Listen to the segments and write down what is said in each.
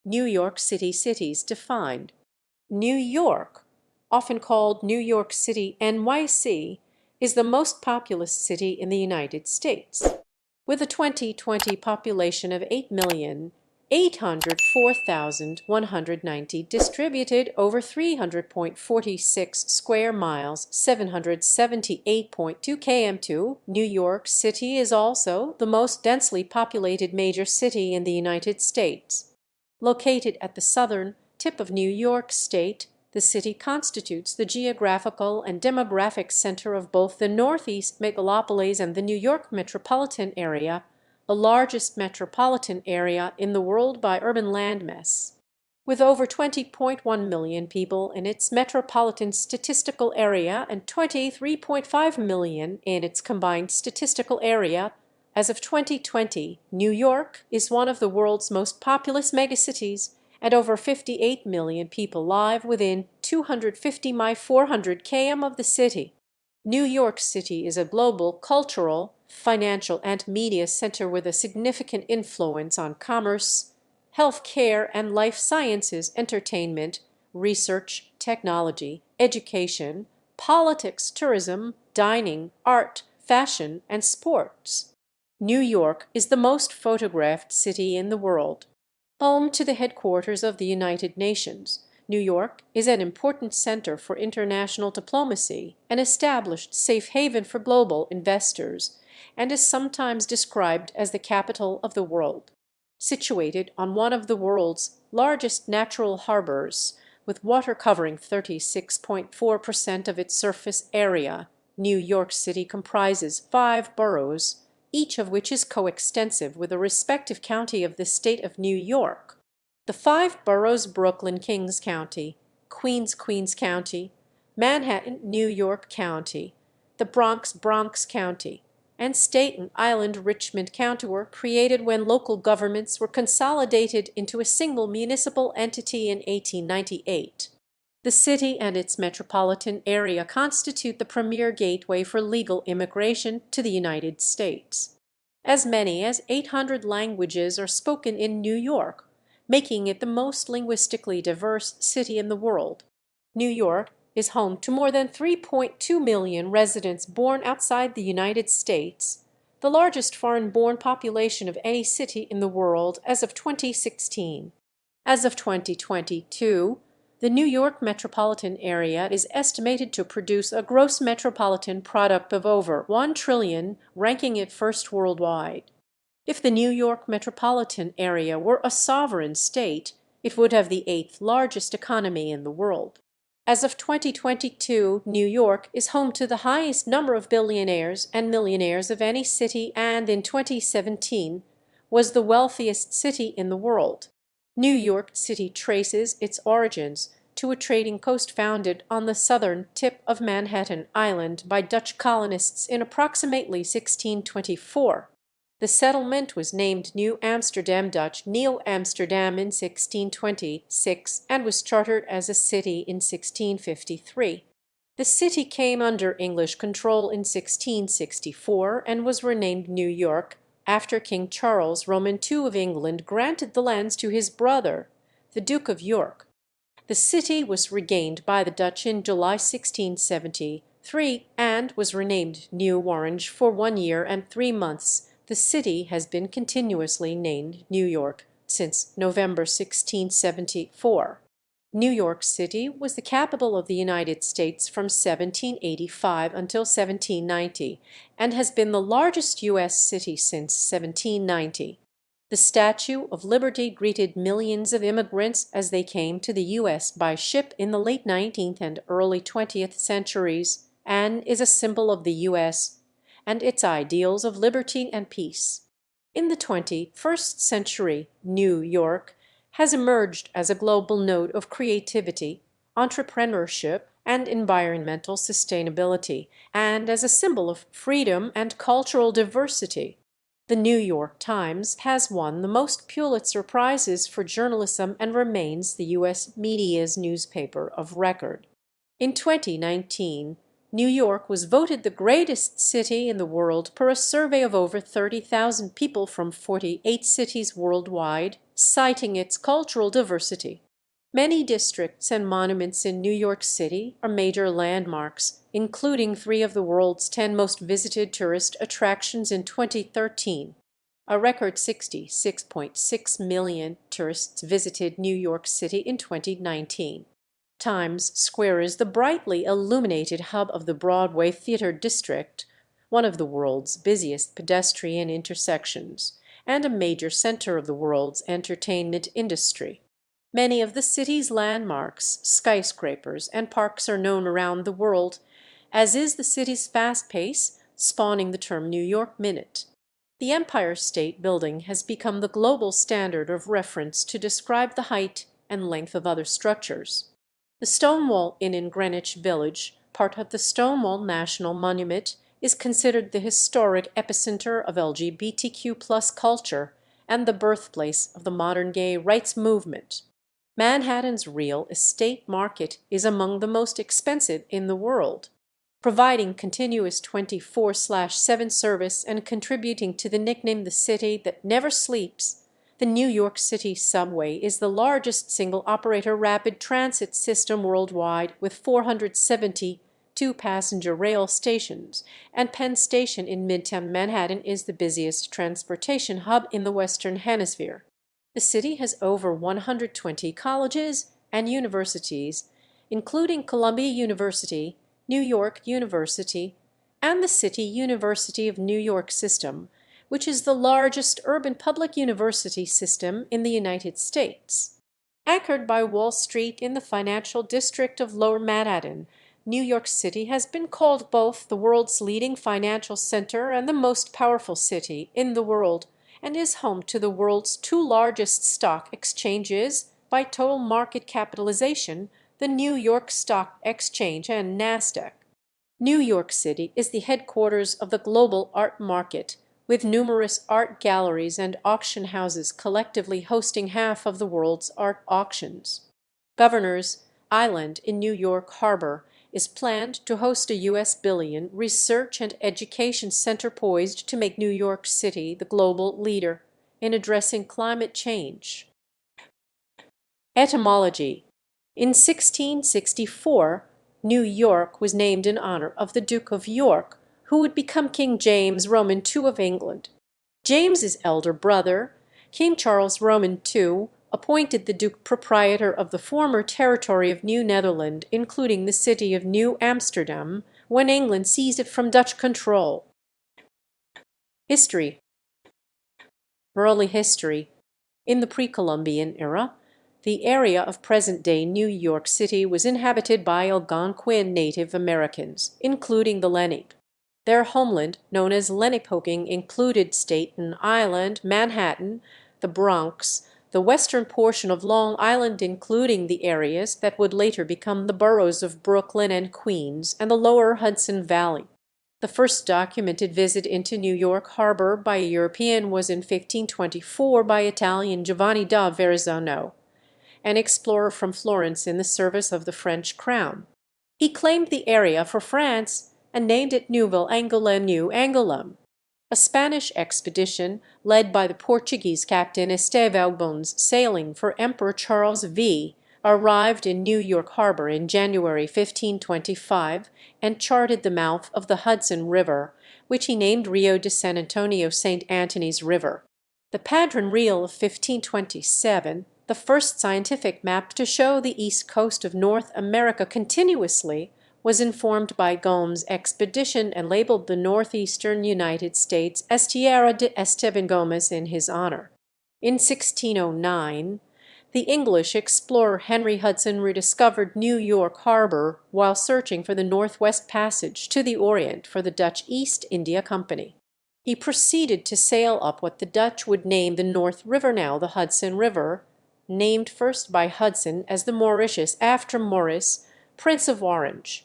New York City cities defined. New York, often called New York City NYC, is the most populous city in the United States. With a 2020 population of 8,804,190 distributed over 300.46 square miles, 778.2 km2, New York City is also the most densely populated major city in the United States. Located at the southern tip of New York State, the city constitutes the geographical and demographic center of both the Northeast megalopolis and the New York metropolitan area, the largest metropolitan area in the world by urban landmass. With over 20.1 million people in its metropolitan statistical area and 23.5 million in its combined statistical area, as of 2020, New York is one of the world's most populous megacities, and over 58 million people live within 250 mi 400 km of the city. New York City is a global cultural, financial, and media center with a significant influence on commerce, healthcare and life sciences, entertainment, research, technology, education, politics, tourism, dining, art, fashion, and sports. New York is the most photographed city in the world. Home to the headquarters of the United Nations, New York is an important center for international diplomacy, an established safe haven for global investors, and is sometimes described as the capital of the world. Situated on one of the world's largest natural harbors, with water covering 36.4% of its surface area, New York City comprises 5 boroughs, each of which is coextensive with a respective county of the state of New York. The 5 boroughs: Brooklyn, Kings County; Queens, Queens County; Manhattan, New York County; the Bronx, Bronx County; and Staten Island, Richmond County, were created when local governments were consolidated into a single municipal entity in 1898. The city and its metropolitan area constitute the premier gateway for legal immigration to the United States. As many as 800 languages are spoken in New York, making it the most linguistically diverse city in the world. New York is home to more than 3.2 million residents born outside the United States, the largest foreign-born population of any city in the world as of 2016. As of 2022, the New York metropolitan area is estimated to produce a gross metropolitan product of over $1 trillion, ranking it first worldwide. If the New York metropolitan area were a sovereign state, it would have the 8th largest economy in the world. As of 2022, New York is home to the highest number of billionaires and millionaires of any city, and in 2017 was the wealthiest city in the world. New York City traces its origins to a trading post founded on the southern tip of Manhattan Island by Dutch colonists in approximately 1624. The settlement was named New Amsterdam, Dutch Nieuw Amsterdam, in 1626 and was chartered as a city in 1653. The city came under English control in 1664 and was renamed New York after King Charles Roman II of England granted the lands to his brother, the Duke of York. The city was regained by the Dutch in July 1673 and was renamed New Orange for 1 year and 3 months. The city has been continuously named New York since November 1674. New York City was the capital of the United States from 1785 until 1790 and has been the largest U.S. city since 1790. The Statue of Liberty greeted millions of immigrants as they came to the U.S. by ship in the late 19th and early 20th centuries, and is a symbol of the U.S. and its ideals of liberty and peace. In the 21st century, New York has emerged as a global node of creativity, entrepreneurship, and environmental sustainability, and as a symbol of freedom and cultural diversity. The New York Times has won the most Pulitzer Prizes for journalism and remains the U.S. media's newspaper of record. In 2019, New York was voted the greatest city in the world per a survey of over 30,000 people from 48 cities worldwide, citing its cultural diversity. Many districts and monuments in New York City are major landmarks, including 3 of the world's 10 most visited tourist attractions in 2013. A record 66.6 million tourists visited New York City in 2019. Times Square is the brightly illuminated hub of the Broadway Theater District, one of the world's busiest pedestrian intersections, and a major center of the world's entertainment industry. Many of the city's landmarks, skyscrapers, and parks are known around the world, as is the city's fast pace, spawning the term New York Minute. The Empire State Building has become the global standard of reference to describe the height and length of other structures. The Stonewall Inn in Greenwich Village, part of the Stonewall National Monument, is considered the historic epicenter of LGBTQ+ culture and the birthplace of the modern gay rights movement. Manhattan's real estate market is among the most expensive in the world. Providing continuous 24/7 service and contributing to the nickname "the city that never sleeps," the New York City Subway is the largest single-operator rapid transit system worldwide with 470 two-passenger rail stations, and Penn Station in Midtown Manhattan is the busiest transportation hub in the Western Hemisphere. The city has over 120 colleges and universities, including Columbia University, New York University, and the City University of New York system, which is the largest urban public university system in the United States. Anchored by Wall Street in the financial district of Lower Manhattan, New York City has been called both the world's leading financial center and the most powerful city in the world, and is home to the world's 2 largest stock exchanges by total market capitalization, the New York Stock Exchange and Nasdaq. New York City is the headquarters of the global art market, with numerous art galleries and auction houses collectively hosting half of the world's art auctions. Governor's Island in New York Harbor is planned to host a U.S. billion research and education center poised to make New York City the global leader in addressing climate change. Etymology. In 1664, New York was named in honor of the Duke of York, who would become King James Roman II of England. James's elder brother, King Charles Roman II, appointed the Duke proprietor of the former territory of New Netherland, including the city of New Amsterdam, when England seized it from Dutch control. History. Early history. In the pre-Columbian era, the area of present-day New York City was inhabited by Algonquin Native Americans, including the Lenape. Their homeland, known as Lenapehoking, included Staten Island, Manhattan, the Bronx, the western portion of Long Island, including the areas that would later become the boroughs of Brooklyn and Queens, and the lower Hudson Valley. The first documented visit into New York Harbor by a European was in 1524 by Italian Giovanni da Verrazzano, an explorer from Florence in the service of the French crown. He claimed the area for France and named it Nouvelle Angola, New Angoulême. A Spanish expedition, led by the Portuguese captain Estevão Gomes, sailing for Emperor Charles V, arrived in New York Harbor in January 1525 and charted the mouth of the Hudson River, which he named Rio de San Antonio St. Anthony's River. The Padron Reel of 1527, the first scientific map to show the east coast of North America continuously, was informed by Gomes' expedition and labeled the northeastern United States as Tierra de Esteban Gomes in his honor. In 1609, the English explorer Henry Hudson rediscovered New York Harbor while searching for the Northwest Passage to the Orient for the Dutch East India Company. He proceeded to sail up what the Dutch would name the North River, now the Hudson River, named first by Hudson as the Mauritius after Maurice, Prince of Orange.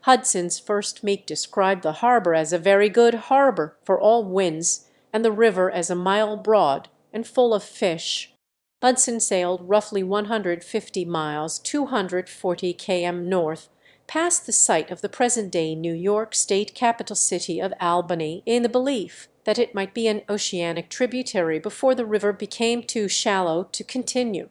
Hudson's first mate described the harbor as a very good harbor for all winds, and the river as a mile broad and full of fish. Hudson sailed roughly 150 miles, 240 km north, past the site of the present-day New York State capital city of Albany, in the belief that that it might be an oceanic tributary before the river became too shallow to continue.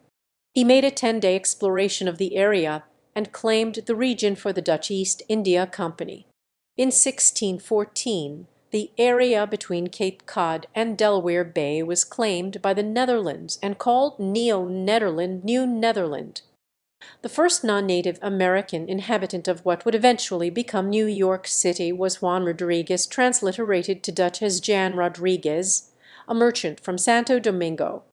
He made a 10-day exploration of the area and claimed the region for the Dutch East India Company. In 1614, the area between Cape Cod and Delaware Bay was claimed by the Netherlands and called Neo-Nederland New Netherland. The first non-native American inhabitant of what would eventually become New York City was Juan Rodriguez, transliterated to Dutch as Jan Rodrigues, a merchant from Santo Domingo.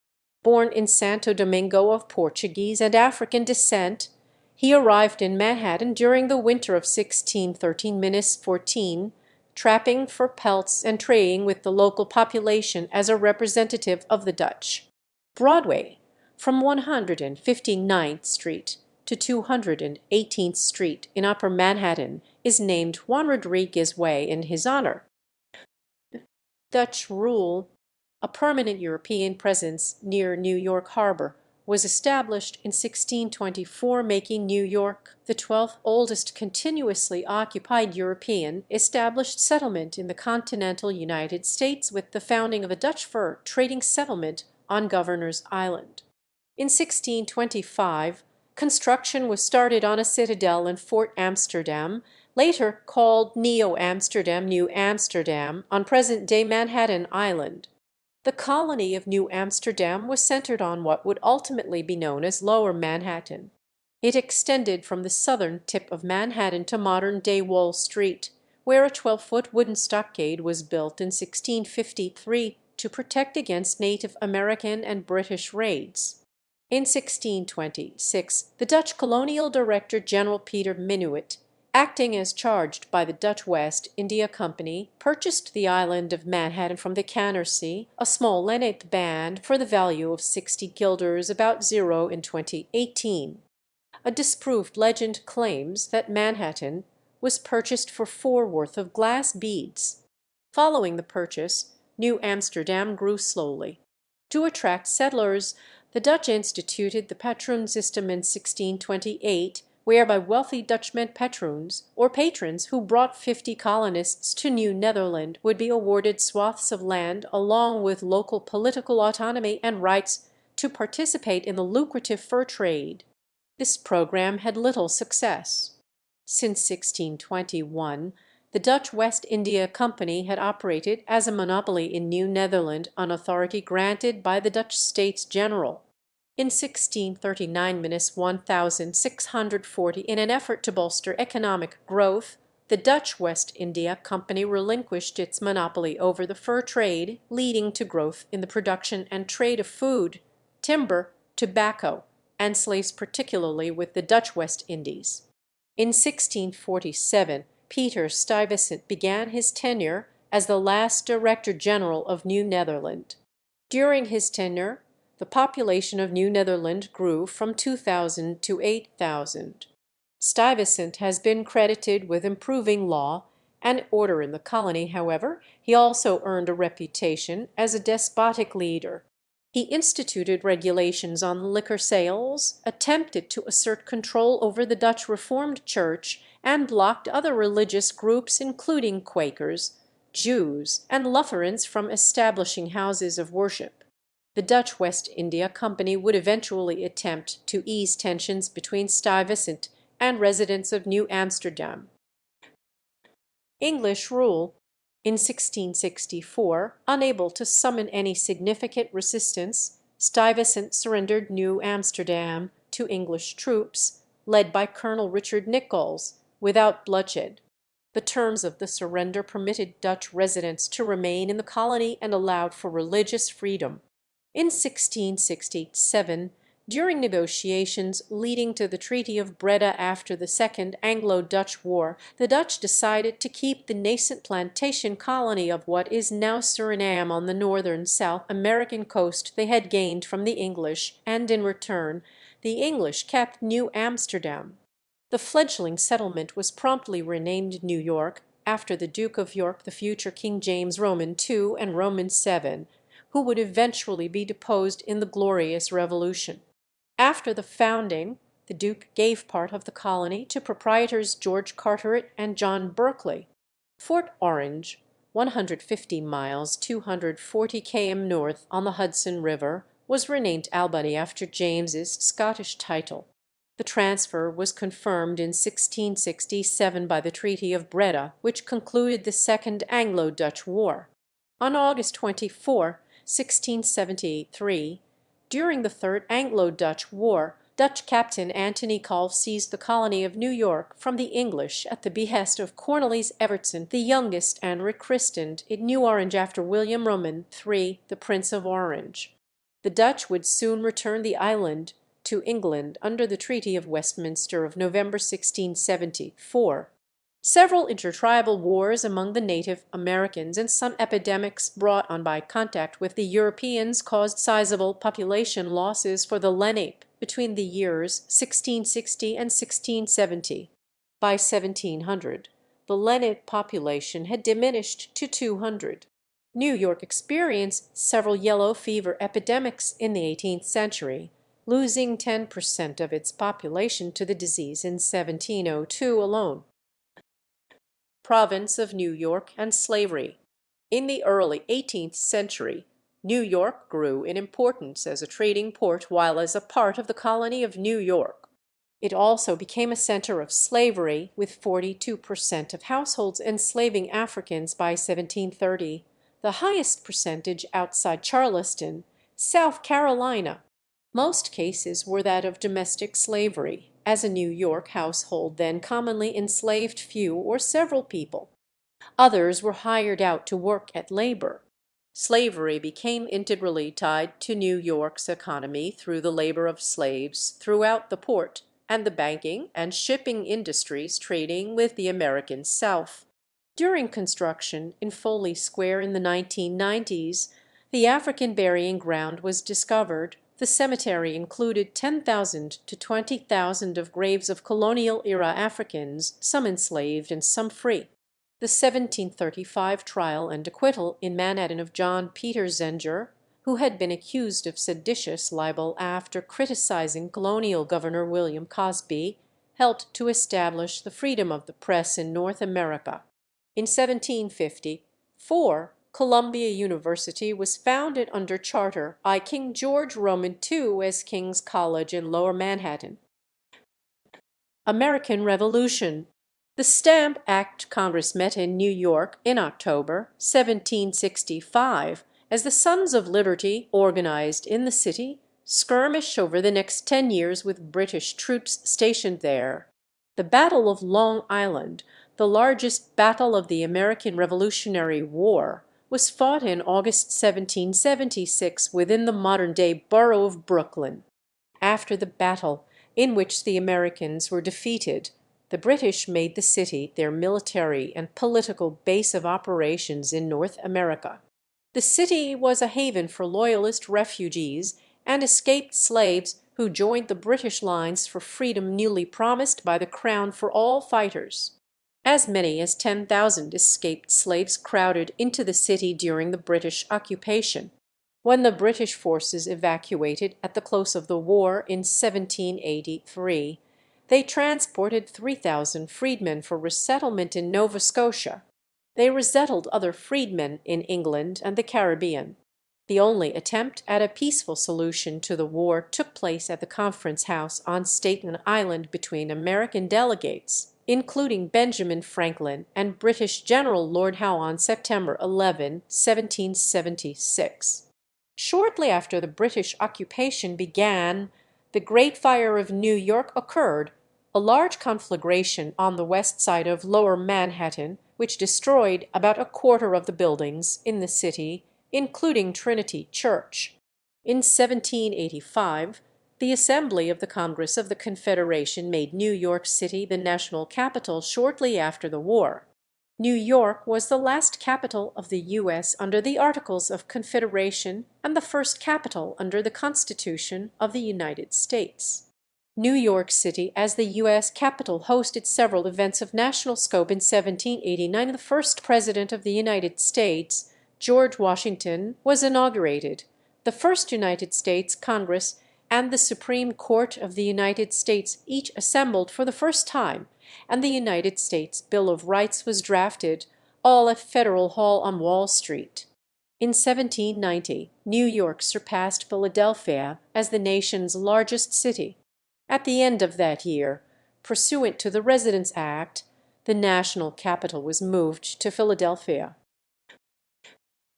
Born in Santo Domingo of Portuguese and African descent, he arrived in Manhattan during the winter of 1613–14, trapping for pelts and trading with the local population as a representative of the Dutch. Broadway, from 159th Street to 218th Street in Upper Manhattan, is named Juan Rodriguez Way in his honor. Dutch rule, a permanent European presence near New York Harbor, was established in 1624, making New York the 12th oldest continuously occupied European established settlement in the continental United States, with the founding of a Dutch fur trading settlement on Governor's Island. In 1625, construction was started on a citadel in Fort Amsterdam, later called Neo-Amsterdam, New Amsterdam, on present-day Manhattan Island. The colony of New Amsterdam was centered on what would ultimately be known as Lower Manhattan. It extended from the southern tip of Manhattan to modern-day Wall Street, where a 12-foot wooden stockade was built in 1653 to protect against Native American and British raids. In 1626, the Dutch colonial director General Peter Minuit, acting as charged by the Dutch West India Company, purchased the island of Manhattan from the Canarsie, a small Lenape band, for the value of 60 guilders, about zero in 2018. A disproved legend claims that Manhattan was purchased for 4 worth of glass beads. Following the purchase, New Amsterdam grew slowly. To attract settlers, the Dutch instituted the patroon system in 1628, whereby wealthy Dutchmen patroons, or patrons who brought 50 colonists to New Netherland, would be awarded swaths of land along with local political autonomy and rights to participate in the lucrative fur trade. This program had little success. Since 1621, the Dutch West India Company had operated as a monopoly in New Netherland on authority granted by the Dutch States General. In 1639–1640, in an effort to bolster economic growth, the Dutch West India Company relinquished its monopoly over the fur trade, leading to growth in the production and trade of food, timber, tobacco, and slaves, particularly with the Dutch West Indies. In 1647, Peter Stuyvesant began his tenure as the last Director General of New Netherland. During his tenure, the population of New Netherland grew from 2,000 to 8,000. Stuyvesant has been credited with improving law and order in the colony. However, he also earned a reputation as a despotic leader. He instituted regulations on liquor sales, attempted to assert control over the Dutch Reformed Church, and blocked other religious groups, including Quakers, Jews, and Lutherans, from establishing houses of worship. The Dutch West India Company would eventually attempt to ease tensions between Stuyvesant and residents of New Amsterdam. English rule. In 1664, unable to summon any significant resistance, Stuyvesant surrendered New Amsterdam to English troops, led by Colonel Richard Nicolls, without bloodshed. The terms of the surrender permitted Dutch residents to remain in the colony and allowed for religious freedom. In 1667, during negotiations leading to the Treaty of Breda after the Second Anglo-Dutch War, the Dutch decided to keep the nascent plantation colony of what is now Suriname on the northern South American coast they had gained from the English, and in return the English kept New Amsterdam. The fledgling settlement was promptly renamed New York, after the Duke of York, the future King James Roman II and Roman VII, who would eventually be deposed in the Glorious Revolution. After the founding, the Duke gave part of the colony to proprietors George Carteret and John Berkeley. Fort Orange 150 miles (240 km) north on the Hudson River, was renamed Albany after James's Scottish title. The transfer was confirmed in 1667 by the Treaty of Breda, which concluded the Second Anglo-Dutch War. On August 24, 1673, during the Third Anglo-Dutch War, Dutch Captain Anthony Colve seized the colony of New York from the English at the behest of Cornelis Evertsen, the youngest, and rechristened it New Orange after William Roman III, the Prince of Orange. The Dutch would soon return the island to England under the Treaty of Westminster of November 1674. Several intertribal wars among the native Americans and some epidemics brought on by contact with the Europeans caused sizable population losses for the Lenape between the years 1660 and 1670. By 1700, the Lenape population had diminished to 200. New York experienced several yellow fever epidemics in the 18th century, losing 10% of its population to the disease in 1702 alone. Province of New York and slavery. In the early 18th century, New York grew in importance as a trading port while as a part of the colony of New York. It also became a center of slavery, with 42% of households enslaving Africans by 1730, the highest percentage outside Charleston, South Carolina. Most cases were that of domestic slavery, as a New York household then commonly enslaved few or several people. Others were hired out to work at labor. Slavery became integrally tied to New York's economy through the labor of slaves throughout the port and the banking and shipping industries trading with the American South. During construction in Foley Square in the 1990s, the African burying ground was discovered. The cemetery included 10,000 to 20,000 of graves of colonial-era Africans, some enslaved and some free. The 1735 trial and acquittal in Manhattan of John Peter Zenger, who had been accused of seditious libel after criticizing colonial governor William Cosby, helped to establish the freedom of the press in North America. In 1754, Columbia University was founded under charter by King George Roman II as King's College in Lower Manhattan. American Revolution. The Stamp Act Congress met in New York in October 1765 as the Sons of Liberty, organized in the city, skirmished over the next 10 years with British troops stationed there. The Battle of Long Island, the largest battle of the American Revolutionary War, was fought in August 1776 within the modern-day borough of Brooklyn. After the battle, in which the Americans were defeated, the British made the city their military and political base of operations in North America. The city was a haven for Loyalist refugees and escaped slaves who joined the British lines for freedom newly promised by the Crown for all fighters. As many as 10,000 escaped slaves crowded into the city during the British occupation. When the British forces evacuated at the close of the war in 1783, they transported 3,000 freedmen for resettlement in Nova Scotia. They resettled other freedmen in England and the Caribbean. The only attempt at a peaceful solution to the war took place at the Conference House on Staten Island between American delegates, including Benjamin Franklin and British General Lord Howe, on September 11, 1776. Shortly after the British occupation began, the Great Fire of New York occurred, a large conflagration on the west side of Lower Manhattan, which destroyed about a quarter of the buildings in the city, including Trinity Church. In 1785, the Assembly of the Congress of the Confederation made New York City the national capital shortly after the war. New York was the last capital of the U.S. under the Articles of Confederation and the first capital under the Constitution of the United States. New York City as the U.S. capital hosted several events of national scope. In 1789, the first President of the United States, George Washington, was inaugurated. The first United States Congress and the Supreme Court of the United States each assembled for the first time, and the United States Bill of Rights was drafted, all at Federal Hall on Wall Street. In 1790, New York surpassed Philadelphia as the nation's largest city. At the end of that year, pursuant to the Residence Act, the national capital was moved to Philadelphia.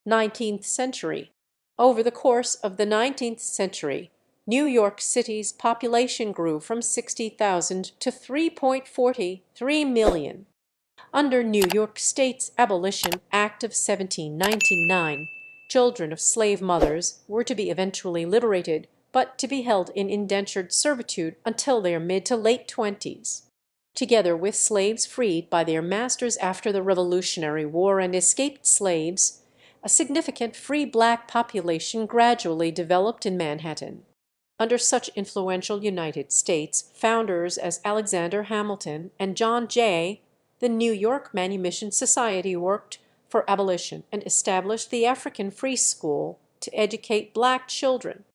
19th century. Over the course of the 19th century, New York City's population grew from 60,000 to 3.43 million. Under New York State's Abolition Act of 1799, children of slave mothers were to be eventually liberated, but to be held in indentured servitude until their mid to late twenties. Together with slaves freed by their masters after the Revolutionary War and escaped slaves, a significant free black population gradually developed in Manhattan. Under such influential United States founders as Alexander Hamilton and John Jay, the New York Manumission Society worked for abolition and established the African Free School to educate black children.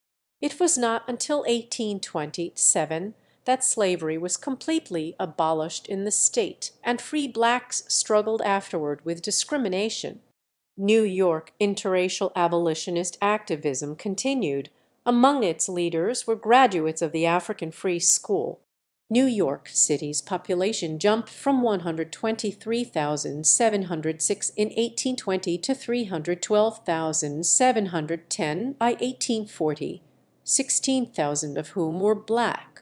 It was not until 1827 that slavery was completely abolished in the state, and free blacks struggled afterward with discrimination. New York interracial abolitionist activism continued. Among its leaders were graduates of the African Free School. New York City's population jumped from 123,706 in 1820 to 312,710 by 1840, 16,000 of whom were black.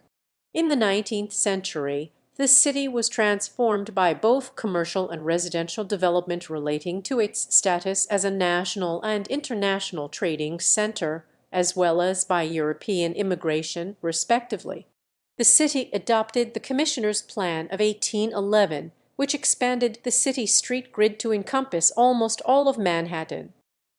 In the 19th century, the city was transformed by both commercial and residential development relating to its status as a national and international trading center, as well as by European immigration, respectively. The city adopted the Commissioner's Plan of 1811, which expanded the city street grid to encompass almost all of Manhattan.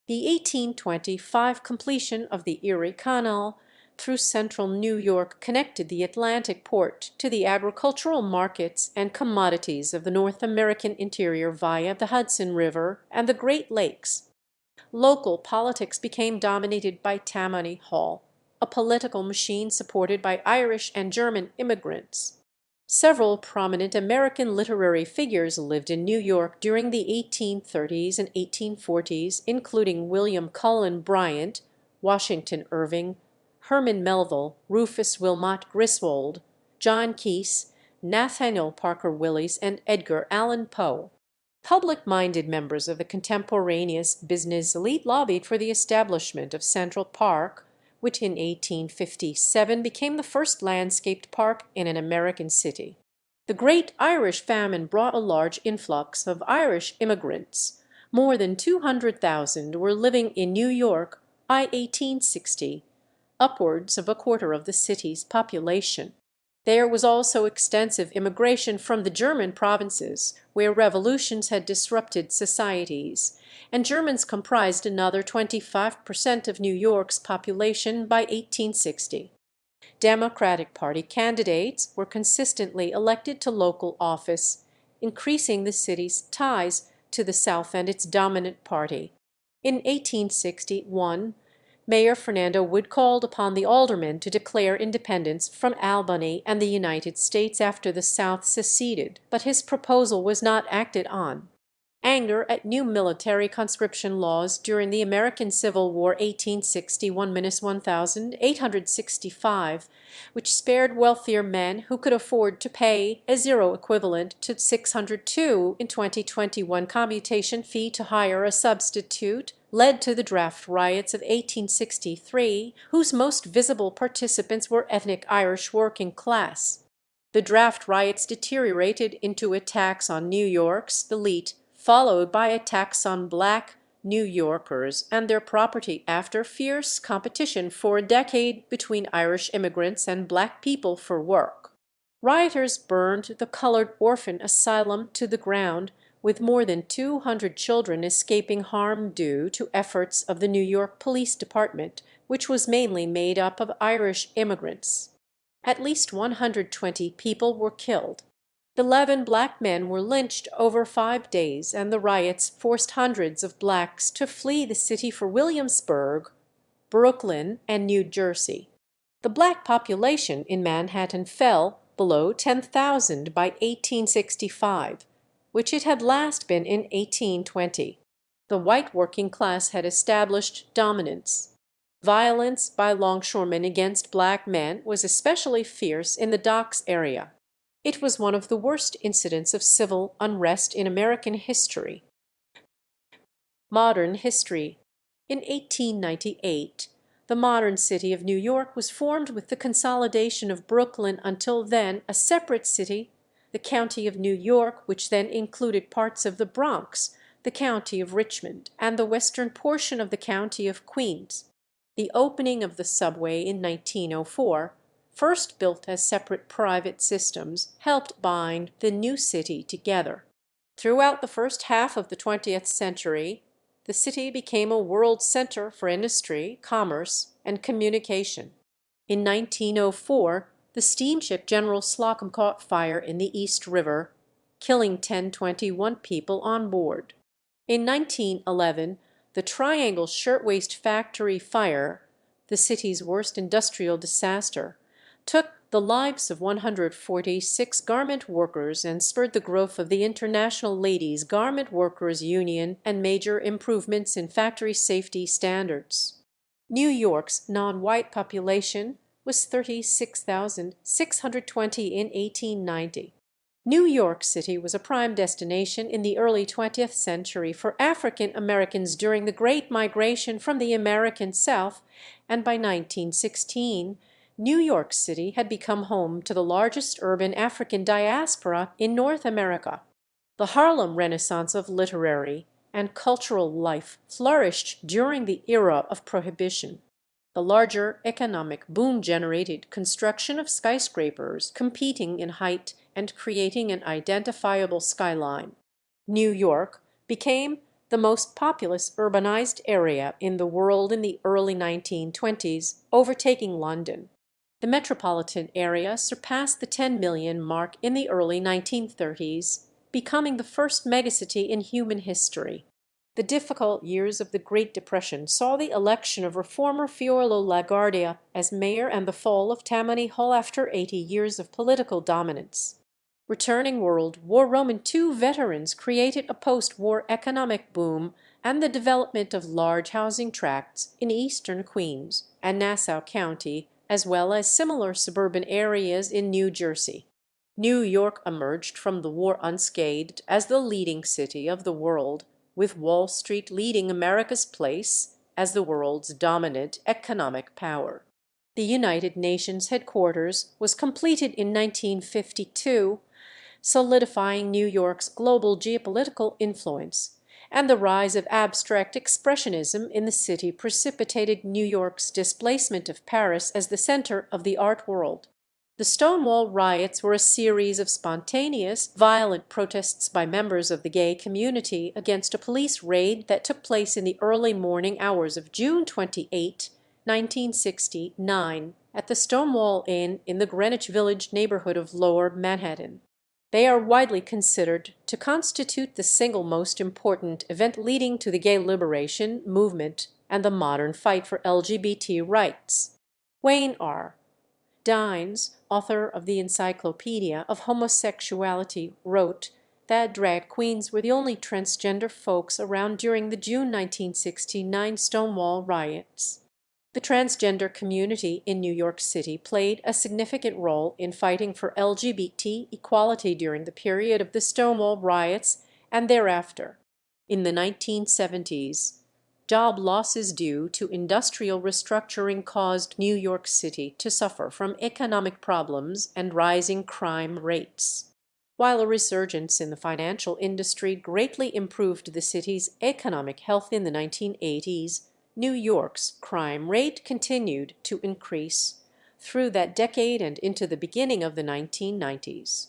The 1825 completion of the Erie Canal through central New York connected the Atlantic port to the agricultural markets and commodities of the North American interior via the Hudson River and the Great Lakes. Local politics became dominated by Tammany Hall, a political machine supported by Irish and German immigrants. Several prominent American literary figures lived in New York during the 1830s and 1840s, including William Cullen Bryant, Washington Irving, Herman Melville, Rufus Wilmot Griswold, John Keats, Nathaniel Parker Willis, and Edgar Allan Poe. Public-minded members of the contemporaneous business elite lobbied for the establishment of Central Park, which in 1857 became the first landscaped park in an American city. The Great Irish Famine brought a large influx of Irish immigrants. More than 200,000 were living in New York by 1860, upwards of a quarter of the city's population. There was also extensive immigration from the German provinces, where revolutions had disrupted societies, and Germans comprised another 25% of New York's population by 1860. Democratic Party candidates were consistently elected to local office, increasing the city's ties to the South and its dominant party. In 1861, Mayor Fernando Wood called upon the aldermen to declare independence from Albany and the United States after the South seceded, but his proposal was not acted on. Anger at new military conscription laws during the American Civil War 1861-1865, which spared wealthier men who could afford to pay a zero equivalent to 602 in 2021 commutation fee to hire a substitute, led to the draft riots of 1863, whose most visible participants were ethnic Irish working class. The draft riots deteriorated into attacks on New York's elite, followed by attacks on black New Yorkers and their property after fierce competition for a decade between Irish immigrants and black people for work. Rioters burned the colored orphan asylum to the ground, with more than 200 children escaping harm due to efforts of the New York Police Department, which was mainly made up of Irish immigrants. At least 120 people were killed. 11 black men were lynched over 5 days, and the riots forced hundreds of blacks to flee the city for Williamsburg, Brooklyn, and New Jersey. The black population in Manhattan fell below 10,000 by 1865. which it had last been in 1820. The white working class had established dominance. Violence by longshoremen against black men was especially fierce in the docks area. It was one of the worst incidents of civil unrest in American history. Modern history. In 1898, the modern city of New York was formed with the consolidation of Brooklyn, until then a separate city, the County of New York, which then included parts of the Bronx, the County of Richmond, and the western portion of the County of Queens. The opening of the subway in 1904, first built as separate private systems, helped bind the new city together. Throughout the first half of the 20th century, the city became a world center for industry, commerce, and communication. In 1904, the steamship General Slocum caught fire in the East River, killing 1021 people on board. In 1911, the Triangle Shirtwaist Factory fire, the city's worst industrial disaster, took the lives of 146 garment workers and spurred the growth of the International Ladies Garment Workers Union and major improvements in factory safety standards. New York's non-white population was 36,620 in 1890. New York City was a prime destination in the early 20th century for African Americans during the Great Migration from the American South, and by 1916, New York City had become home to the largest urban African diaspora in North America. The Harlem Renaissance of literary and cultural life flourished during the era of Prohibition. The larger economic boom generated construction of skyscrapers competing in height and creating an identifiable skyline. New York became the most populous urbanized area in the world in the early 1920s, overtaking London. The metropolitan area surpassed the 10 million mark in the early 1930s, becoming the first megacity in human history. The difficult years of the Great Depression saw the election of reformer Fiorello LaGuardia as mayor and the fall of Tammany Hall after 80 years of political dominance. Returning World War II veterans created a post-war economic boom and the development of large housing tracts in eastern Queens and Nassau County, as well as similar suburban areas in New Jersey. New York emerged from the war unscathed as the leading city of the world, with Wall Street leading America's place as the world's dominant economic power. The United Nations headquarters was completed in 1952, solidifying New York's global geopolitical influence, and the rise of abstract expressionism in the city precipitated New York's displacement of Paris as the center of the art world. The Stonewall riots were a series of spontaneous, violent protests by members of the gay community against a police raid that took place in the early morning hours of June 28, 1969, at the Stonewall Inn in the Greenwich Village neighborhood of Lower Manhattan. They are widely considered to constitute the single most important event leading to the gay liberation movement and the modern fight for LGBT rights. Wayne R. Dines, author of the Encyclopedia of Homosexuality, wrote that drag queens were the only transgender folks around during the June 1969 Stonewall riots. The transgender community in New York City played a significant role in fighting for LGBT equality during the period of the Stonewall riots and thereafter. In the 1970s, job losses due to industrial restructuring caused New York City to suffer from economic problems and rising crime rates. While a resurgence in the financial industry greatly improved the city's economic health in the 1980s, New York's crime rate continued to increase through that decade and into the beginning of the 1990s.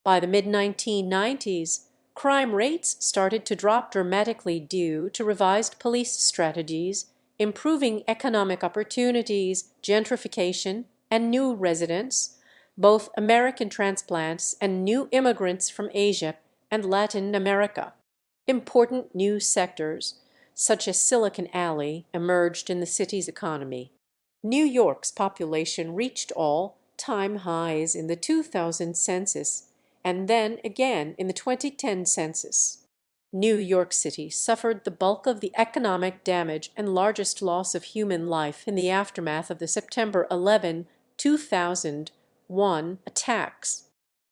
By the mid-1990s, crime rates started to drop dramatically due to revised police strategies, improving economic opportunities, gentrification, and new residents, both American transplants and new immigrants from Asia and Latin America. Important new sectors, such as Silicon Alley, emerged in the city's economy. New York's population reached all-time highs in the 2000 census, and then again in the 2010 census. New York City suffered the bulk of the economic damage and largest loss of human life in the aftermath of the September 11, 2001 attacks.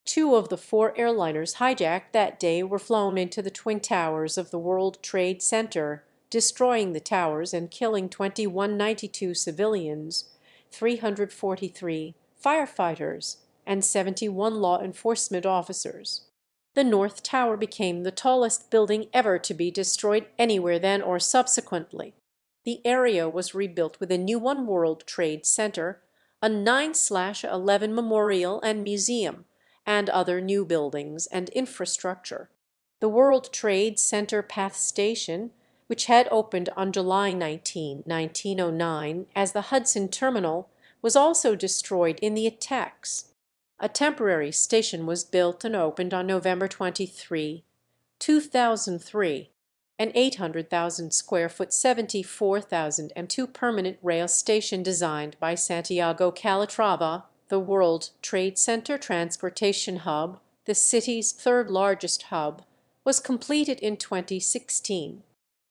Two of the four airliners hijacked that day were flown into the Twin Towers of the World Trade Center, destroying the towers and killing 2192 civilians, 343 firefighters, and 71 law enforcement officers. The North Tower became the tallest building ever to be destroyed anywhere then or subsequently. The area was rebuilt with a new One World Trade Center, a 9/11 memorial and museum, and other new buildings and infrastructure. The World Trade Center Path Station, which had opened on July 19, 1909 as the Hudson Terminal, was also destroyed in the attacks. A temporary station was built and opened on November 23, 2003, an 800,000 square foot 74,002 permanent rail station designed by Santiago Calatrava, the World Trade Center transportation hub, the city's third largest hub, was completed in 2016.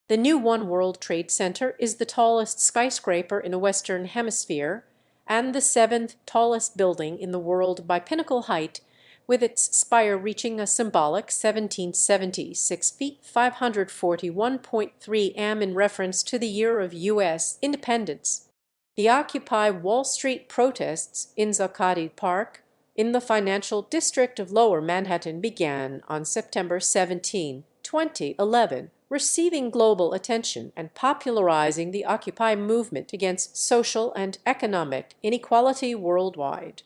The new One World Trade Center is the tallest skyscraper in the Western Hemisphere and the seventh tallest building in the world by pinnacle height, with its spire reaching a symbolic 1776 feet 541.3 am in reference to the year of U.S. independence. The Occupy Wall Street protests in Zuccotti Park in the financial district of Lower Manhattan began on September 17, 2011, receiving global attention and popularizing the Occupy movement against social and economic inequality worldwide.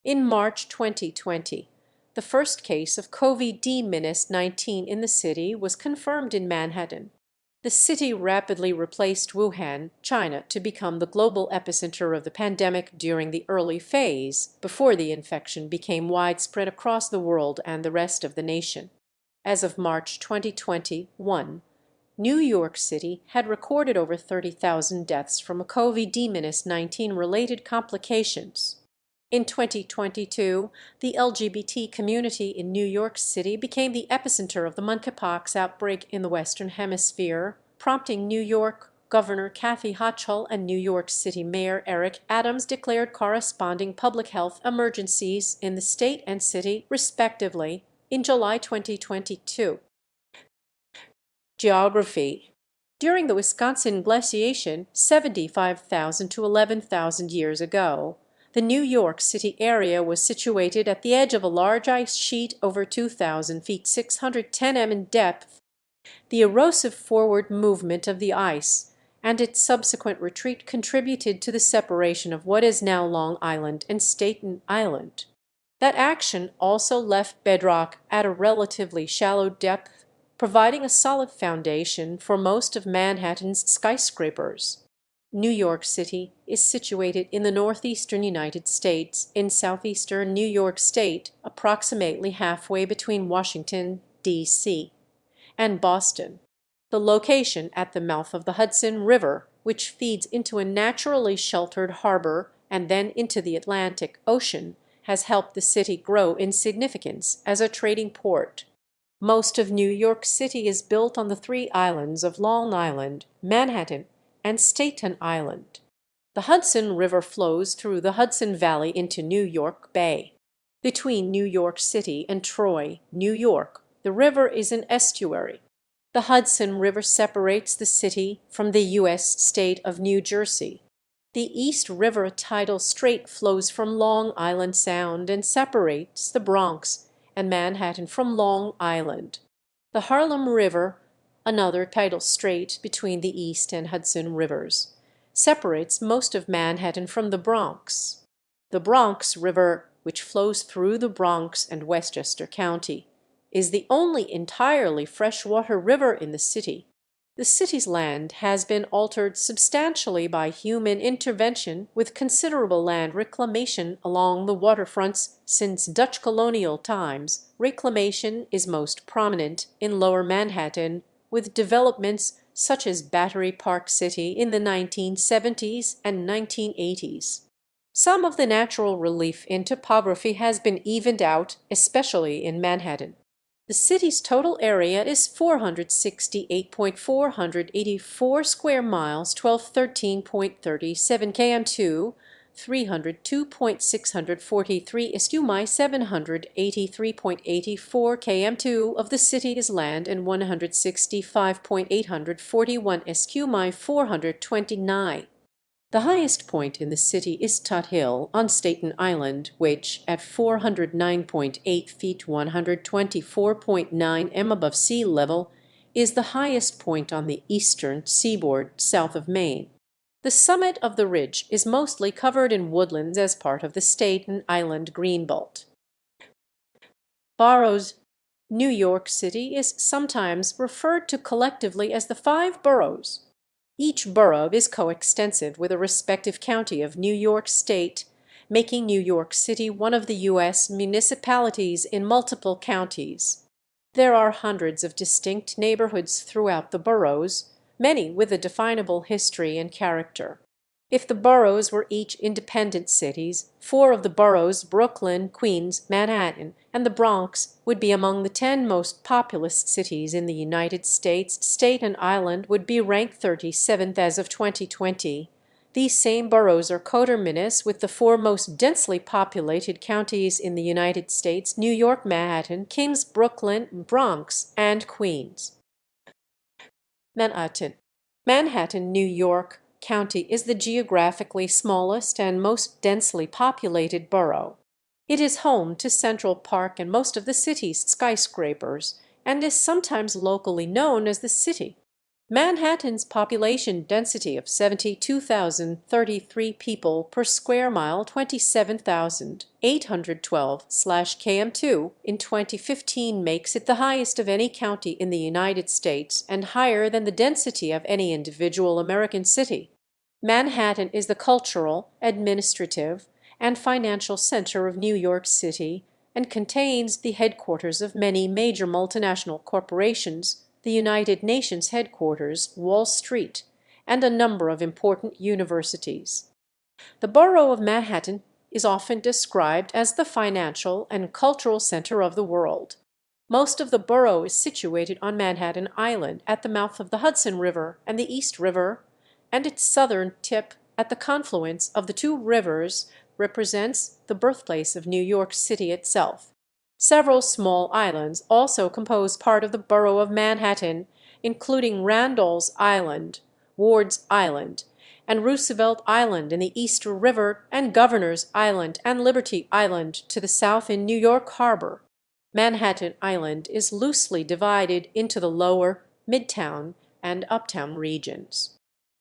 In March 2020, the first case of COVID-19 in the city was confirmed in Manhattan. The city rapidly replaced Wuhan, China, to become the global epicenter of the pandemic during the early phase, before the infection became widespread across the world and the rest of the nation. As of March 2021, New York City had recorded over 30,000 deaths from COVID-19 related complications. In 2022, the LGBT community in New York City became the epicenter of the monkeypox outbreak in the Western Hemisphere, prompting New York Governor Kathy Hochul and New York City Mayor Eric Adams declared corresponding public health emergencies in the state and city, respectively, in July 2022. Geography. During the Wisconsin glaciation 75,000 to 11,000 years ago, the New York City area was situated at the edge of a large ice sheet over 2,000 feet 610 m in depth. The erosive forward movement of the ice and its subsequent retreat contributed to the separation of what is now Long Island and Staten Island. That action also left bedrock at a relatively shallow depth, providing a solid foundation for most of Manhattan's skyscrapers. New York City is situated in the northeastern United States, in southeastern New York State, approximately halfway between Washington, D.C., and Boston. The location at the mouth of the Hudson River, which feeds into a naturally sheltered harbor and then into the Atlantic Ocean, has helped the city grow in significance as a trading port. Most of New York City is built on the three islands of Long Island, Manhattan, and Staten Island. The Hudson River flows through the Hudson Valley into New York Bay. Between New York City and Troy, New York, the river is an estuary. The Hudson River separates the city from the U.S. state of New Jersey. The East River tidal strait flows from Long Island Sound and separates the Bronx and Manhattan from Long Island. The Harlem River, another tidal strait between the East and Hudson rivers, separates most of Manhattan from the Bronx. The Bronx River, which flows through the Bronx and Westchester County, is the only entirely freshwater river in the city. The city's land has been altered substantially by human intervention, with considerable land reclamation along the waterfronts since Dutch colonial times. Reclamation is most prominent in Lower Manhattan, with developments such as Battery Park City in the 1970s and 1980s. Some of the natural relief in topography has been evened out, especially in Manhattan. The city's total area is 468.484 square miles, 1213.37 km2, 302.643 SQ 783.84 km2 of the city is land and 165.841 SQ 429. The highest point in the city is Tut Hill on Staten Island, which, at 409.8 feet 124.9 m above sea level, is the highest point on the eastern seaboard south of Maine. The summit of the ridge is mostly covered in woodlands as part of the Staten Island Greenbelt. Boroughs. New York City is sometimes referred to collectively as the five boroughs. Each borough is coextensive with a respective county of New York State, making New York City one of the U.S. municipalities in multiple counties. There are hundreds of distinct neighborhoods throughout the boroughs, many with a definable history and character. If the boroughs were each independent cities, four of the boroughs, Brooklyn, Queens, Manhattan, and the Bronx, would be among the 10 most populous cities in the United States. Staten Island would be ranked 37th as of 2020. These same boroughs are coterminous with the four most densely populated counties in the United States: New York, Manhattan, Kings, Brooklyn, Bronx, and Queens. Manhattan. Manhattan, New York County is the geographically smallest and most densely populated borough. It is home to Central Park and most of the city's skyscrapers, and is sometimes locally known as the City. Manhattan's population density of 72,033 people per square mile, 27,812/km2 in 2015, makes it the highest of any county in the United States and higher than the density of any individual American city. Manhattan is the cultural, administrative, and financial center of New York City and contains the headquarters of many major multinational corporations, the United Nations headquarters, Wall Street, and a number of important universities. The borough of Manhattan is often described as the financial and cultural center of the world. Most of the borough is situated on Manhattan Island at the mouth of the Hudson River and the East River, and its southern tip at the confluence of the two rivers represents the birthplace of New York City itself. Several small islands also compose part of the borough of Manhattan, including Randall's Island, Ward's Island, and Roosevelt Island in the East River, and Governor's Island and Liberty Island to the south in New York Harbor. Manhattan Island is loosely divided into the lower, midtown, and uptown regions.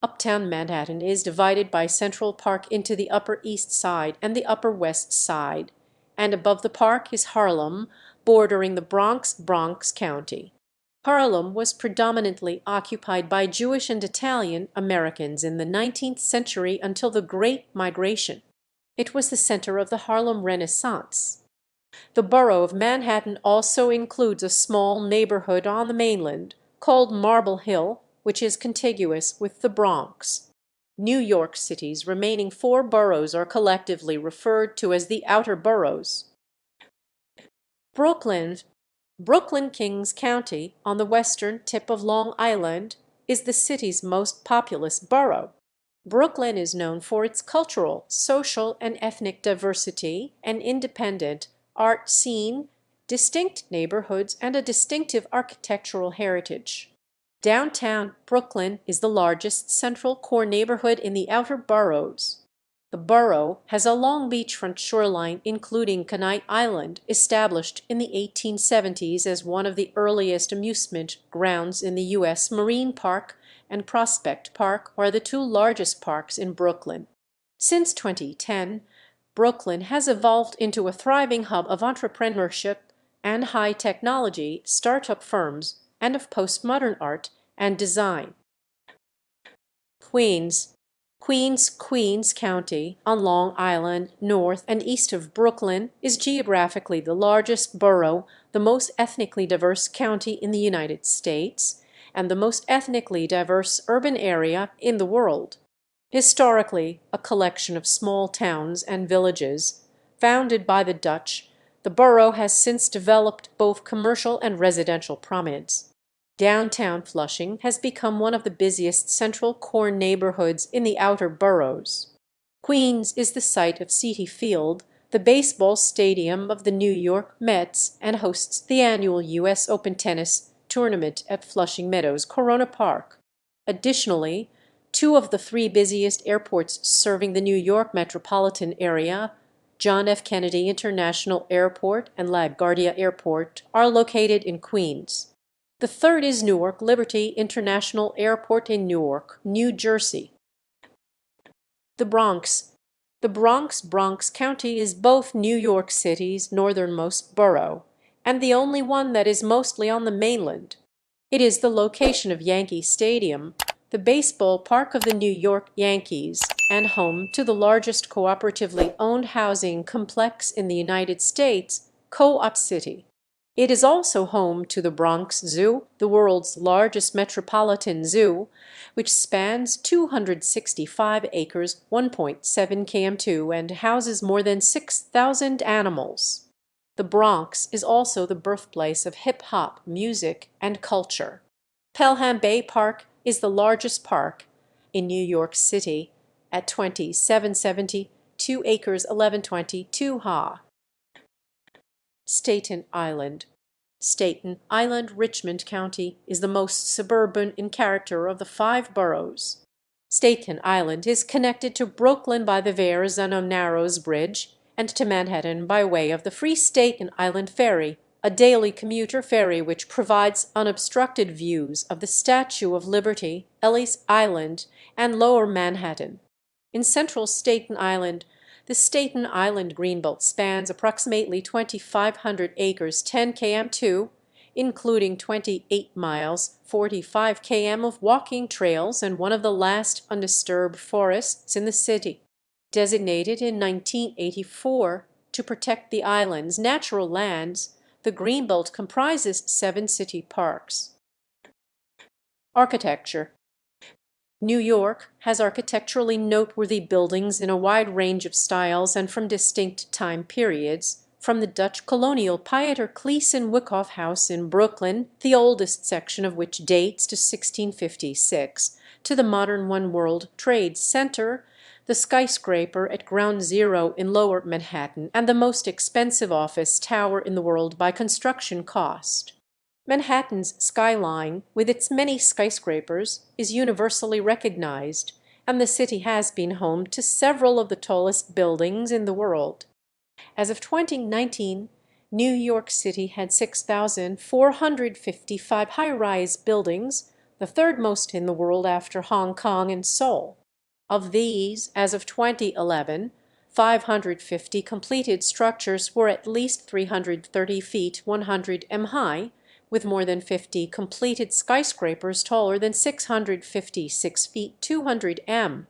Uptown Manhattan is divided by Central Park into the Upper East Side and the Upper West Side, and above the park is Harlem, bordering the Bronx County. Harlem was predominantly occupied by Jewish and Italian Americans in the 19th century until the Great Migration. It was the center of the Harlem Renaissance. The borough of Manhattan also includes a small neighborhood on the mainland called Marble Hill, which is contiguous with the Bronx. New York City's remaining four boroughs are collectively referred to as the outer boroughs. Brooklyn. Brooklyn-Kings County, on the western tip of Long Island, is the city's most populous borough. Brooklyn is known for its cultural, social, and ethnic diversity, an independent art scene, distinct neighborhoods, and a distinctive architectural heritage. Downtown Brooklyn is the largest central core neighborhood in the outer boroughs. The borough has a long beachfront shoreline, including Coney Island, established in the 1870s as one of the earliest amusement grounds in the U.S. Marine Park and Prospect Park are the two largest parks in Brooklyn. Since 2010, Brooklyn has evolved into a thriving hub of entrepreneurship and high technology, startup firms, and of postmodern art and design. Queens. Queens County, on Long Island, north and east of Brooklyn, is geographically the largest borough, the most ethnically diverse county in the United States, and the most ethnically diverse urban area in the world. Historically a collection of small towns and villages, founded by the Dutch, the borough has since developed both commercial and residential prominence. Downtown Flushing has become one of the busiest central core neighborhoods in the outer boroughs. Queens is the site of Citi Field, the baseball stadium of the New York Mets, and hosts the annual U.S. Open tennis tournament at Flushing Meadows Corona Park. Additionally, two of the three busiest airports serving the New York metropolitan area, John F. Kennedy International Airport and LaGuardia Airport, are located in Queens. The third is Newark Liberty International Airport in Newark, New Jersey. The Bronx. The Bronx County is both New York City's northernmost borough, and the only one that is mostly on the mainland. It is the location of Yankee Stadium, the baseball park of the New York Yankees, and home to the largest cooperatively owned housing complex in the United States, Co-op City. It is also home to the Bronx Zoo, the world's largest metropolitan zoo, which spans 265 acres, 1.7 km2, and houses more than 6,000 animals. The Bronx is also the birthplace of hip-hop music and culture. Pelham Bay Park is the largest park in New York City at 2,770, 2 acres, 1122 ha. Staten Island. Staten Island, Richmond County, is the most suburban in character of the 5 boroughs. Staten Island is connected to Brooklyn by the Verrazano Narrows Bridge and to Manhattan by way of the Free Staten Island Ferry, a daily commuter ferry which provides unobstructed views of the Statue of Liberty, Ellis Island, and Lower Manhattan. In central Staten Island, the Staten Island Greenbelt spans approximately 2,500 acres, 10 km2, including 28 miles, 45 km of walking trails and one of the last undisturbed forests in the city. Designated in 1984 to protect the island's natural lands, the Greenbelt comprises 7 city parks. Architecture. New York has architecturally noteworthy buildings in a wide range of styles and from distinct time periods, from the Dutch colonial Pieter Cleeson Wyckoff House in Brooklyn, the oldest section of which dates to 1656, to the modern One World Trade Center, the skyscraper at Ground Zero in Lower Manhattan, and the most expensive office tower in the world by construction cost. Manhattan's skyline, with its many skyscrapers, is universally recognized, and the city has been home to several of the tallest buildings in the world. As of 2019, New York City had 6,455 high-rise buildings, the third most in the world after Hong Kong and Seoul. Of these, as of 2011, 550 completed structures were at least 330 feet 100 m high, with more than 50 completed skyscrapers taller than 656 feet 200 m.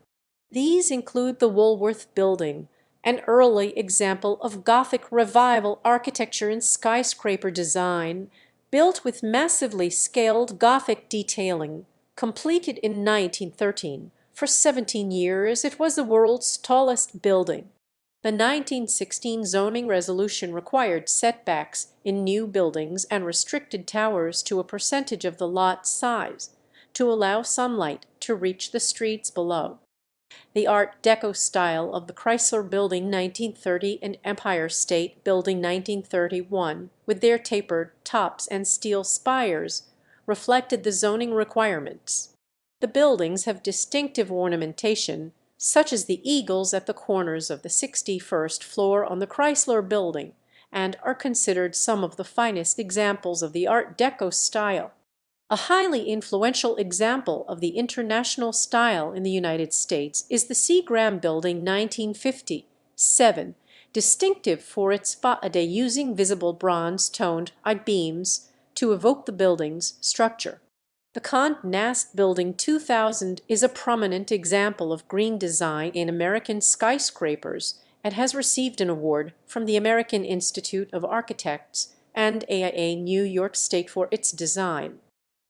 These include the Woolworth Building, an early example of Gothic Revival architecture and skyscraper design, built with massively scaled Gothic detailing. Completed in 1913, for 17 years it was the world's tallest building. The 1916 zoning resolution required setbacks in new buildings and restricted towers to a percentage of the lot size, to allow sunlight to reach the streets below. The Art Deco style of the Chrysler Building 1930 and Empire State Building 1931, with their tapered tops and steel spires, reflected the zoning requirements. The buildings have distinctive ornamentation, such as the eagles at the corners of the 61st floor on the Chrysler Building, and are considered some of the finest examples of the Art Deco style. A highly influential example of the international style in the United States is the Seagram Building 1957, distinctive for its faade using visible bronze-toned I-beams to evoke the building's structure. The Condé Nast Building 2000 is a prominent example of green design in American skyscrapers and has received an award from the American Institute of Architects and AIA New York State for its design.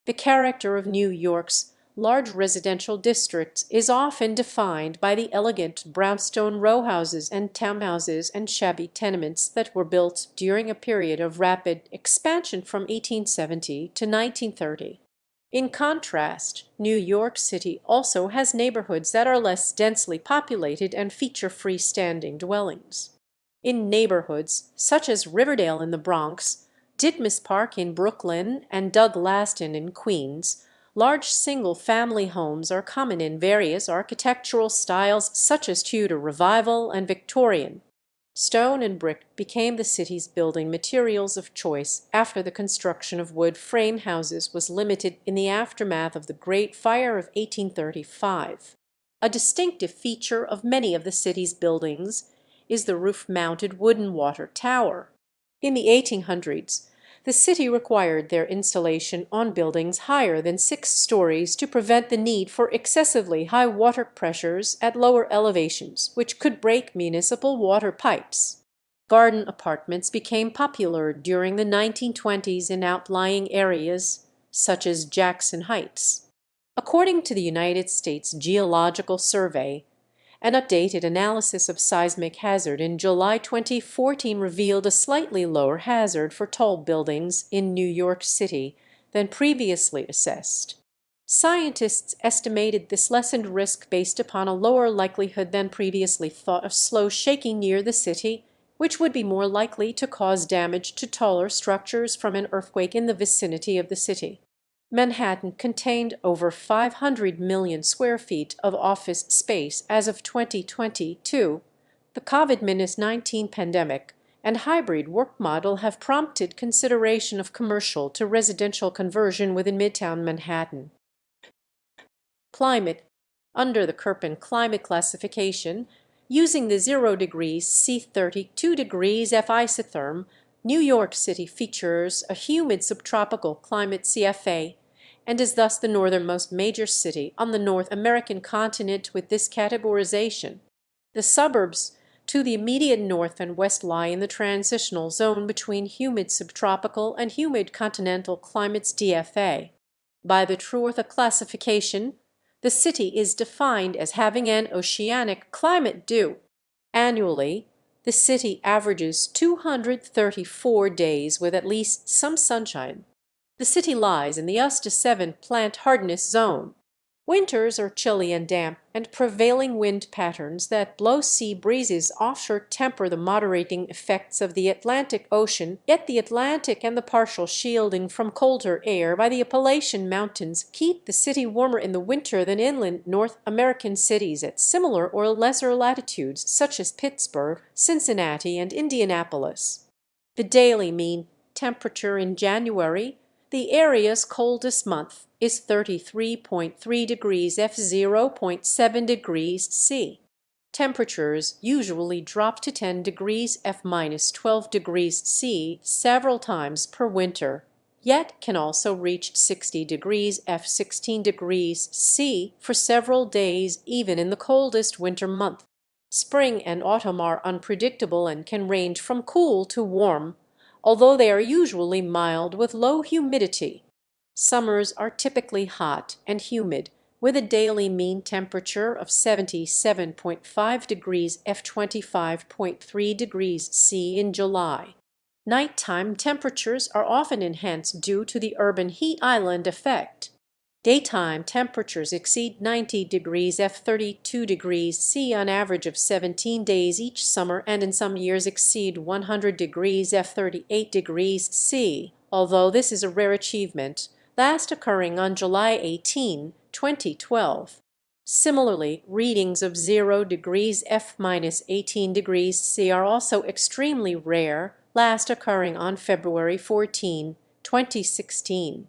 The character of New York's large residential districts is often defined by the elegant brownstone row houses and townhouses and shabby tenements that were built during a period of rapid expansion from 1870 to 1930. In contrast, New York City also has neighborhoods that are less densely populated and feature freestanding dwellings. In neighborhoods such as Riverdale in the Bronx, Ditmas Park in Brooklyn, and Douglaston in Queens, large single-family homes are common in various architectural styles such as Tudor Revival and Victorian. Stone and brick became the city's building materials of choice after the construction of wood frame houses was limited in the aftermath of the Great Fire of 1835. A distinctive feature of many of the city's buildings is the roof-mounted wooden water tower. In the 1800s, the city required their installation on buildings higher than 6 stories to prevent the need for excessively high water pressures at lower elevations, which could break municipal water pipes. Garden apartments became popular during the 1920s in outlying areas, such as Jackson Heights. According to the United States Geological Survey, an updated analysis of seismic hazard in July 2014 revealed a slightly lower hazard for tall buildings in New York City than previously assessed. Scientists estimated this lessened risk based upon a lower likelihood than previously thought of slow shaking near the city, which would be more likely to cause damage to taller structures from an earthquake in the vicinity of the city. Manhattan contained over 500 million square feet of office space as of 2022. The COVID-19 pandemic and hybrid work model have prompted consideration of commercial to residential conversion within Midtown Manhattan. Climate. Under the Köppen climate classification, using the 0 degrees C 32 degrees F isotherm, New York City features a humid subtropical climate CFA and is thus the northernmost major city on the North American continent with this categorization. The suburbs to the immediate north and west lie in the transitional zone between humid subtropical and humid continental climates DFA. By the Truortha classification, the city is defined as having an oceanic climate due. Annually, the city averages 234 days with at least some sunshine. The city lies in the USDA-7 plant hardness zone. Winters are chilly and damp, and prevailing wind patterns that blow sea breezes offshore temper the moderating effects of the Atlantic Ocean, yet the Atlantic and the partial shielding from colder air by the Appalachian Mountains keep the city warmer in the winter than inland North American cities at similar or lesser latitudes such as Pittsburgh, Cincinnati, and Indianapolis. The daily mean temperature in January, the area's coldest month, is 33.3 degrees F, 0.7 degrees C. Temperatures usually drop to 10 degrees F minus 12 degrees C several times per winter, yet can also reach 60 degrees F 16 degrees C for several days even in the coldest winter month. Spring and autumn are unpredictable and can range from cool to warm, although they are usually mild with low humidity. Summers are typically hot and humid, with a daily mean temperature of 77.5 degrees F 25.3 degrees C in July. Nighttime temperatures are often enhanced due to the urban heat island effect. Daytime temperatures exceed 90 degrees F 32 degrees C on average of 17 days each summer, and in some years exceed 100 degrees F 38 degrees C, although this is a rare achievement, last occurring on July 18, 2012. Similarly, readings of 0 degrees F minus 18 degrees C are also extremely rare, last occurring on February 14, 2016.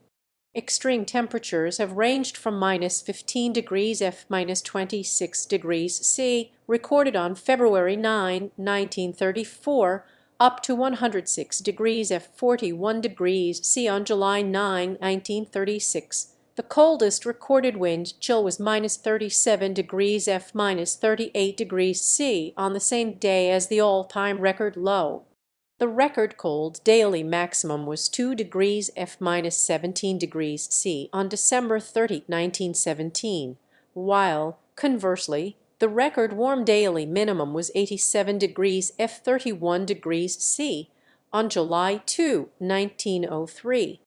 Extreme temperatures have ranged from minus 15 degrees F minus 26 degrees C, recorded on February 9, 1934, up to 106 degrees F 41 degrees C on July 9, 1936. The coldest recorded wind chill was minus 37 degrees F minus 38 degrees C on the same day as the all-time record low. The record cold daily maximum was 2 degrees F minus 17 degrees C on December 30, 1917, while, conversely, the record warm daily minimum was 87 degrees F 31 degrees C on July 2, 1903.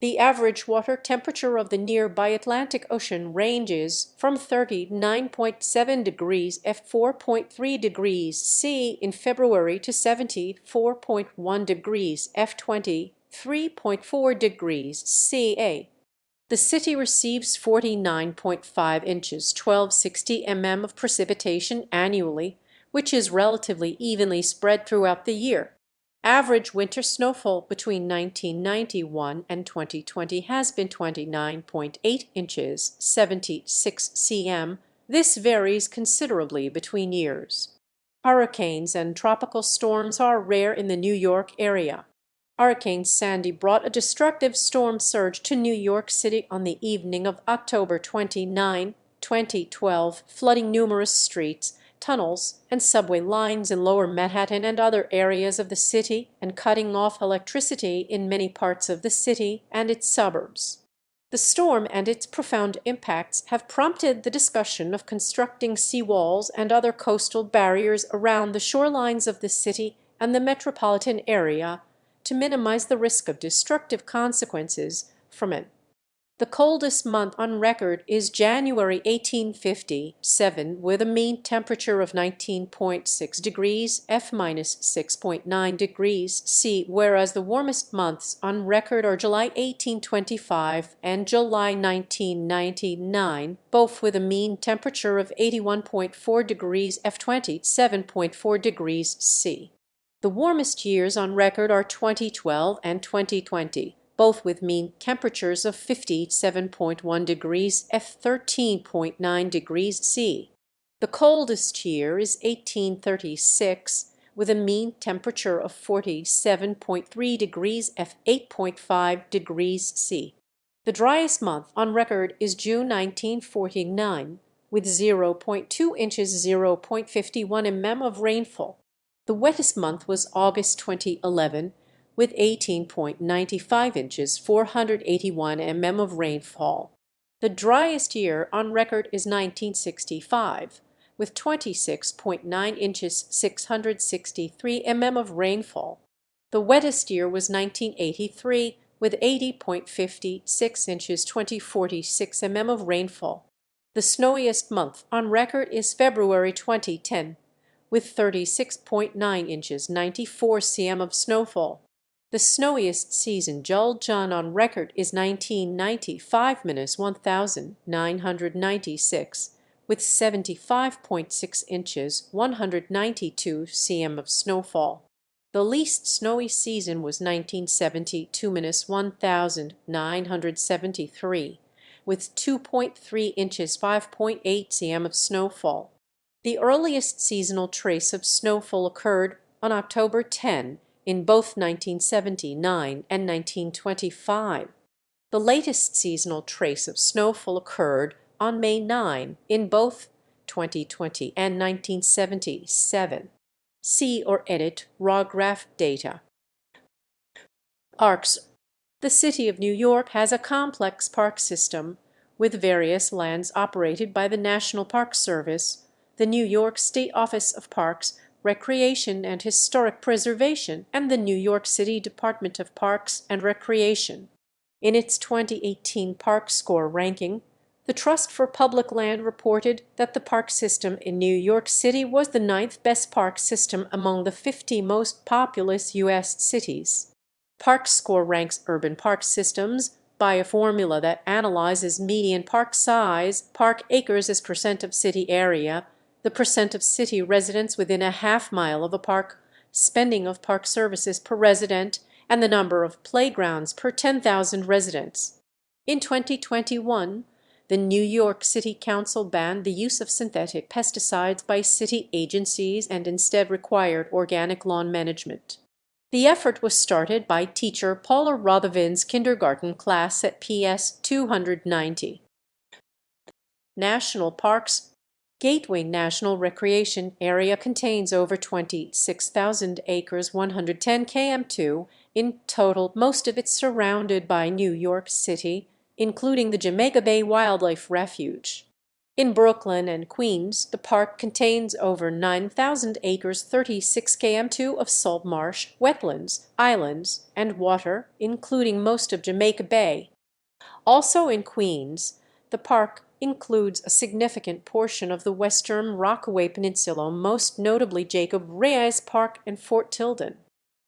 The average water temperature of the nearby Atlantic Ocean ranges from 39.7 degrees F 4.3 degrees C in February to 74.1 degrees F 23.4 degrees Ca. The city receives 49.5 inches (1260 mm) of precipitation annually, which is relatively evenly spread throughout the year. Average winter snowfall between 1991 and 2020 has been 29.8 inches (76 cm). This varies considerably between years. Hurricanes and tropical storms are rare in the New York area. Hurricane Sandy brought a destructive storm surge to New York City on the evening of October 29, 2012, flooding numerous streets, tunnels, and subway lines in Lower Manhattan and other areas of the city, and cutting off electricity in many parts of the city and its suburbs. The storm and its profound impacts have prompted the discussion of constructing seawalls and other coastal barriers around the shorelines of the city and the metropolitan area to minimize the risk of destructive consequences from it. The coldest month on record is January 1857, with a mean temperature of 19.6 degrees F minus 6.9 degrees C, whereas the warmest months on record are July 1825 and July 1999, both with a mean temperature of 81.4 degrees F 27.4 degrees C. The warmest years on record are 2012 and 2020, both with mean temperatures of 57.1 degrees F 13.9 degrees C. The coldest year is 1836, with a mean temperature of 47.3 degrees F 8.5 degrees C. The driest month on record is June 1949, with 0.2 inches (0.51 mm) of rainfall. The wettest month was August 2011, with 18.95 inches (481 mm) of rainfall. The driest year on record is 1965, with 26.9 inches (663 mm) of rainfall. The wettest year was 1983, with 80.56 inches (2046 mm) of rainfall. The snowiest month on record is February 2010, with 36.9 inches (94 cm) of snowfall. The snowiest season Juljan on record is 1995-1996, with 75.6 inches (192 cm) of snowfall. The least snowy season was 1972-1973, with 2.3 inches (5.8 cm) of snowfall. The earliest seasonal trace of snowfall occurred on October 10 in both 1979 and 1925. The latest seasonal trace of snowfall occurred on May 9 in both 2020 and 1977. See or edit raw graph data. Parks. The City of New York has a complex park system with various lands operated by the National Park Service, the New York State Office of Parks, Recreation and Historic Preservation, and the New York City Department of Parks and Recreation. In its 2018 Park Score ranking, the Trust for Public Land reported that the park system in New York City was the 9th best park system among the 50 most populous U.S. cities. Park Score ranks urban park systems by a formula that analyzes median park size, park acres as percent of city area, the percent of city residents within a half mile of a park, spending of park services per resident, and the number of playgrounds per 10,000 residents. In 2021, the New York City Council banned the use of synthetic pesticides by city agencies and instead required organic lawn management. The effort was started by teacher Paula Rothervin's kindergarten class at PS 290. National parks. Gateway National Recreation Area contains over 26,000 acres, 110 km2 in total, most of it surrounded by New York City, including the Jamaica Bay Wildlife Refuge. In Brooklyn and Queens, the park contains over 9,000 acres, 36 km2 of salt marsh, wetlands, islands, and water, including most of Jamaica Bay. Also in Queens, the park includes a significant portion of the Western Rockaway Peninsula, most notably Jacob Riis Park and Fort Tilden.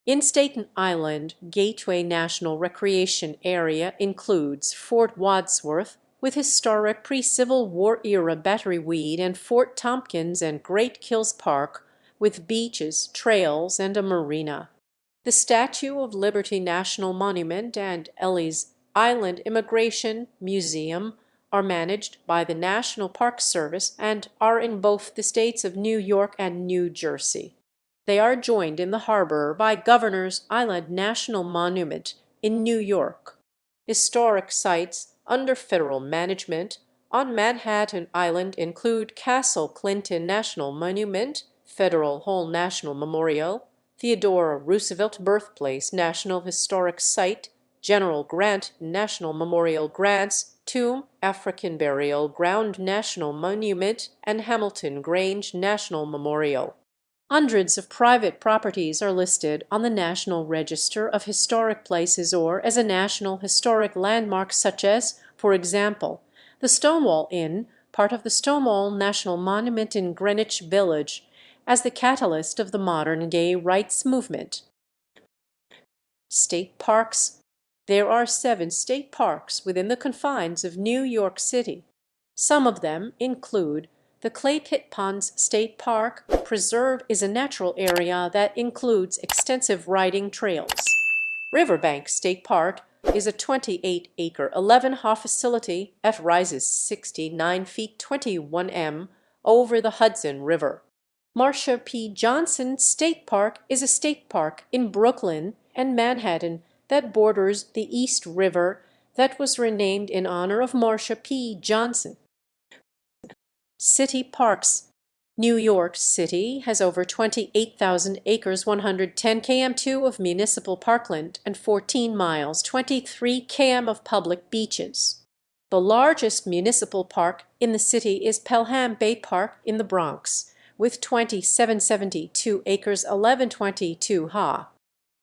In Staten Island, Gateway National Recreation Area includes Fort Wadsworth, with historic pre-Civil War era Battery Weed, and Fort Tompkins and Great Kills Park, with beaches, trails, and a marina. The Statue of Liberty National Monument and Ellis Island Immigration Museum are managed by the National Park Service and are in both the states of New York and New Jersey. They are joined in the harbor by Governor's Island National Monument in New York. Historic sites under federal management on Manhattan Island include Castle Clinton National Monument, Federal Hall National Memorial, Theodore Roosevelt Birthplace National Historic Site, General Grant National Memorial Grant's Tomb, African Burial Ground National Monument, and Hamilton Grange National Memorial. Hundreds of private properties are listed on the National Register of Historic Places or as a National Historic Landmark, such as, for example, the Stonewall Inn, part of the Stonewall National Monument in Greenwich Village, as the catalyst of the modern gay rights movement. State parks. There are 7 state parks within the confines of New York City. Some of them include the Clay Pit Ponds State Park Preserve is a natural area that includes extensive riding trails. Riverbank State Park is a 28-acre 11-ha facility that rises 69 feet 21 m over the Hudson River. Marsha P. Johnson State Park is a state park in Brooklyn and Manhattan that borders the East River that was renamed in honor of Marsha P. Johnson. City parks. New York City has over 28,000 acres, 110 km2 of municipal parkland, and 14 miles, 23 km of public beaches. The largest municipal park in the city is Pelham Bay Park in the Bronx, with 2,772 acres, 1122 ha.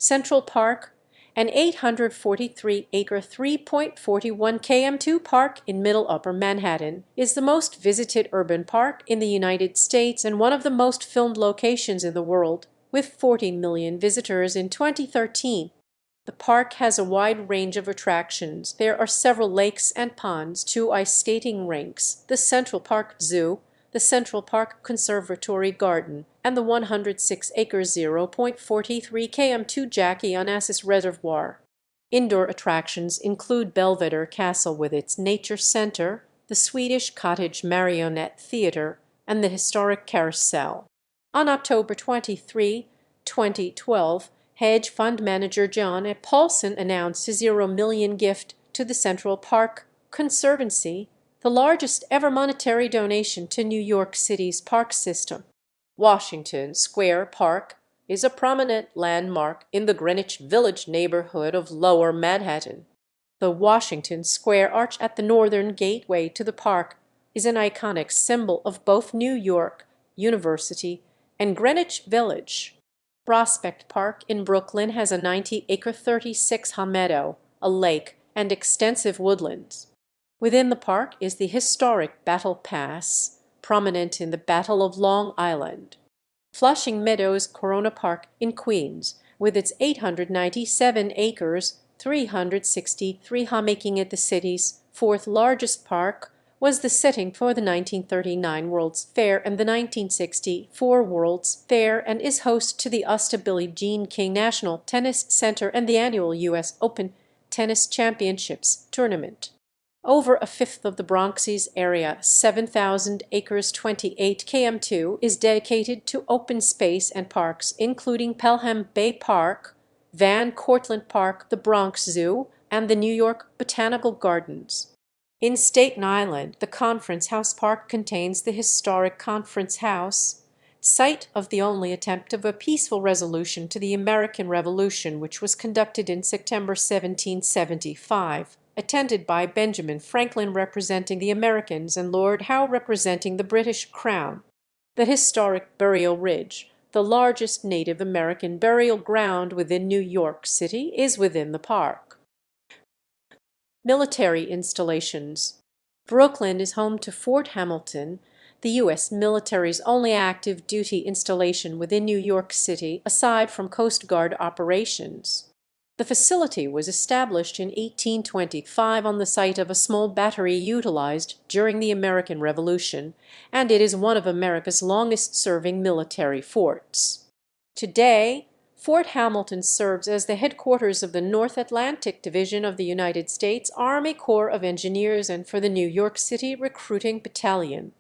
Central Park, an 843-acre 3.41 km2 park in Middle Upper Manhattan, is the most visited urban park in the United States and one of the most filmed locations in the world, with 40 million visitors in 2013. The park has a wide range of attractions. There are several lakes and ponds, 2 ice skating rinks, the Central Park Zoo, the Central Park Conservatory Garden, and the 106-acre 0.43 km2 Jackie Onassis Reservoir. Indoor attractions include Belvedere Castle with its Nature Center, the Swedish Cottage Marionette Theater, and the historic Carousel. On October 23, 2012, hedge fund manager John Paulson announced a $0 million gift to the Central Park Conservancy, the largest ever monetary donation to New York City's park system. Washington Square Park is a prominent landmark in the Greenwich Village neighborhood of Lower Manhattan. The Washington Square Arch at the northern gateway to the park is an iconic symbol of both New York University and Greenwich Village. Prospect Park in Brooklyn has a 90-acre 36-ha meadow, a lake, and extensive woodlands. Within the park is the historic Battle Pass, prominent in the Battle of Long Island. Flushing Meadows Corona Park in Queens, with its 897 acres, 363 ha, making it the city's 4th largest park, was the setting for the 1939 World's Fair and the 1964 World's Fair, and is host to the USTA Billie Jean King National Tennis Center and the annual U.S. Open Tennis Championships tournament. Over a fifth of the Bronx's area, 7,000 acres 28 km2, is dedicated to open space and parks, including Pelham Bay Park, Van Cortlandt Park, the Bronx Zoo, and the New York Botanical Gardens. In Staten Island, the Conference House Park contains the historic Conference House, site of the only attempt of a peaceful resolution to the American Revolution, which was conducted in September 1775, attended by Benjamin Franklin representing the Americans and Lord Howe representing the British Crown. The historic Burial Ridge, the largest Native American burial ground within New York City, is within the park. Military installations. Brooklyn is home to Fort Hamilton, the U.S. military's only active duty installation within New York City aside from Coast Guard operations. The facility was established in 1825 on the site of a small battery utilized during the American Revolution, and it is one of America's longest-serving military forts. Today, Fort Hamilton serves as the headquarters of the North Atlantic Division of the United States Army Corps of Engineers and for the New York City Recruiting Battalion.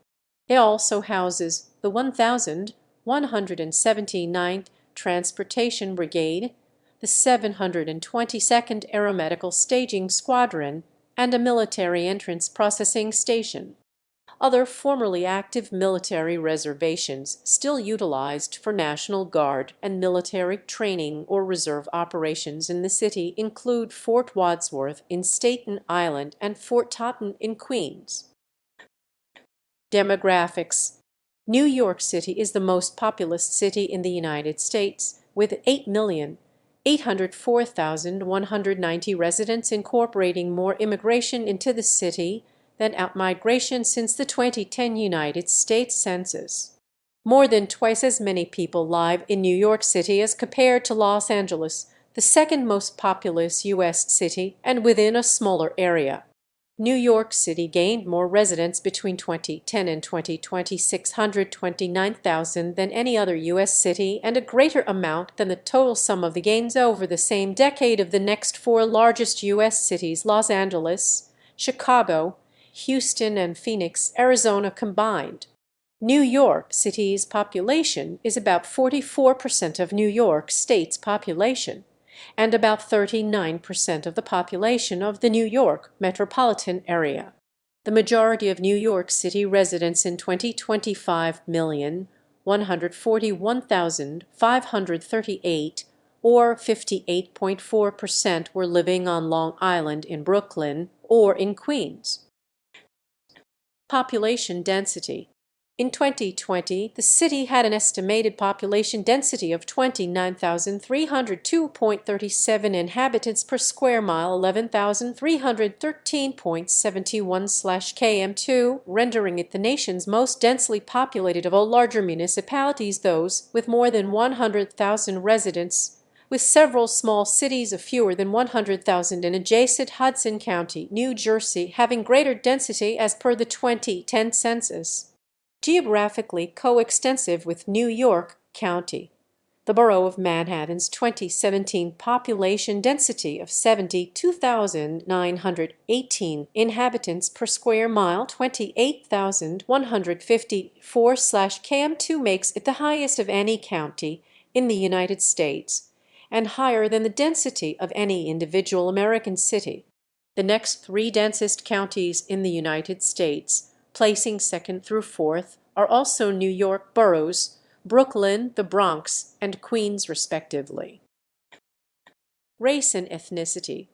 It also houses the 1,179th Transportation Brigade, the 722nd Aeromedical Staging Squadron, and a military entrance processing station. Other formerly active military reservations still utilized for National Guard and military training or reserve operations in the city include Fort Wadsworth in Staten Island and Fort Totten in Queens. Demographics. New York City is the most populous city in the United States, with 8,804,190 residents, incorporating more immigration into the city than outmigration since the 2010 United States Census. More than twice as many people live in New York City as compared to Los Angeles, the second most populous U.S. city, and within a smaller area. New York City gained more residents between 2010 and 2020, 629,000 than any other U.S. city, and a greater amount than the total sum of the gains over the same decade of the next four largest U.S. cities, Los Angeles, Chicago, Houston, and Phoenix, Arizona combined. New York City's population is about 44% of New York State's population, and about 39% of the population of the New York metropolitan area. The majority of New York City residents in 2025,141,538, or 58.4%, were living on Long Island in Brooklyn or in Queens. Population density. In 2020, the city had an estimated population density of 29,302.37 inhabitants per square mile, 11,313.71/km2, rendering it the nation's most densely populated of all larger municipalities, those with more than 100,000 residents, with several small cities of fewer than 100,000 in adjacent Hudson County, New Jersey, having greater density as per the 2010 census. Geographically coextensive with New York County, the borough of Manhattan's 2017 population density of 72,918 inhabitants per square mile, 28,154/km2, makes it the highest of any county in the United States, and higher than the density of any individual American city. The next three densest counties in the United States, placing second through fourth, are also New York boroughs, Brooklyn, the Bronx, and Queens, respectively. Race and ethnicity.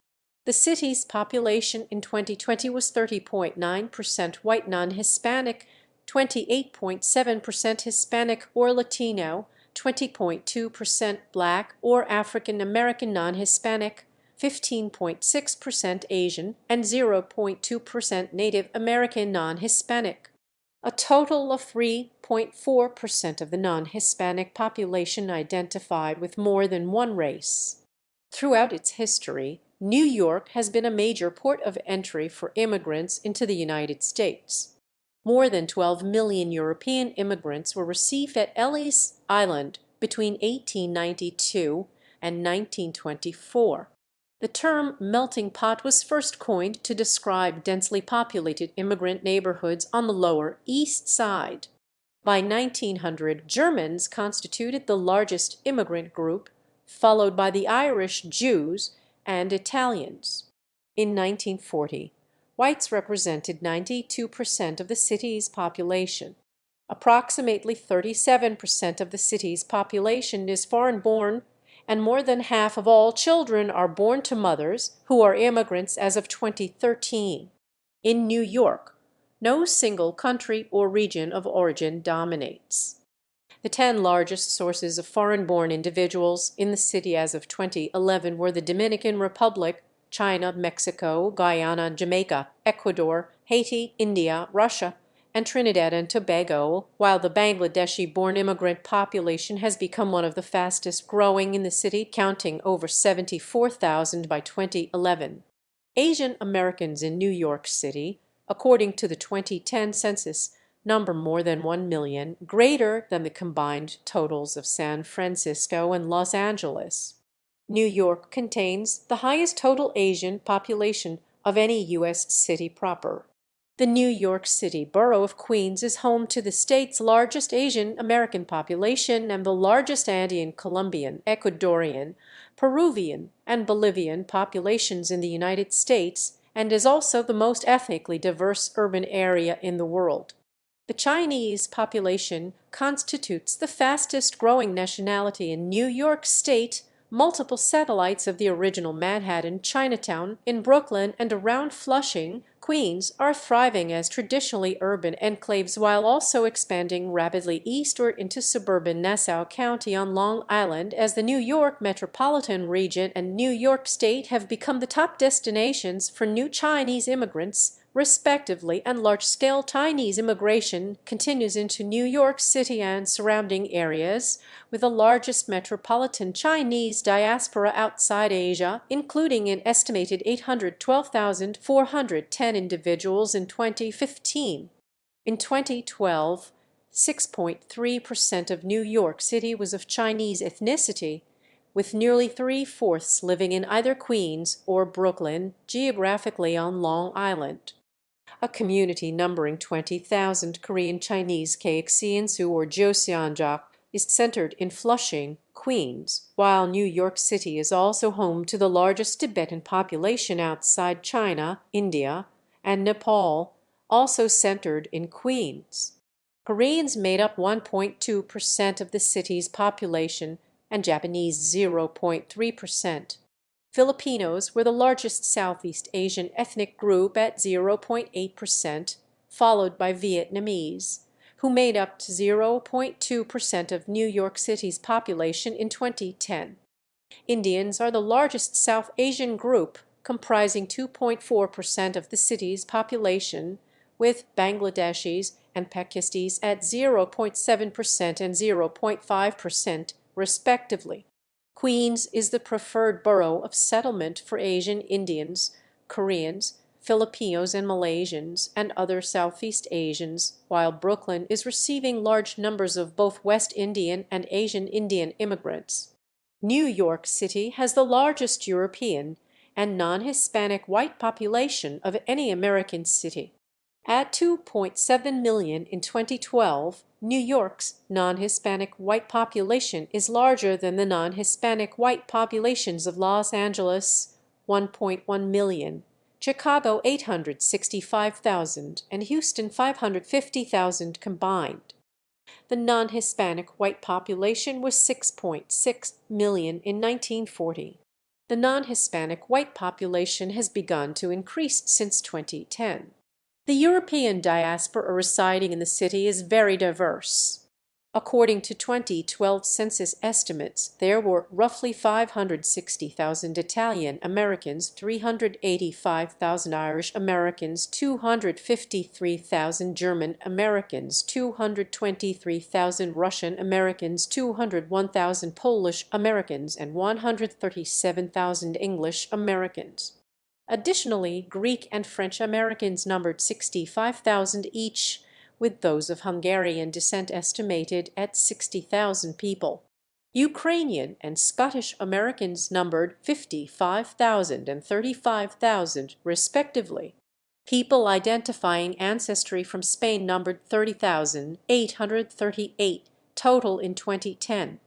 The city's population in 2020 was 30.9% white non-Hispanic, 28.7% Hispanic or Latino, 20.2% Black or African American non-Hispanic, 15.6% Asian, and 0.2% Native American non-Hispanic. A total of 3.4% of the non-Hispanic population identified with more than one race. Throughout its history, New York has been a major port of entry for immigrants into the United States. More than 12 million European immigrants were received at Ellis Island between 1892 and 1924. The term melting pot was first coined to describe densely populated immigrant neighborhoods on the Lower East Side. By 1900, Germans constituted the largest immigrant group, followed by the Irish, Jews, and Italians. In 1940, whites represented 92% of the city's population. Approximately 37% of the city's population is foreign-born, and more than half of all children are born to mothers who are immigrants as of 2013. In New York, no single country or region of origin dominates. The 10 largest sources of foreign-born individuals in the city as of 2011 were the Dominican Republic, China, Mexico, Guyana, Jamaica, Ecuador, Haiti, India, Russia, and Trinidad and Tobago, while the Bangladeshi-born immigrant population has become one of the fastest growing in the city, counting over 74,000 by 2011. Asian Americans in New York City, according to the 2010 census, number more than 1 million, greater than the combined totals of San Francisco and Los Angeles. New York contains the highest total Asian population of any U.S. city proper. The New York City borough of Queens is home to the state's largest Asian American population and the largest Andean, Colombian, Ecuadorian, Peruvian, and Bolivian populations in the United States, and is also the most ethnically diverse urban area in the world. The Chinese population constitutes the fastest growing nationality in New York State. Multiple satellites of the original Manhattan, Chinatown, in Brooklyn and around Flushing, Queens, are thriving as traditionally urban enclaves while also expanding rapidly eastward into suburban Nassau County on Long Island, as the New York metropolitan region and New York State have become the top destinations for new Chinese immigrants, respectively, and large-scale Chinese immigration continues into New York City and surrounding areas, with the largest metropolitan Chinese diaspora outside Asia, including an estimated 812,410 individuals in 2015. In 2012, 6.3% of New York City was of Chinese ethnicity, with nearly 3/4 living in either Queens or Brooklyn, geographically on Long Island. A community numbering 20,000 Korean Chinese Kaekseonsu or Joseonjak is centered in Flushing, Queens, while New York City is also home to the largest Tibetan population outside China, India, and Nepal, also centered in Queens. Koreans made up 1.2% of the city's population and Japanese 0.3%. Filipinos were the largest Southeast Asian ethnic group at 0.8%, followed by Vietnamese, who made up 0.2% of New York City's population in 2010. Indians are the largest South Asian group, comprising 2.4% of the city's population, with Bangladeshis and Pakistanis at 0.7% and 0.5%, respectively. Queens is the preferred borough of settlement for Asian Indians, Koreans, Filipinos and Malaysians, and other Southeast Asians, while Brooklyn is receiving large numbers of both West Indian and Asian Indian immigrants. New York City has the largest European and non-Hispanic white population of any American city. At 2.7 million in 2012, New York's non-Hispanic white population is larger than the non-Hispanic white populations of Los Angeles, 1.1 million, Chicago 865,000, and Houston 550,000 combined. The non-Hispanic white population was 6.6 million in 1940. The non-Hispanic white population has begun to increase since 2010. The European diaspora residing in the city is very diverse. According to 2012 census estimates, there were roughly 560,000 Italian Americans, 385,000 Irish Americans, 253,000 German Americans, 223,000 Russian Americans, 201,000 Polish Americans, and 137,000 English Americans. Additionally, Greek and French Americans numbered 65,000 each, with those of Hungarian descent estimated at 60,000 people. Ukrainian and Scottish Americans numbered 55,000 and 35,000 respectively. People identifying ancestry from Spain numbered 30,838 total in 2010.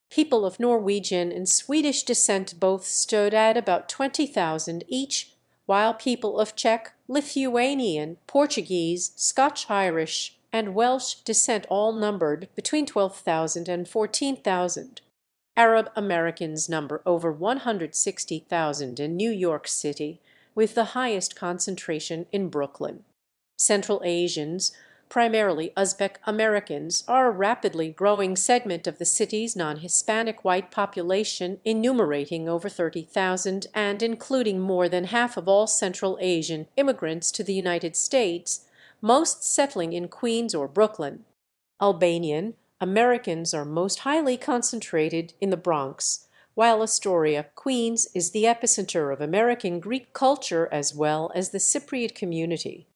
People of Norwegian and Swedish descent both stood at about 20,000 each, while people of Czech, Lithuanian, Portuguese, Scotch-Irish, and Welsh descent all numbered between 12,000 and 14,000. Arab Americans number over 160,000 in New York City, with the highest concentration in Brooklyn. Central Asians, primarily Uzbek Americans, are a rapidly growing segment of the city's non-Hispanic white population, enumerating over 30,000 and including more than half of all Central Asian immigrants to the United States, most settling in Queens or Brooklyn. Albanian Americans are most highly concentrated in the Bronx, while Astoria, Queens, is the epicenter of American Greek culture as well as the Cypriot community.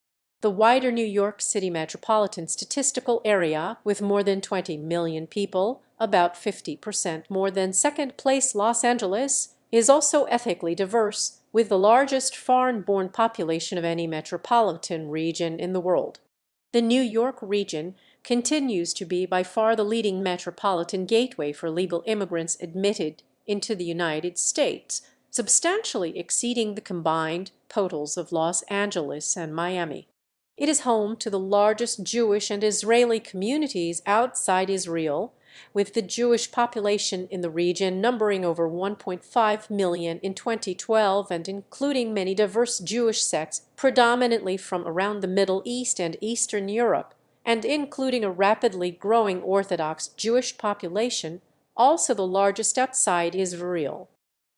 The wider New York City metropolitan statistical area, with more than 20 million people, about 50% more than second-place Los Angeles, is also ethnically diverse, with the largest foreign-born population of any metropolitan region in the world. The New York region continues to be by far the leading metropolitan gateway for legal immigrants admitted into the United States, substantially exceeding the combined totals of Los Angeles and Miami. It is home to the largest Jewish and Israeli communities outside Israel, with the Jewish population in the region numbering over 1.5 million in 2012 and including many diverse Jewish sects predominantly from around the Middle East and Eastern Europe, and including a rapidly growing Orthodox Jewish population, also the largest outside Israel.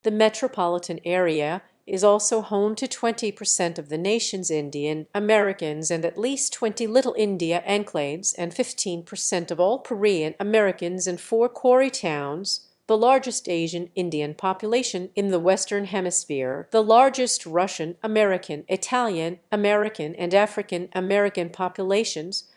The metropolitan area is also home to 20% of the nation's Indian Americans and at least 20 Little India enclaves and 15% of all Korean Americans in 4 Korea towns, the largest Asian Indian population in the Western Hemisphere, the largest Russian American, Italian American, and African American populations,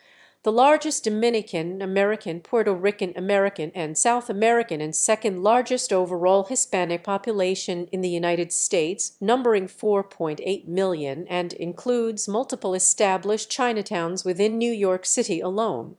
the largest Dominican American, Puerto Rican American, and South American, and second largest overall Hispanic population in the United States, numbering 4.8 million, and includes multiple established Chinatowns within New York City alone.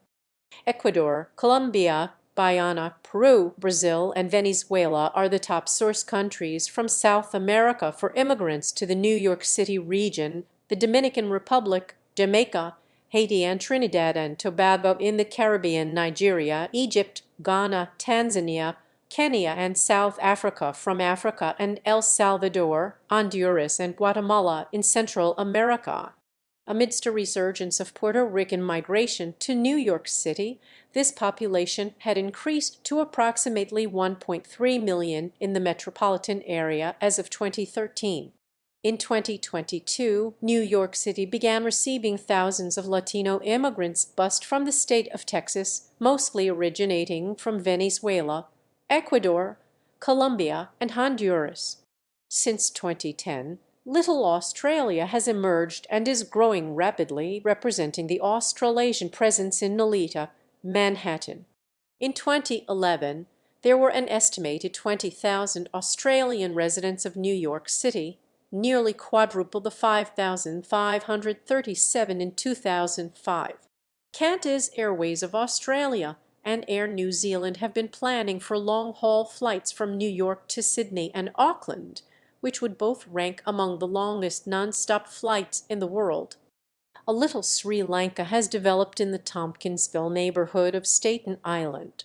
Ecuador, Colombia, Guyana, Peru, Brazil, and Venezuela are the top source countries from South America for immigrants to the New York City region, the Dominican Republic, Jamaica, Haiti and Trinidad and Tobago in the Caribbean, Nigeria, Egypt, Ghana, Tanzania, Kenya and South Africa from Africa, and El Salvador, Honduras, and Guatemala in Central America. Amidst a resurgence of Puerto Rican migration to New York City, this population had increased to approximately 1.3 million in the metropolitan area as of 2013. In 2022, New York City began receiving thousands of Latino immigrants bused from the state of Texas, mostly originating from Venezuela, Ecuador, Colombia, and Honduras. Since 2010, Little Australia has emerged and is growing rapidly, representing the Australasian presence in Nolita, Manhattan. In 2011, there were an estimated 20,000 Australian residents of New York City, nearly quadruple the 5,537 in 2005. Qantas Airways of Australia and Air New Zealand have been planning for long-haul flights from New York to Sydney and Auckland, which would both rank among the longest non-stop flights in the world. A little Sri Lanka has developed in the Tompkinsville neighborhood of Staten Island.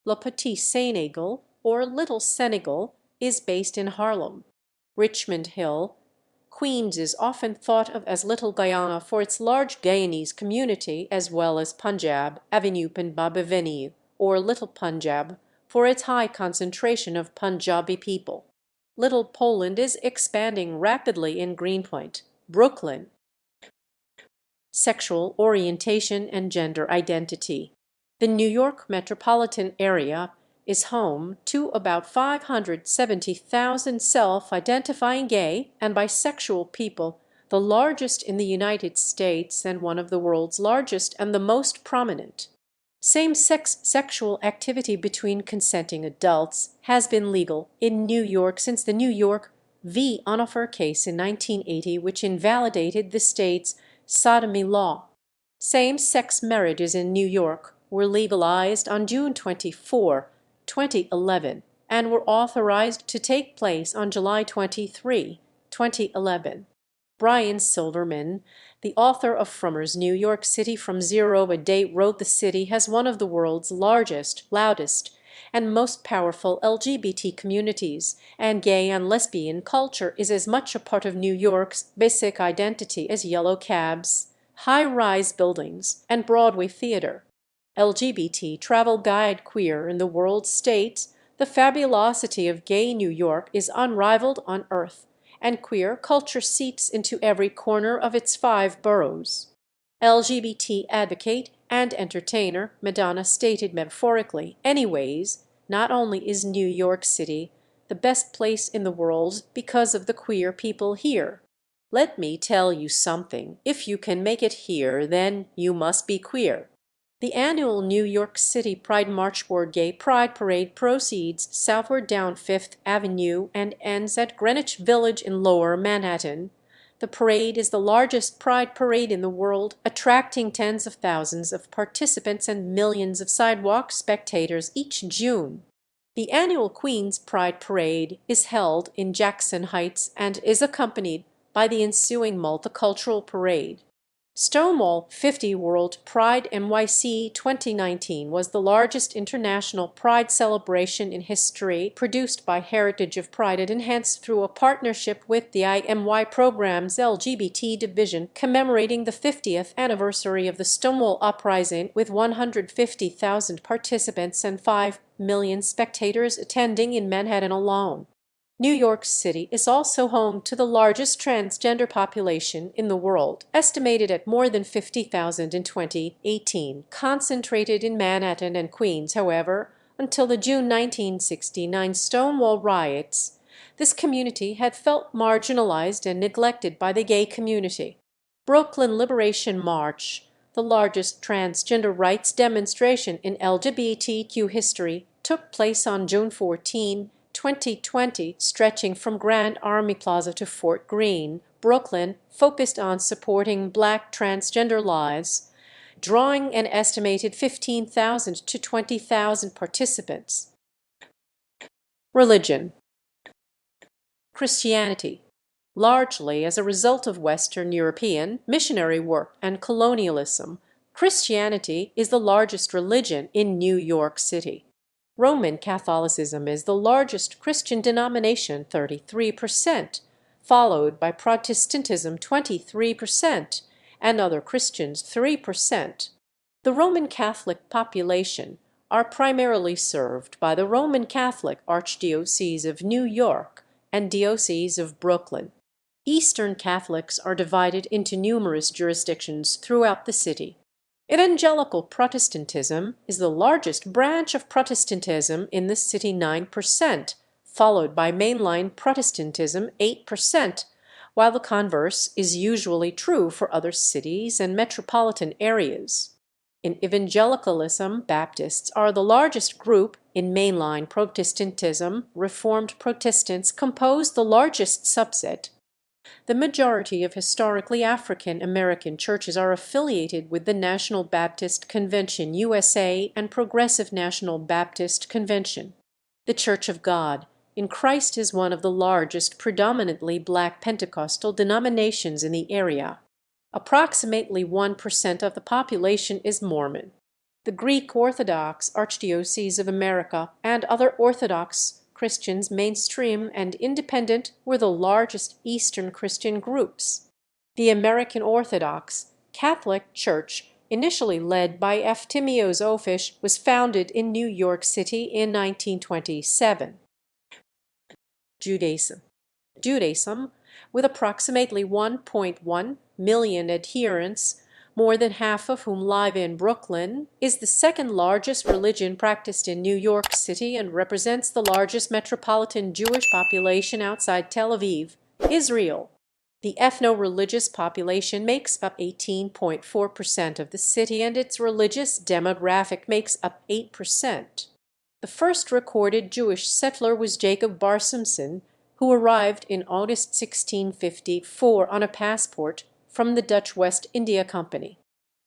Le Petit Senegal, or Little Senegal, is based in Harlem. Richmond Hill, Queens is often thought of as Little Guyana for its large Guyanese community, as well as Punjab, Avenue Punjab Avenue, or Little Punjab, for its high concentration of Punjabi people. Little Poland is expanding rapidly in Greenpoint, Brooklyn. Sexual orientation and gender identity. The New York metropolitan area is home to about 570,000 self-identifying gay and bisexual people, the largest in the United States and one of the world's largest and the most prominent. Same-sex sexual activity between consenting adults has been legal in New York since the New York v. Unifer case in 1980, which invalidated the state's sodomy law. Same-sex marriages in New York were legalized on June 24, 2011, and were authorized to take place on July 23, 2011. Brian Silverman, the author of Frommer's New York City from Zero a Date, wrote the city has one of the world's largest, loudest, and most powerful LGBT communities, and gay and lesbian culture is as much a part of New York's basic identity as yellow cabs, high-rise buildings, and Broadway theater. LGBT travel guide Queer in the World states, "The fabulosity of gay New York is unrivaled on earth, and queer culture seeps into every corner of its 5 boroughs." LGBT advocate and entertainer Madonna stated metaphorically, "Anyways, not only is New York City the best place in the world because of the queer people here. Let me tell you something, if you can make it here, then you must be queer." The annual New York City Pride March or Gay Pride Parade proceeds southward down Fifth Avenue and ends at Greenwich Village in Lower Manhattan. The parade is the largest pride parade in the world, attracting tens of thousands of participants and millions of sidewalk spectators each June. The annual Queens Pride Parade is held in Jackson Heights and is accompanied by the ensuing multicultural parade. Stonewall 50 World Pride NYC 2019 was the largest international pride celebration in history, produced by Heritage of Pride and enhanced through a partnership with the IMY program's LGBT division, commemorating the 50th anniversary of the Stonewall Uprising, with 150,000 participants and 5 million spectators attending in Manhattan alone. New York City is also home to the largest transgender population in the world, estimated at more than 50,000 in 2018, concentrated in Manhattan and Queens. However, until the June 1969 Stonewall riots, this community had felt marginalized and neglected by the gay community. Brooklyn Liberation March, the largest transgender rights demonstration in LGBTQ history, took place on June 14, 2020, stretching from Grand Army Plaza to Fort Greene, Brooklyn, focused on supporting Black transgender lives, drawing an estimated 15,000 to 20,000 participants. Religion. Christianity. Largely as a result of Western European missionary work and colonialism, Christianity is the largest religion in New York City. Roman Catholicism is the largest Christian denomination, 33%, followed by Protestantism, 23%, and other Christians, 3%. The Roman Catholic population are primarily served by the Roman Catholic Archdiocese of New York and Diocese of Brooklyn. Eastern Catholics are divided into numerous jurisdictions throughout the city. Evangelical Protestantism is the largest branch of Protestantism in the city, 9%, followed by mainline Protestantism, 8%, while the converse is usually true for other cities and metropolitan areas. In evangelicalism, Baptists are the largest group. In mainline Protestantism, Reformed Protestants compose the largest subset. The majority of historically African American churches are affiliated with the National Baptist Convention USA and Progressive National Baptist Convention. The Church of God in Christ is one of the largest predominantly Black Pentecostal denominations in the area. Approximately 1% of the population is Mormon. The Greek Orthodox Archdiocese of America and other Orthodox Christians, mainstream and independent, were the largest Eastern Christian groups. The American Orthodox Catholic Church, initially led by Efthymios Ophish, was founded in New York City in 1927. Judaism, with approximately 1.1 million adherents, more than half of whom live in Brooklyn, is the second largest religion practiced in New York City and represents the largest metropolitan Jewish population outside Tel Aviv, Israel. The ethno-religious population makes up 18.4% of the city, and its religious demographic makes up 8%. The first recorded Jewish settler was Jacob Bar Simpson, who arrived in August 1654 on a passport from the Dutch West India Company.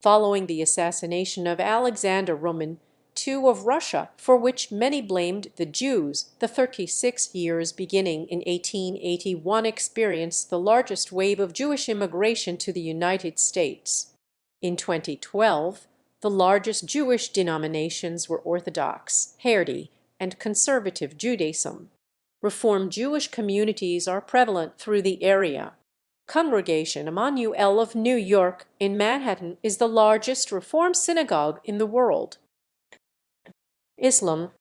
Following the assassination of Alexander Roman, II of Russia, for which many blamed the Jews. The 36 years beginning in 1881 experienced the largest wave of Jewish immigration to the United States. In 2012, the largest Jewish denominations were Orthodox, Haredi, and Conservative Judaism. Reform Jewish communities are prevalent through the area. Congregation Emmanuel of New York in Manhattan is the largest Reform synagogue in the world. Islam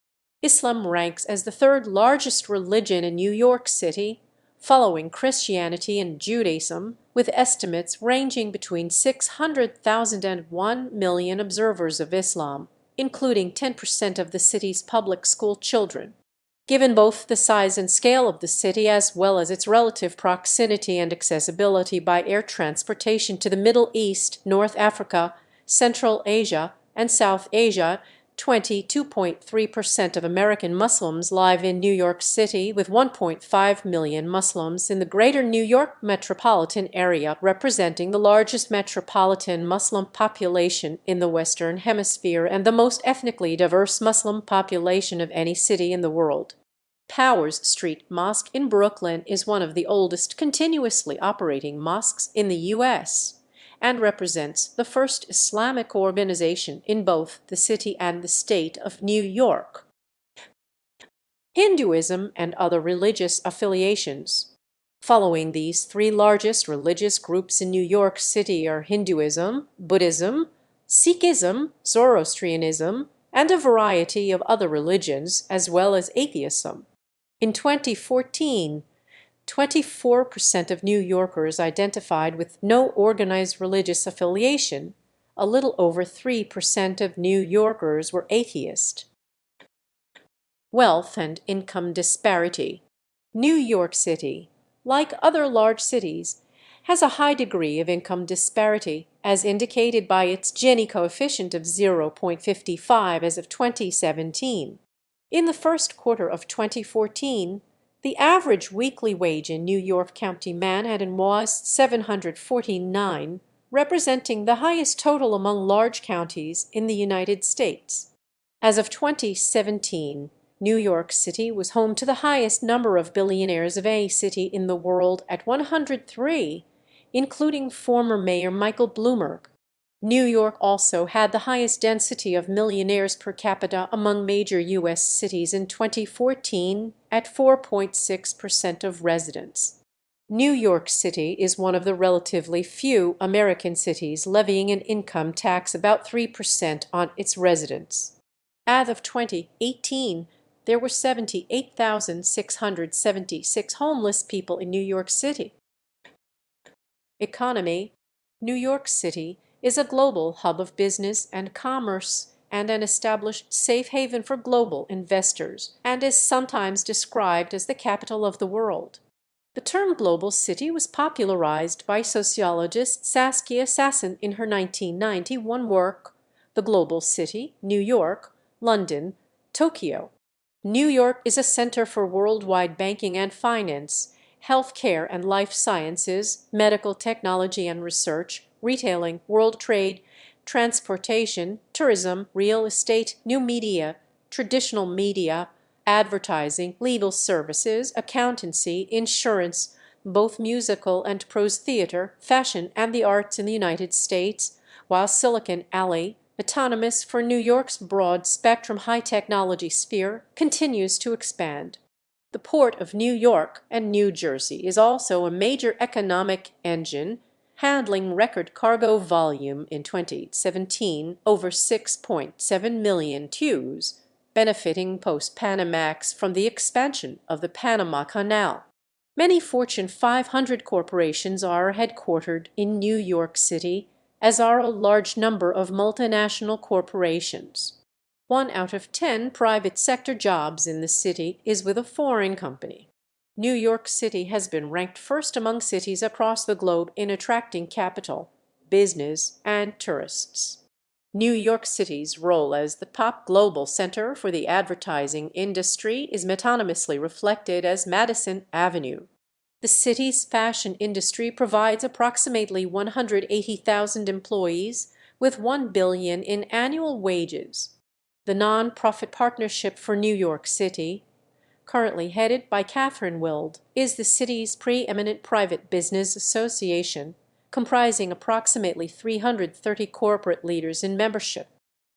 ranks as the third largest religion in New York City, following Christianity and Judaism, with estimates ranging between 600,000 and 1 million observers of Islam, including 10% of the city's public school children. Given both the size and scale of the city as well as its relative proximity and accessibility by air transportation to the Middle East, North Africa, Central Asia, and South Asia, 22.3% of American Muslims live in New York City, with 1.5 million Muslims in the greater New York metropolitan area, representing the largest metropolitan Muslim population in the Western Hemisphere and the most ethnically diverse Muslim population of any city in the world. Powers Street Mosque in Brooklyn is one of the oldest continuously operating mosques in the U.S. and represents the first Islamic organization in both the city and the state of New York. Hinduism and other religious affiliations. Following these three largest religious groups in New York City are Hinduism, Buddhism, Sikhism, Zoroastrianism, and a variety of other religions, as well as atheism. In 2014, 24% of New Yorkers identified with no organized religious affiliation. A little over 3% of New Yorkers were atheist. Wealth and income disparity. New York City, like other large cities, has a high degree of income disparity, as indicated by its Gini coefficient of 0.55 as of 2017. In the first quarter of 2014, the average weekly wage in New York County, Manhattan was $749, representing the highest total among large counties in the United States. As of 2017, New York City was home to the highest number of billionaires of any city in the world at 103, including former Mayor Michael Bloomberg. New York also had the highest density of millionaires per capita among major U.S. cities in 2014 at 4.6% of residents. New York City is one of the relatively few American cities levying an income tax about 3% on its residents. As of 2018, there were 78,676 homeless people in New York City. Economy. New York City is a global hub of business and commerce and an established safe haven for global investors, and is sometimes described as the capital of the world. The term global city was popularized by sociologist Saskia Sassen in her 1991 work, The Global City, New York, London, Tokyo. New York is a center for worldwide banking and finance, healthcare and life sciences, medical technology and research, retailing, world trade, transportation, tourism, real estate, new media, traditional media, advertising, legal services, accountancy, insurance, both musical and prose theater, fashion, and the arts in the United States, while Silicon Alley, autonomous for New York's broad-spectrum high-technology sphere, continues to expand. The Port of New York and New Jersey is also a major economic engine, handling record cargo volume in 2017, over 6.7 million TEUs, benefiting post-Panamax from the expansion of the Panama Canal. Many Fortune 500 corporations are headquartered in New York City, as are a large number of multinational corporations. 1 out of 10 private sector jobs in the city is with a foreign company. New York City has been ranked first among cities across the globe in attracting capital, business, and tourists. New York City's role as the top global center for the advertising industry is metonymously reflected as Madison Avenue. The city's fashion industry provides approximately 180,000 employees with $1 billion in annual wages. the non-profit Partnership for New York City, currently headed by Catherine Wild, is the city's preeminent private business association, comprising approximately 330 corporate leaders in membership.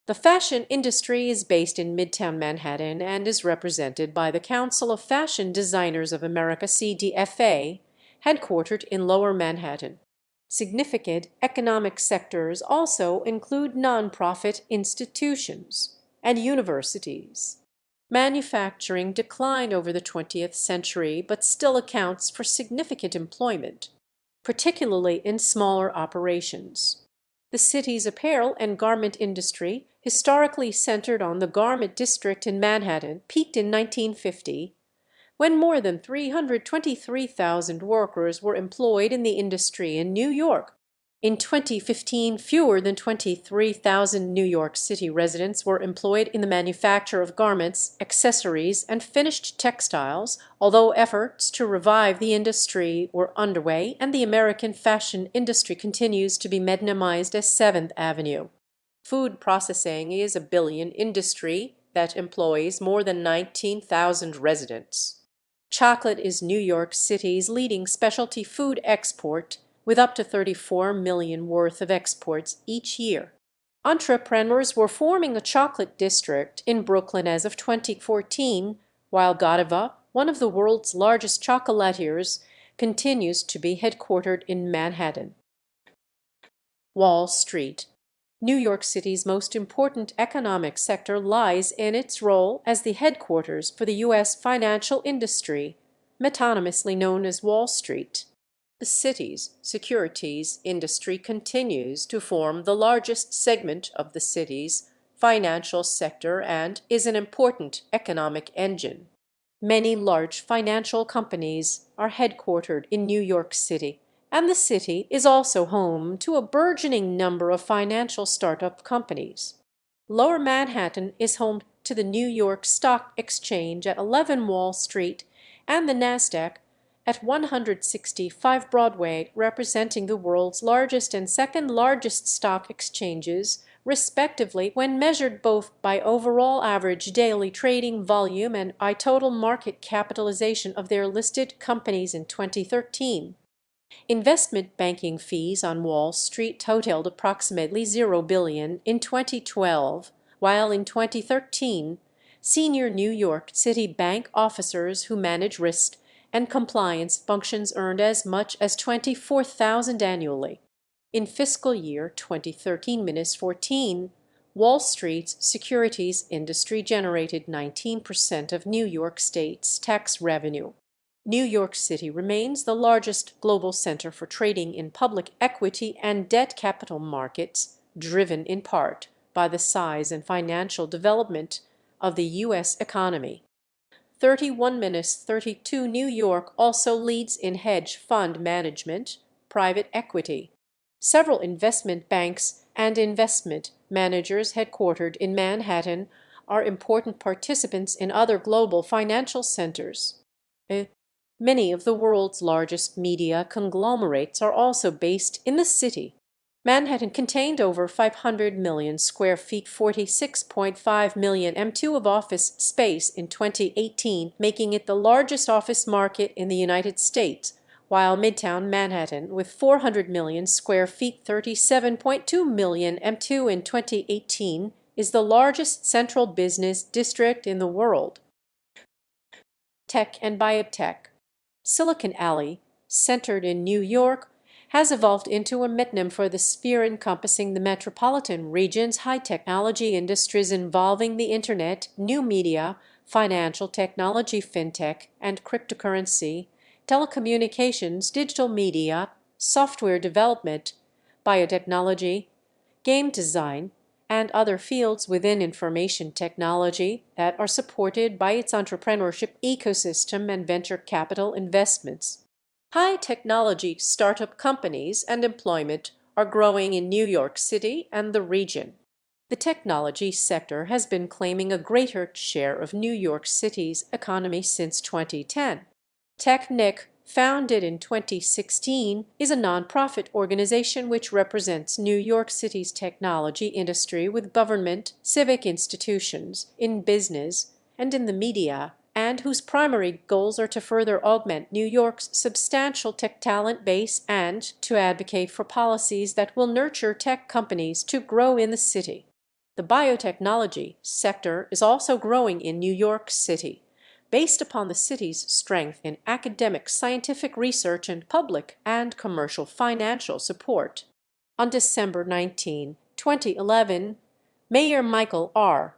The fashion industry is based in Midtown Manhattan and is represented by the Council of Fashion Designers of America (CDFA), headquartered in Lower Manhattan. Significant economic sectors also include nonprofit institutions and universities. Manufacturing declined over the 20th century but still accounts for significant employment, particularly in smaller operations. The city's apparel and garment industry, historically centered on the Garment District in Manhattan, peaked in 1950, when more than 323,000 workers were employed in the industry in New York. In 2015, fewer than 23,000 New York City residents were employed in the manufacture of garments, accessories, and finished textiles, although efforts to revive the industry were underway and the American fashion industry continues to be metonymized as Seventh Avenue. Food processing is a billion industry that employs more than 19,000 residents. Chocolate is New York City's leading specialty food export, with up to 34 million worth of exports each year. Entrepreneurs were forming a chocolate district in Brooklyn as of 2014, while Godiva, one of the world's largest chocolatiers, continues to be headquartered in Manhattan. Wall Street. New York City's most important economic sector lies in its role as the headquarters for the U.S. financial industry, metonymously known as Wall Street. The city's securities industry continues to form the largest segment of the city's financial sector and is an important economic engine. Many large financial companies are headquartered in New York City, and the city is also home to a burgeoning number of financial startup companies. Lower Manhattan is home to the New York Stock Exchange at 11 Wall Street and the Nasdaq at 165 Broadway, representing the world's largest and second largest stock exchanges, respectively, when measured both by overall average daily trading volume and by total market capitalization of their listed companies in 2013. Investment banking fees on Wall Street totaled approximately $0 billion in 2012, while in 2013, senior New York City bank officers who manage risk and compliance functions earned as much as $24,000 annually. In fiscal year 2013-14, Wall Street's securities industry generated 19% of New York State's tax revenue. New York City remains the largest global center for trading in public equity and debt capital markets, driven in part by the size and financial development of the U.S. economy. 31-32 New York also leads in hedge fund management, private equity. Several investment banks and investment managers headquartered in Manhattan are important participants in other global financial centers. Many of the world's largest media conglomerates are also based in the city. Manhattan contained over 500 million square feet, 46.5 million m2 of office space in 2018, making it the largest office market in the United States, while Midtown Manhattan, with 400 million square feet, 37.2 million m2 in 2018, is the largest central business district in the world. Tech and biotech. Silicon Alley, centered in New York, has evolved into a metonym for the sphere encompassing the metropolitan region's high-technology industries involving the internet, new media, financial technology, fintech, and cryptocurrency, telecommunications, digital media, software development, biotechnology, game design, and other fields within information technology that are supported by its entrepreneurship ecosystem and venture capital investments. High-technology startup companies and employment are growing in New York City and the region. The technology sector has been claiming a greater share of New York City's economy since 2010. TechNIC founded in 2016, is a nonprofit organization which represents New York City's technology industry with government, civic institutions, in business, and in the media, and whose primary goals are to further augment New York's substantial tech talent base and to advocate for policies that will nurture tech companies to grow in the city. The biotechnology sector is also growing in New York City, based upon the city's strength in academic scientific research and public and commercial financial support. On December 19, 2011, Mayor Michael R.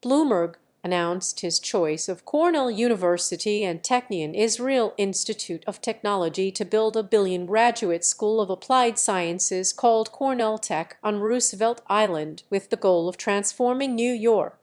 Bloomberg announced his choice of Cornell University and Technion Israel Institute of Technology to build a billion-graduate school of applied sciences called Cornell Tech on Roosevelt Island with the goal of transforming New York.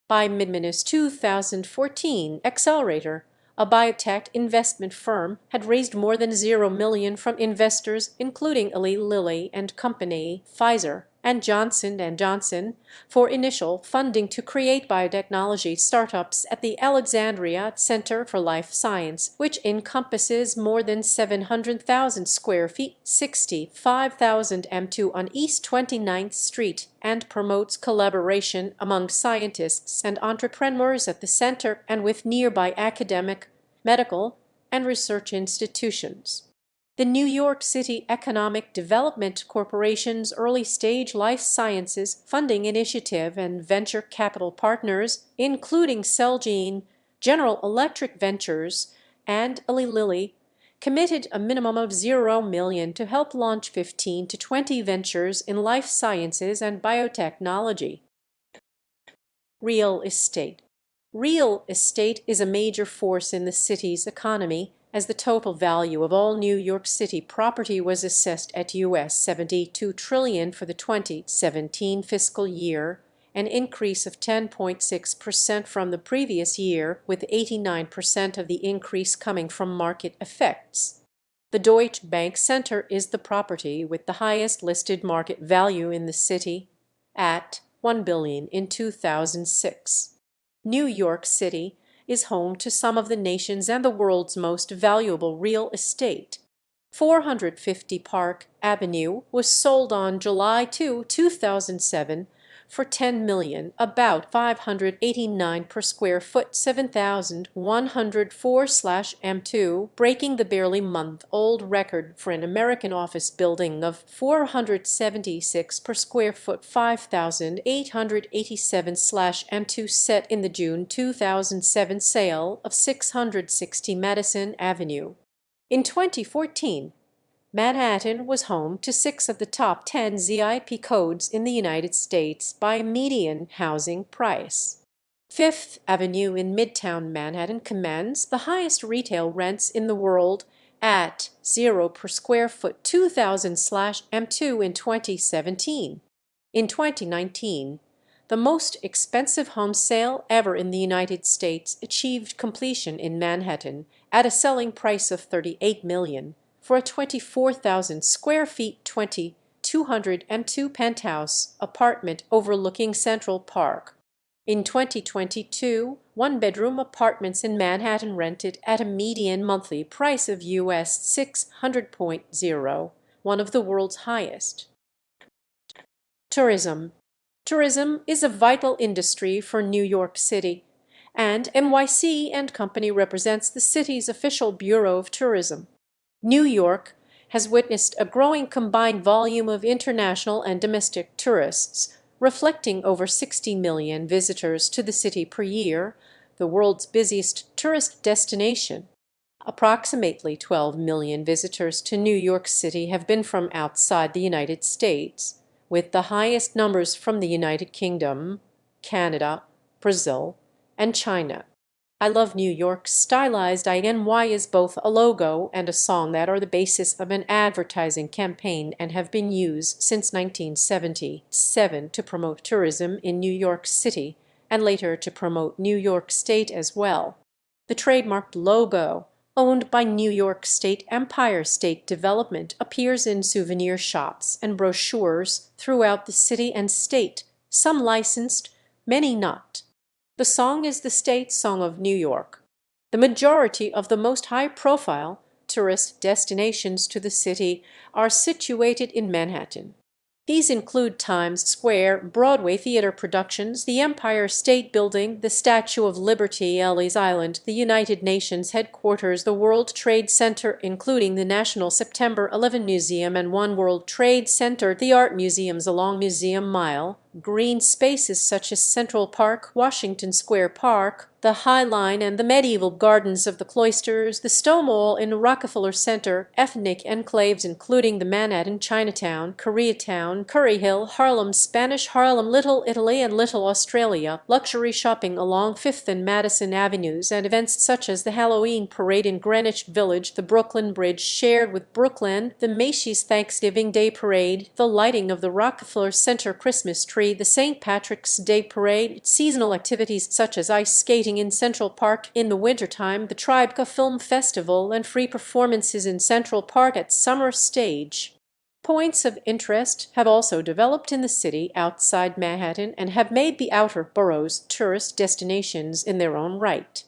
By mid 2014, Accelerator, a biotech investment firm, had raised more than $0 million from investors including Eli Lilly and Company, Pfizer, and Johnson & Johnson for initial funding to create biotechnology startups at the Alexandria Center for Life Science, which encompasses more than 700,000 square feet, 65,000 m2 on East 29th Street, and promotes collaboration among scientists and entrepreneurs at the center and with nearby academic, medical, and research institutions. The New York City Economic Development Corporation's early-stage life sciences funding initiative and venture capital partners, including Celgene, General Electric Ventures, and Eli Lilly, committed a minimum of $0 million to help launch 15 to 20 ventures in life sciences and biotechnology. Real estate. Real estate is a major force in the city's economy, as the total value of all New York City property was assessed at US $72 trillion for the 2017 fiscal year, an increase of 10.6% from the previous year, with 89% of the increase coming from market effects. The Deutsche Bank Center is the property with the highest listed market value in the city, at $1 billion in 2006. New York City is home to some of the nation's and the world's most valuable real estate. 450 Park Avenue was sold on July 2, 2007 for $10 million, about $589 per square foot, 7,104/m2, breaking the barely month-old record for an American office building of $476 per square foot, 5,887/m2 set in the June 2007 sale of 660 Madison Avenue. In 2014, Manhattan was home to 6 of the top 10 ZIP codes in the United States by median housing price. Fifth Avenue in Midtown Manhattan commands the highest retail rents in the world at $0 per square foot, 2,000/m2 in 2017. In 2019, the most expensive home sale ever in the United States achieved completion in Manhattan at a selling price of $38 million. For a 24,000 square feet, 202 penthouse apartment overlooking Central Park. In 2022, one-bedroom apartments in Manhattan rented at a median monthly price of US $600.0, one of the world's highest. Tourism. Tourism is a vital industry for New York City, and NYC & Company represents the city's official Bureau of Tourism. New York has witnessed a growing combined volume of international and domestic tourists, reflecting over 60 million visitors to the city per year, the world's busiest tourist destination. Approximately 12 million visitors to New York City have been from outside the United States, with the highest numbers from the United Kingdom, Canada, Brazil, and China. I Love New York stylized INY is both a logo and a song that are the basis of an advertising campaign and have been used since 1977 to promote tourism in New York City and later to promote New York State as well. The trademarked logo, owned by New York State Empire State Development, appears in souvenir shops and brochures throughout the city and state, some licensed, many not. The song is the state song of New York. The majority of the most high-profile, tourist destinations to the city are situated in Manhattan. These include Times Square, Broadway theater productions, the Empire State Building, the Statue of Liberty, Ellis Island, the United Nations headquarters, the World Trade Center, including the National September 11 Museum and One World Trade Center, the art museums along Museum Mile, green spaces such as Central Park, Washington Square Park, the High Line and the medieval gardens of the Cloisters, the Stonewall in Rockefeller Center, ethnic enclaves including the Manhattan Chinatown, Koreatown, Curry Hill, Harlem, Spanish Harlem, Little Italy and Little Australia, luxury shopping along Fifth and Madison Avenues, and events such as the Halloween Parade in Greenwich Village, the Brooklyn Bridge shared with Brooklyn, the Macy's Thanksgiving Day Parade, the lighting of the Rockefeller Center Christmas tree, the St. Patrick's Day Parade, seasonal activities such as ice skating in Central Park in the wintertime, the Tribeca Film Festival, and free performances in Central Park at Summer Stage. Points of interest have also developed in the city outside Manhattan and have made the outer boroughs tourist destinations in their own right.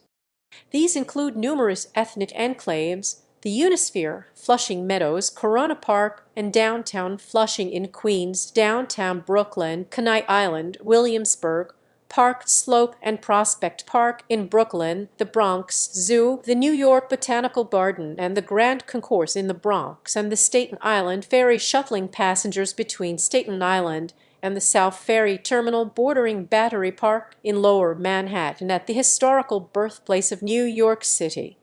These include numerous ethnic enclaves, the Unisphere, Flushing Meadows, Corona Park, and downtown Flushing in Queens, downtown Brooklyn, Coney Island, Williamsburg, Park Slope and Prospect Park in Brooklyn, the Bronx Zoo, the New York Botanical Garden, and the Grand Concourse in the Bronx, and the Staten Island Ferry shuttling passengers between Staten Island and the South Ferry Terminal bordering Battery Park in Lower Manhattan at the historical birthplace of New York City.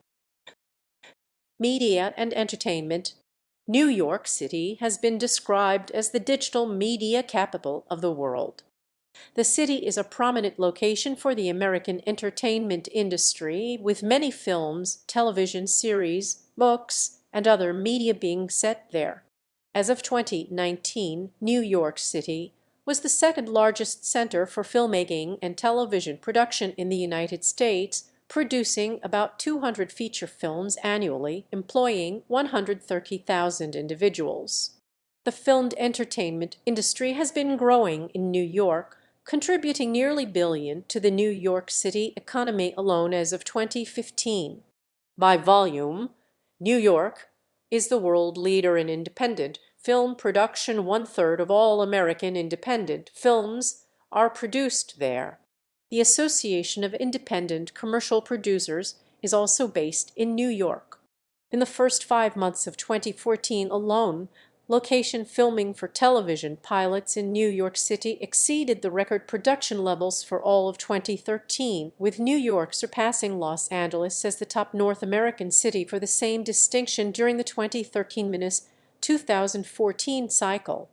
Media and entertainment. New York City has been described as the digital media capital of the world. The city is a prominent location for the American entertainment industry, with many films, television series, books, and other media being set there. As of 2019, New York City was the second largest center for filmmaking and television production in the United States, producing about 200 feature films annually, employing 130,000 individuals. The filmed entertainment industry has been growing in New York, contributing nearly $1 billion to the New York City economy alone as of 2015. By volume, New York is the world leader in independent film production. One-third of all American independent films are produced there. The Association of Independent Commercial Producers is also based in New York. In the first 5 months of 2014 alone, location filming for television pilots in New York City exceeded the record production levels for all of 2013, with New York surpassing Los Angeles as the top North American city for the same distinction during the 2013-2014 cycle.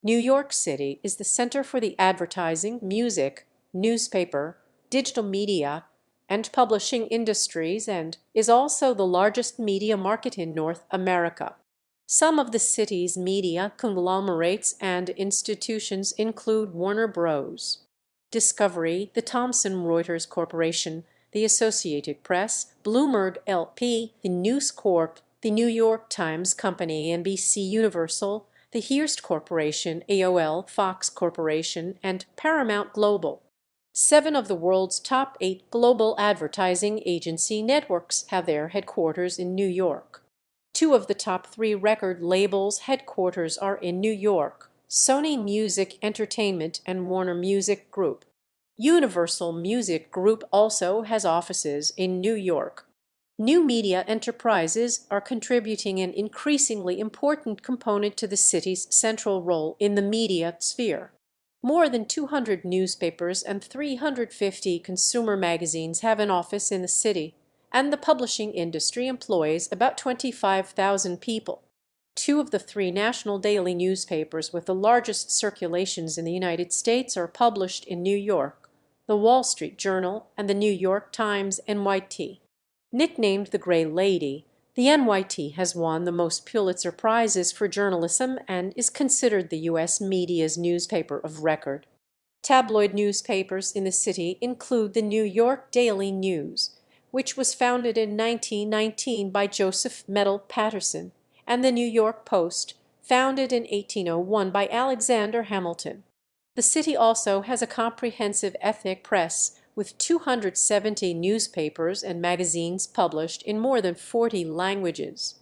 New York City is the center for the advertising, music, newspaper, digital media, and publishing industries, and is also the largest media market in North America. Some of the city's media conglomerates and institutions include Warner Bros., Discovery, the Thomson Reuters Corporation, the Associated Press, Bloomberg LP, the News Corp, the New York Times Company, NBC Universal, the Hearst Corporation, AOL, Fox Corporation, and Paramount Global. 7 of the world's top 8 global advertising agency networks have their headquarters in New York. 2 of the top 3 record labels' headquarters are in New York: Sony Music Entertainment and Warner Music Group. Universal Music Group also has offices in New York. New media enterprises are contributing an increasingly important component to the city's central role in the media sphere. More than 200 newspapers and 350 consumer magazines have an office in the city, and the publishing industry employs about 25,000 people. 2 of the 3 national daily newspapers with the largest circulations in the United States are published in New York: the Wall Street Journal and the New York Times NYT. Nicknamed the Gray Lady, the NYT has won the most Pulitzer Prizes for journalism and is considered the U.S. media's newspaper of record. Tabloid newspapers in the city include the New York Daily News, which was founded in 1919 by Joseph Medill Patterson, and the New York Post, founded in 1801 by Alexander Hamilton. The city also has a comprehensive ethnic press, with 270 newspapers and magazines published in more than 40 languages.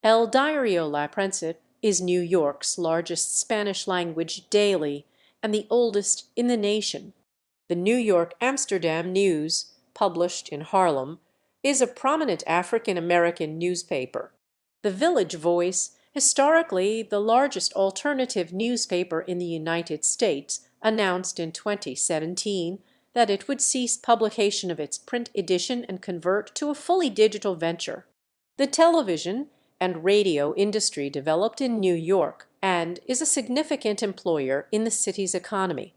El Diario La Prensa is New York's largest Spanish-language daily and the oldest in the nation. The New York Amsterdam News, published in Harlem, is a prominent African-American newspaper. The Village Voice, historically the largest alternative newspaper in the United States, announced in 2017 that it would cease publication of its print edition and convert to a fully digital venture. The television and radio industry developed in New York and is a significant employer in the city's economy.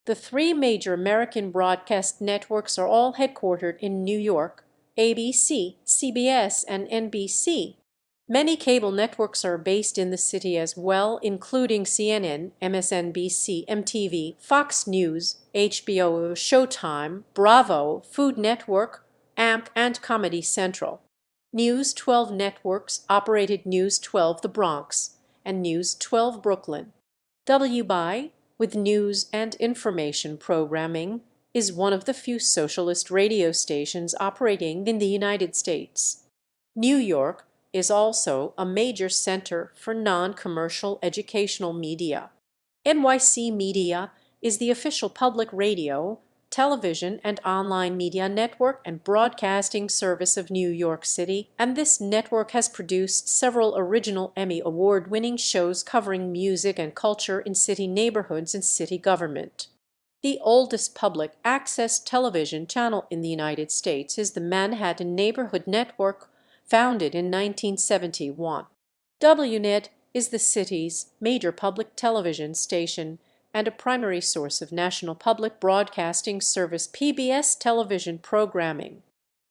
The three major American broadcast networks are all headquartered in New York: ABC, CBS, and NBC. Many cable networks are based in the city as well, including CNN, MSNBC, MTV, Fox News, HBO, Showtime, Bravo, Food Network, AMP, and Comedy Central. News 12 Networks operated News 12 The Bronx and News 12 Brooklyn. WBAI, with news and information programming, is one of the few socialist radio stations operating in the United States. New York is also a major center for non-commercial educational media. NYC Media is the official public radio, television, and online media network and broadcasting service of New York City, and this network has produced several original Emmy Award-winning shows covering music and culture in city neighborhoods and city government. The oldest public access television channel in the United States is the Manhattan Neighborhood Network, founded in 1971. WNET is the city's major public television station and a primary source of National Public Broadcasting Service (PBS) television programming.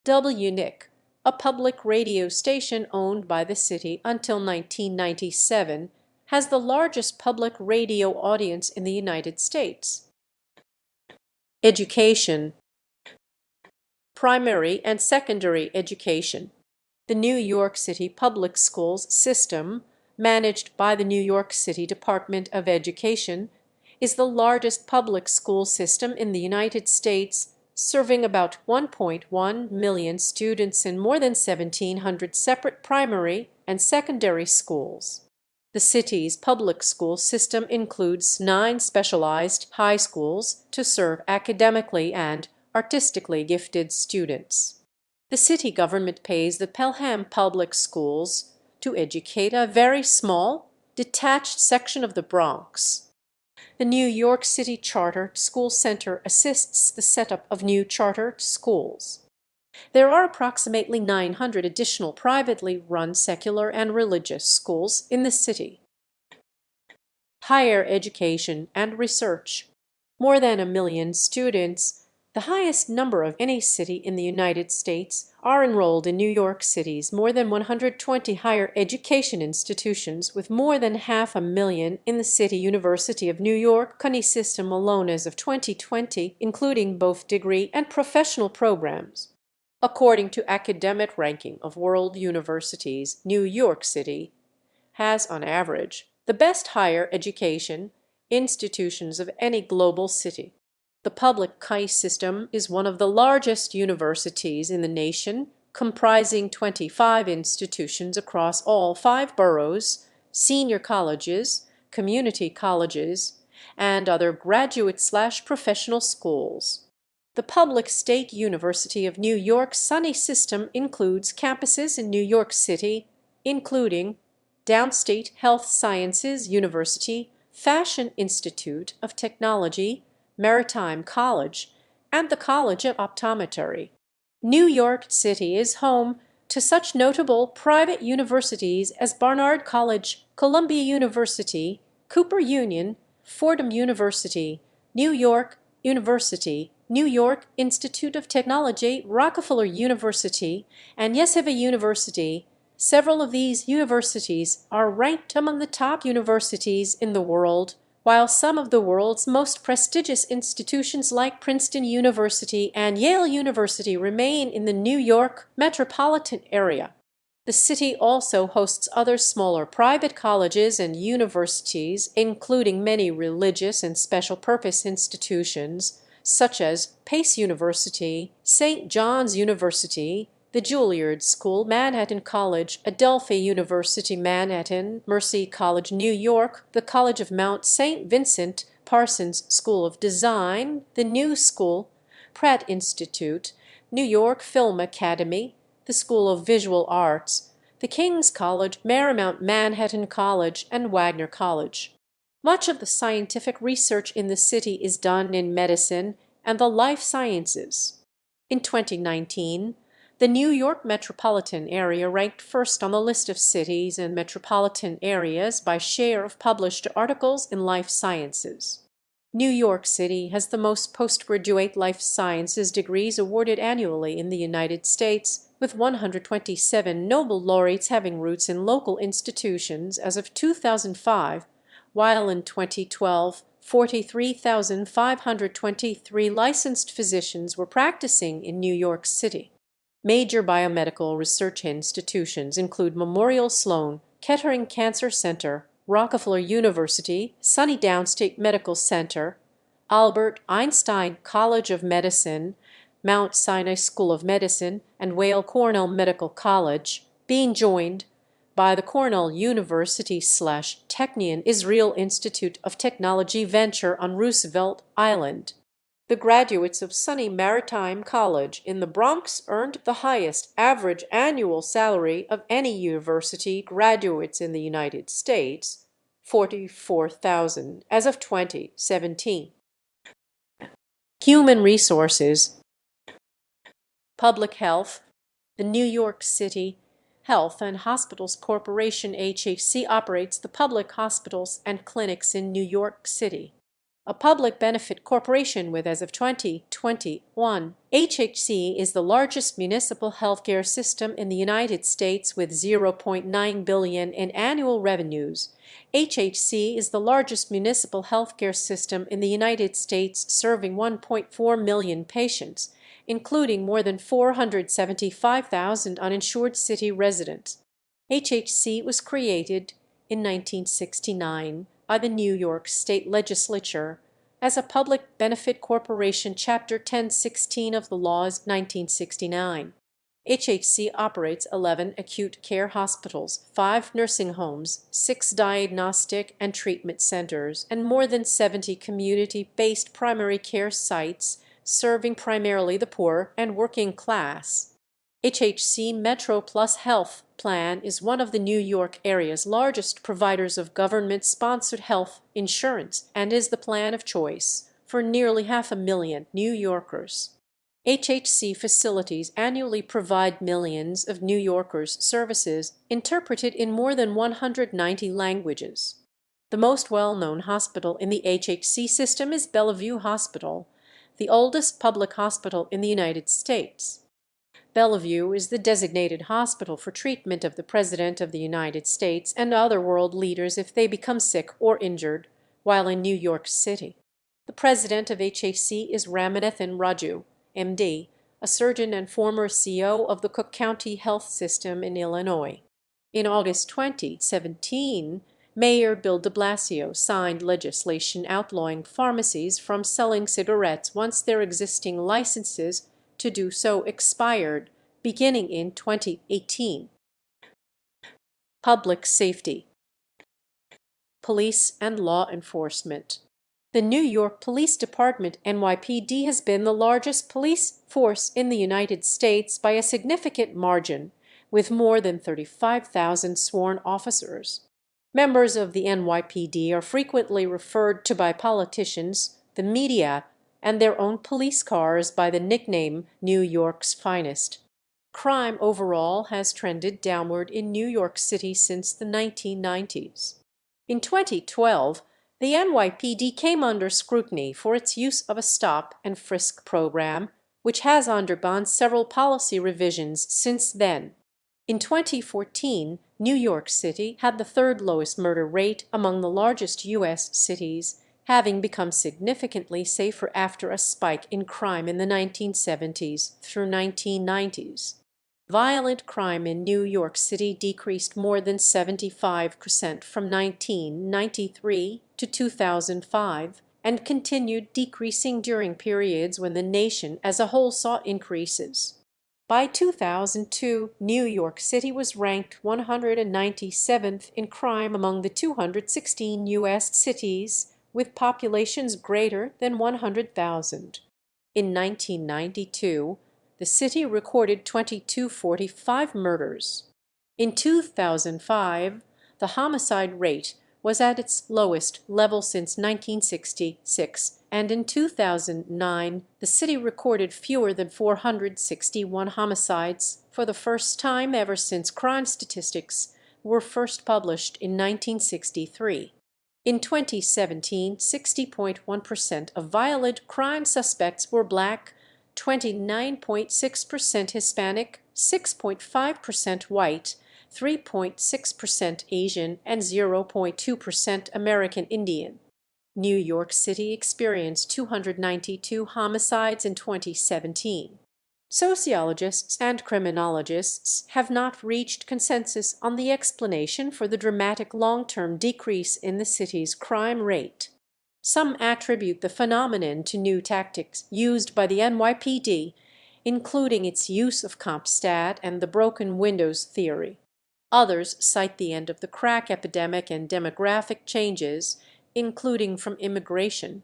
WNIC, a public radio station owned by the city until 1997, has the largest public radio audience in the United States. Education. Primary and secondary education. The New York City Public Schools system, managed by the New York City Department of Education, is the largest public school system in the United States, serving about 1.1 million students in more than 1,700 separate primary and secondary schools. The city's public school system includes 9 specialized high schools to serve academically and artistically gifted students. The city government pays the Pelham Public Schools to educate a very small, detached section of the Bronx. The New York City Charter School Center assists the setup of new charter schools. There are approximately 900 additional privately run secular and religious schools in the city. Higher education and research. More than 1 million students, the highest number of any city in the United States, are enrolled in New York City's more than 120 higher education institutions, with more than 500,000 in the City University of New York CUNY system alone as of 2020, including both degree and professional programs. According to Academic Ranking of World Universities, New York City has, on average, the best higher education institutions of any global city. The public CUNY system is one of the largest universities in the nation, comprising 25 institutions across all 5 boroughs, senior colleges, community colleges, and other graduate/professional schools. The public State University of New York's SUNY system includes campuses in New York City, including Downstate Health Sciences University, Fashion Institute of Technology, Maritime College, and the College of Optometry. New York City is home to such notable private universities as Barnard College, Columbia University, Cooper Union, Fordham University, New York University, New York Institute of Technology, Rockefeller University, and Yeshiva University. Several of these universities are ranked among the top universities in the world, while some of the world's most prestigious institutions like Princeton University and Yale University remain in the New York metropolitan area. The city also hosts other smaller private colleges and universities, including many religious and special-purpose institutions, such as Pace University, St. John's University, the Juilliard School, Manhattan College, Adelphi University, Manhattan, Mercy College, New York, the College of Mount St. Vincent, Parsons School of Design, the New School, Pratt Institute, New York Film Academy, the School of Visual Arts, the King's College, Marymount Manhattan College, and Wagner College. Much of the scientific research in the city is done in medicine and the life sciences. In 2019, the New York metropolitan area ranked first on the list of cities and metropolitan areas by share of published articles in life sciences. New York City has the most postgraduate life sciences degrees awarded annually in the United States, with 127 Nobel laureates having roots in local institutions as of 2005, while in 2012, 43,523 licensed physicians were practicing in New York City. Major biomedical research institutions include Memorial Sloan Kettering Cancer Center, Rockefeller University, SUNY Downstate Medical Center, Albert Einstein College of Medicine, Mount Sinai School of Medicine, and Weill Cornell Medical College, being joined by the Cornell University/Technion Israel Institute of Technology Venture on Roosevelt Island. The graduates of SUNY Maritime College in the Bronx earned the highest average annual salary of any university graduates in the United States, $44,000 as of 2017. Human resources, public health. The New York City Health and Hospitals Corporation (HHC) operates the public hospitals and clinics in New York City. A public benefit corporation with, as of 2021, HHC is the largest municipal healthcare system in the United States with $0.9 billion in annual revenues. HHC is the largest municipal healthcare system in the United States, serving 1.4 million patients, including more than 475,000 uninsured city residents. HHC was created in 1969 by the New York State Legislature as a public benefit corporation, Chapter 1016 of the laws 1969. HHC operates 11 acute care hospitals, 5 nursing homes, 6 diagnostic and treatment centers, and more than 70 community-based primary care sites serving primarily the poor and working class. HHC Metro Plus Health Plan is one of the New York area's largest providers of government-sponsored health insurance and is the plan of choice for nearly 500,000 New Yorkers. HHC facilities annually provide millions of New Yorkers services interpreted in more than 190 languages. The most well-known hospital in the HHC system is Bellevue Hospital, the oldest public hospital in the United States. Bellevue is the designated hospital for treatment of the President of the United States and other world leaders if they become sick or injured while in New York City. The president of HHC is Ramanathan Raju, MD, a surgeon and former CEO of the Cook County Health System in Illinois. In August 2017, Mayor Bill de Blasio signed legislation outlawing pharmacies from selling cigarettes once their existing licenses to do so expired, beginning in 2018. Public safety, police and law enforcement. The New York Police Department, NYPD, has been the largest police force in the United States by a significant margin, with more than 35,000 sworn officers. Members of the NYPD are frequently referred to by politicians, the media, and their own police cars by the nickname New York's finest. Crime overall has trended downward in New York City since the 1990s. In 2012, the NYPD came under scrutiny for its use of a stop and frisk program, which has undergone several policy revisions since then. In 2014, New York City had the third lowest murder rate among the largest U.S. cities, having become significantly safer after a spike in crime in the 1970s through 1990s. Violent crime in New York City decreased more than 75% from 1993 to 2005 and continued decreasing during periods when the nation as a whole saw increases. By 2002, New York City was ranked 197th in crime among the 216 U.S. cities with populations greater than 100,000. In 1992, the city recorded 2245 murders. In 2005, the homicide rate was at its lowest level since 1966, and in 2009 the city recorded fewer than 461 homicides for the first time ever since crime statistics were first published in 1963. In 2017, 60.1% of violent crime suspects were Black, 29.6% Hispanic, 6.5% white, 3.6% Asian, and 0.2% American Indian. New York City experienced 292 homicides in 2017. Sociologists and criminologists have not reached consensus on the explanation for the dramatic long-term decrease in the city's crime rate. Some attribute the phenomenon to new tactics used by the NYPD, including its use of CompStat and the broken windows theory. Others cite the end of the crack epidemic and demographic changes, including from immigration.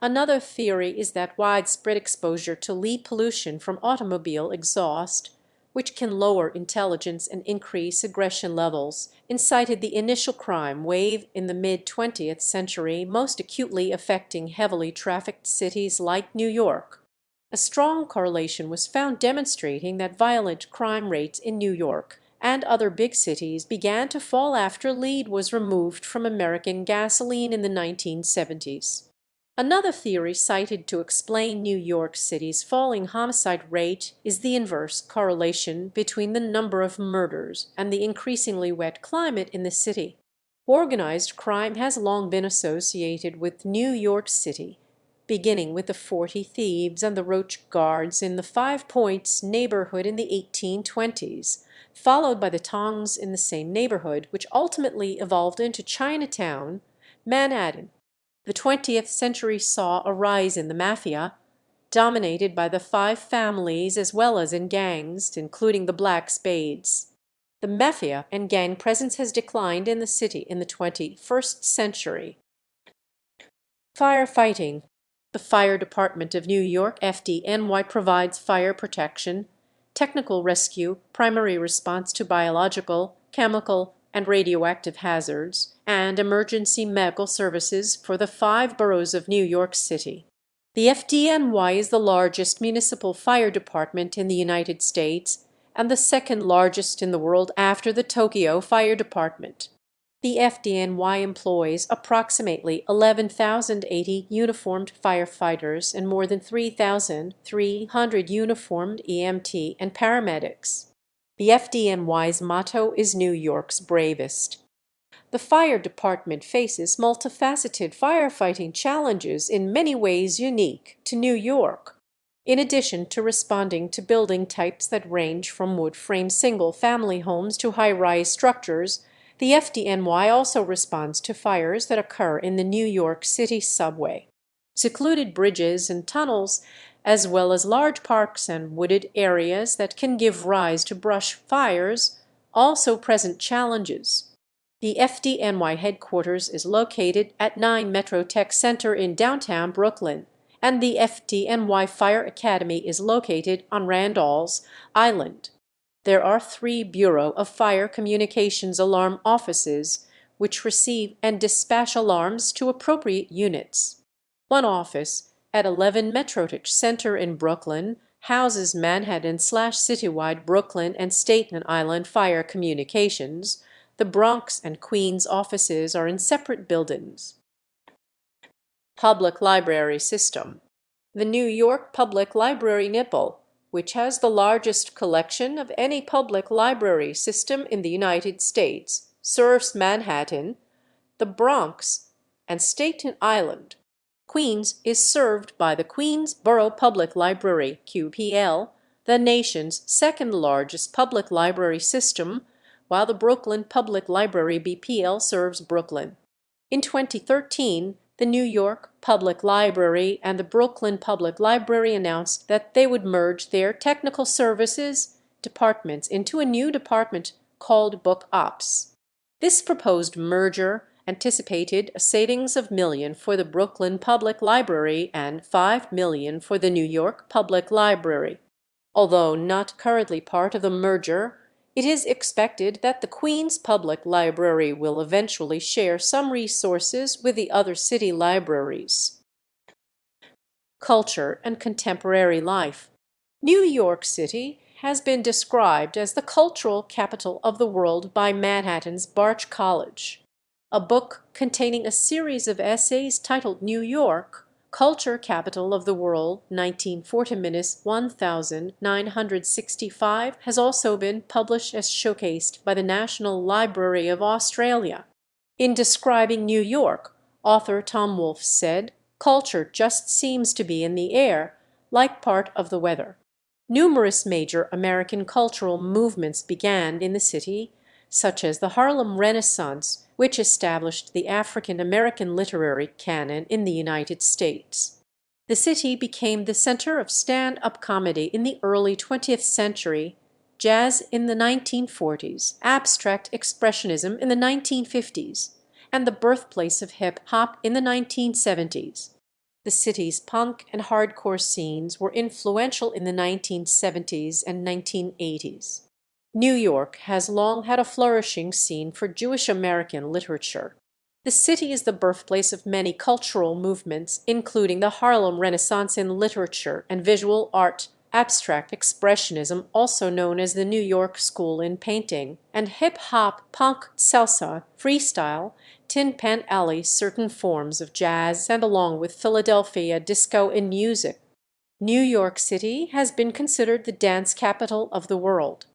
Another theory is that widespread exposure to lead pollution from automobile exhaust, which can lower intelligence and increase aggression levels, incited the initial crime wave in the mid-20th century, most acutely affecting heavily trafficked cities like New York. A strong correlation was found demonstrating that violent crime rates in New York and other big cities began to fall after lead was removed from American gasoline in the 1970s. Another theory cited to explain New York City's falling homicide rate is the inverse correlation between the number of murders and the increasingly wet climate in the city. Organized crime has long been associated with New York City, beginning with the 40 Thieves and the Roach Guards in the Five Points neighborhood in the 1820s, followed by the Tongs in the same neighborhood, which ultimately evolved into Chinatown, Manhattan. The 20th century saw a rise in the mafia, dominated by the five families as well as in gangs, including the Black Spades. The mafia and gang presence has declined in the city in the 21st century. Firefighting. The Fire Department of New York, FDNY, provides fire protection, technical rescue, primary response to biological, chemical, and radioactive hazards, and emergency medical services for the 5 boroughs of New York City. The FDNY is the largest municipal fire department in the United States and the second largest in the world after the Tokyo Fire Department. The FDNY employs approximately 11,080 uniformed firefighters and more than 3,300 uniformed EMT and paramedics. The FDNY's motto is New York's bravest. The fire department faces multifaceted firefighting challenges in many ways unique to New York. In addition to responding to building types that range from wood-frame single-family homes to high-rise structures, the FDNY also responds to fires that occur in the New York City subway. Secluded bridges and tunnels, as well as large parks and wooded areas that can give rise to brush fires, also present challenges. The FDNY headquarters is located at 9 Metrotech Center in downtown Brooklyn, and the FDNY Fire Academy is located on Randall's Island. There are 3 Bureau of Fire Communications alarm offices, which receive and dispatch alarms to appropriate units. One office at 11 Metrotech Center in Brooklyn houses Manhattan/Citywide Brooklyn and Staten Island Fire Communications. The Bronx and Queens offices are in separate buildings. Public library system. The New York Public Library NYPL, which has the largest collection of any public library system in the United States, serves Manhattan, the Bronx, and Staten Island. Queens is served by the Queens Borough Public Library, QPL, the nation's second largest public library system, while the Brooklyn Public Library, BPL, serves Brooklyn. In 2013, The New York Public Library and the Brooklyn Public Library announced that they would merge their technical services departments into a new department called Book Ops. This proposed merger anticipated a savings of million for the Brooklyn Public Library and 5 million for the New York Public Library. Although not currently part of the merger, it is expected that the Queens Public Library will eventually share some resources with the other city libraries. Culture and contemporary life. New York City has been described as the cultural capital of the world by Manhattan's Bard College. A book containing a series of essays titled New York, Culture Capital of the World, 1940–1965, has also been published as showcased by the National Library of Australia. In describing New York, author Tom Wolfe said, "Culture just seems to be in the air, like part of the weather." Numerous major American cultural movements began in the city, such as the Harlem Renaissance, which established the African American literary canon in the United States. The city became the center of stand-up comedy in the early 20th century, jazz in the 1940s, abstract expressionism in the 1950s, and the birthplace of hip-hop in the 1970s. The city's punk and hardcore scenes were influential in the 1970s and 1980s. New York has long had a flourishing scene for Jewish American literature. The city is the birthplace of many cultural movements, including the Harlem Renaissance in literature and visual art, abstract expressionism, also known as the New York School in painting, and hip-hop, punk, salsa, freestyle, Tin Pan Alley, certain forms of jazz, and along with Philadelphia, disco and music. New York City has been considered the dance capital of the world.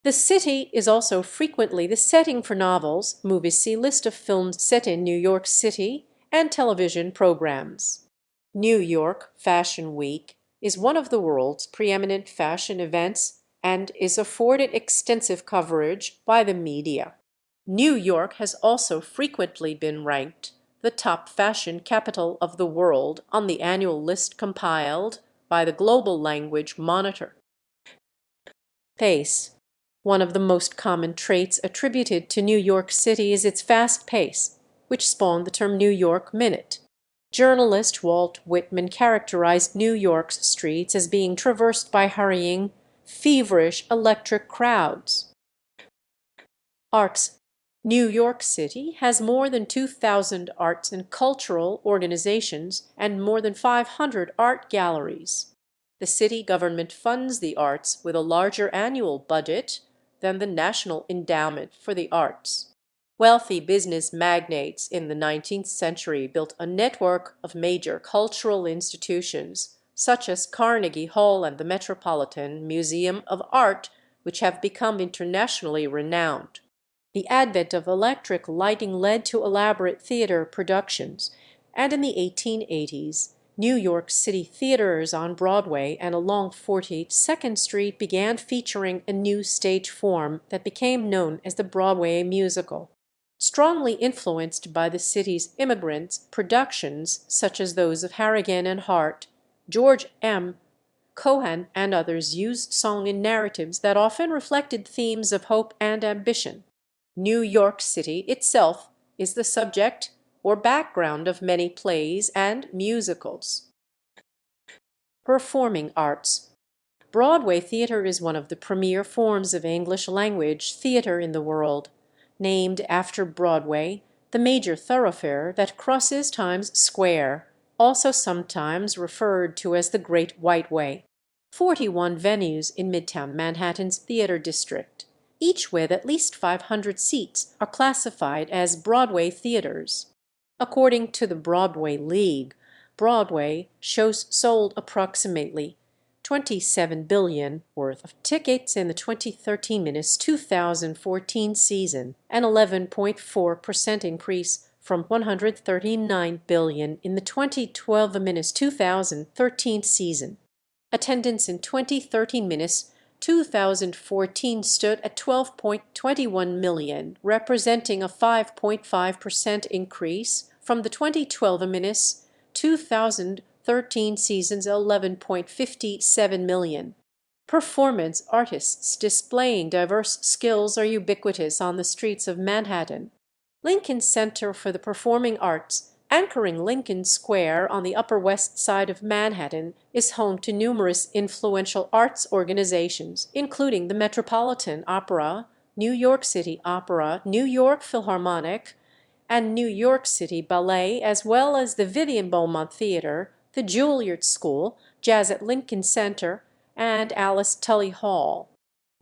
The city is also frequently the setting for novels, movies, see list of films set in New York City, and television programs. New York Fashion Week is one of the world's preeminent fashion events and is afforded extensive coverage by the media. New York has also frequently been ranked the top fashion capital of the world on the annual list compiled by the Global Language Monitor. Pace. One of the most common traits attributed to New York City is its fast pace, which spawned the term New York Minute. Journalist Walt Whitman characterized New York's streets as being traversed by hurrying, feverish, electric crowds. Arts. New York City has more than 2,000 arts and cultural organizations and more than 500 art galleries. The city government funds the arts with a larger annual budget than the National Endowment for the Arts. Wealthy business magnates in the 19th century built a network of major cultural institutions, such as Carnegie Hall and the Metropolitan Museum of Art, which have become internationally renowned. The advent of electric lighting led to elaborate theater productions, and in the 1880s, New York City theaters on Broadway and along 42nd Street began featuring a new stage form that became known as the Broadway musical. Strongly influenced by the city's immigrants, productions such as those of Harrigan and Hart, George M. Cohan, and others used song in narratives that often reflected themes of hope and ambition. New York City itself is the subject or background of many plays and musicals. Performing arts. Broadway theater is one of the premier forms of English-language theater in the world. Named after Broadway, the major thoroughfare that crosses Times Square, also sometimes referred to as the Great White Way. 41 venues in Midtown Manhattan's theater district, each with at least 500 seats, are classified as Broadway theaters. According to the Broadway League, Broadway shows sold approximately $27 billion worth of tickets in the 2013–2014 season, an 11.4% increase from $139 billion in the 2012–2013 season. Attendance in 2013–2014 stood at 12.21 million, representing a 5.5% increase from the 2012 season's 11.57 million. Performance artists displaying diverse skills are ubiquitous on the streets of Manhattan. Lincoln Center for the Performing Arts, anchoring Lincoln Square on the Upper West Side of Manhattan, is home to numerous influential arts organizations, including the Metropolitan Opera, New York City Opera, New York Philharmonic, and New York City Ballet, as well as the Vivian Beaumont Theater, the Juilliard School, Jazz at Lincoln Center, and Alice Tully Hall.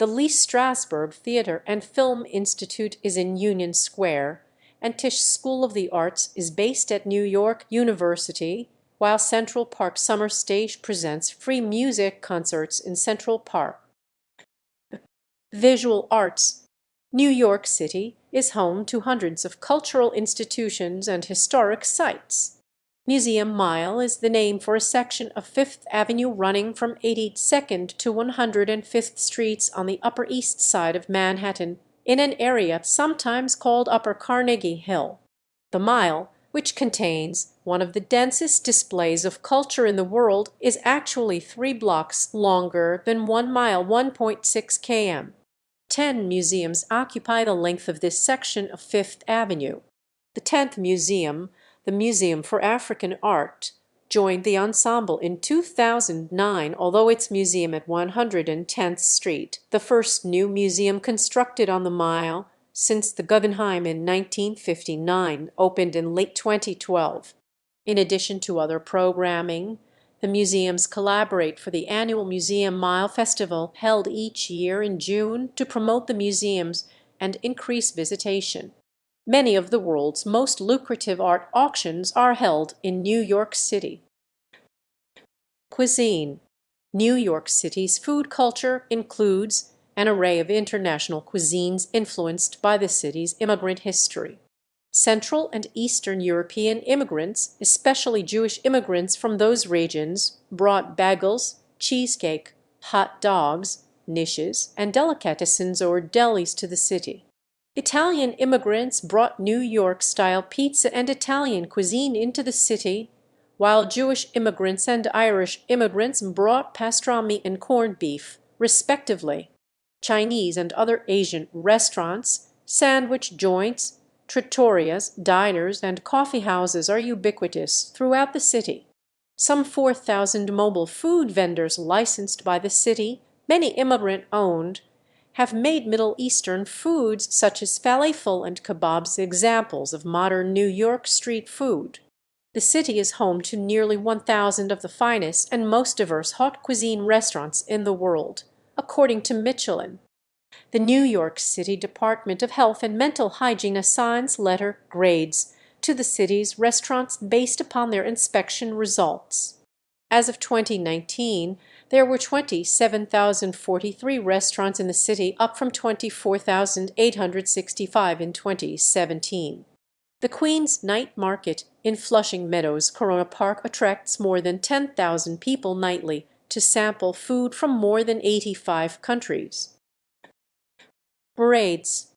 The Lee Strasberg Theater and Film Institute is in Union Square, and Tisch School of the Arts is based at New York University, while Central Park Summer Stage presents free music concerts in Central Park. Visual arts. New York City is home to hundreds of cultural institutions and historic sites. Museum Mile is the name for a section of Fifth Avenue running from 82nd to 105th Streets on the Upper East Side of Manhattan, in an area sometimes called Upper Carnegie Hill. The Mile, which contains one of the densest displays of culture in the world, is actually 3 blocks longer than 1 mile, 1.6 km. 10 museums occupy the length of this section of Fifth Avenue. The 10th museum, the Museum for African Art, joined the ensemble in 2009, although its museum at 110th Street, the first new museum constructed on the Mile since the Guggenheim in 1959, opened in late 2012. In addition to other programming, the museums collaborate for the annual Museum Mile Festival held each year in June to promote the museums and increase visitation. Many of the world's most lucrative art auctions are held in New York City. Cuisine. New York City's food culture includes an array of international cuisines influenced by the city's immigrant history. Central and Eastern European immigrants, especially Jewish immigrants from those regions, brought bagels, cheesecake, hot dogs, niches, and delicatessens or delis to the city. Italian immigrants brought New York-style pizza and Italian cuisine into the city, while Jewish immigrants and Irish immigrants brought pastrami and corned beef, respectively. Chinese and other Asian restaurants, sandwich joints, trattorias, diners, and coffee houses are ubiquitous throughout the city. Some 4,000 mobile food vendors licensed by the city, many immigrant-owned, have made Middle Eastern foods such as falafel and kebabs examples of modern New York street food. The city is home to nearly 1,000 of the finest and most diverse haute cuisine restaurants in the world, according to Michelin. The New York City Department of Health and Mental Hygiene assigns letter grades to the city's restaurants based upon their inspection results. As of 2019, there were 27,043 restaurants in the city, up from 24,865 in 2017. The Queen's Night Market in Flushing Meadows, Corona Park, attracts more than 10,000 people nightly to sample food from more than 85 countries. Parades.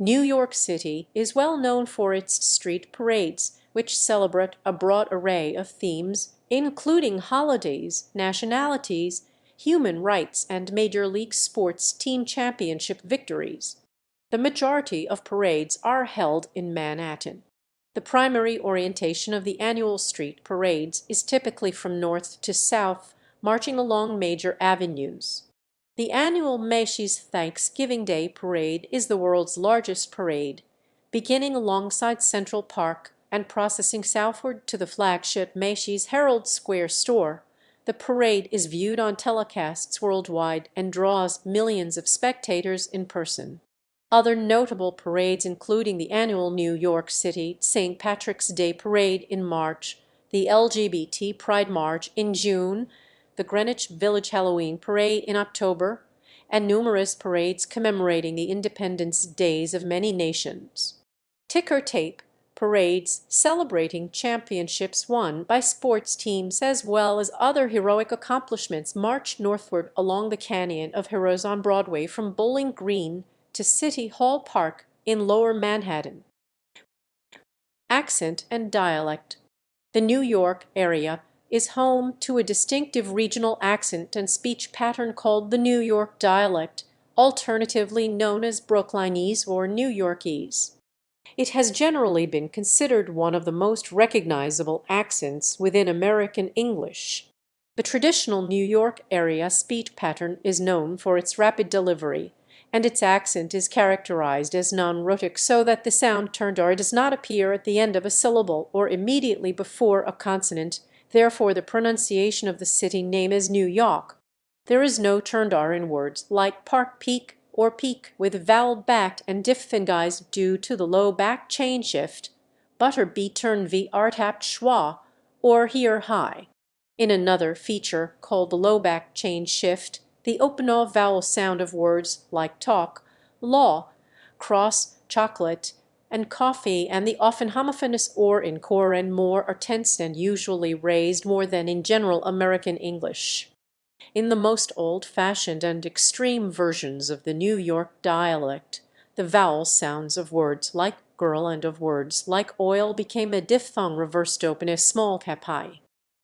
New York City is well known for its street parades, which celebrate a broad array of themes, including holidays, nationalities, human rights, and Major League Sports team championship victories. The majority of parades are held in Manhattan. The primary orientation of the annual street parades is typically from north to south, marching along major avenues. The annual Macy's Thanksgiving Day Parade is the world's largest parade, beginning alongside Central Park and processing southward to the flagship Macy's Herald Square store. The parade is viewed on telecasts worldwide and draws millions of spectators in person. Other notable parades including the annual New York City St. Patrick's Day Parade in March, the LGBT Pride March in June, the Greenwich Village Halloween Parade in October, and numerous parades commemorating the independence days of many nations. Ticker tape parades celebrating championships won by sports teams as well as other heroic accomplishments march northward along the Canyon of Heroes on Broadway from Bowling Green to City Hall Park in Lower Manhattan. accent and dialect. The New York area is home to a distinctive regional accent and speech pattern called the New York dialect, alternatively known as Brooklynese or New Yorkese. It has generally been considered one of the most recognizable accents within American English. The traditional New York area speech pattern is known for its rapid delivery, and its accent is characterized as non-rhotic so that the sound turned r does not appear at the end of a syllable or immediately before a consonant, therefore the pronunciation of the city name is New York. There is no turned r in words like Park Peak or Peak with vowel backed and diphthongized due to the low back chain shift, butter be turn v tapped schwa, or here high. In another feature called the low back chain shift, the open off vowel sound of words like talk, law, cross, chocolate, and coffee and the often homophonous or in core and more are tense and usually raised more than in general American English. In the most old-fashioned and extreme versions of the New York dialect, the vowel sounds of words like girl and of words like oil became a diphthong reversed open as small cap I.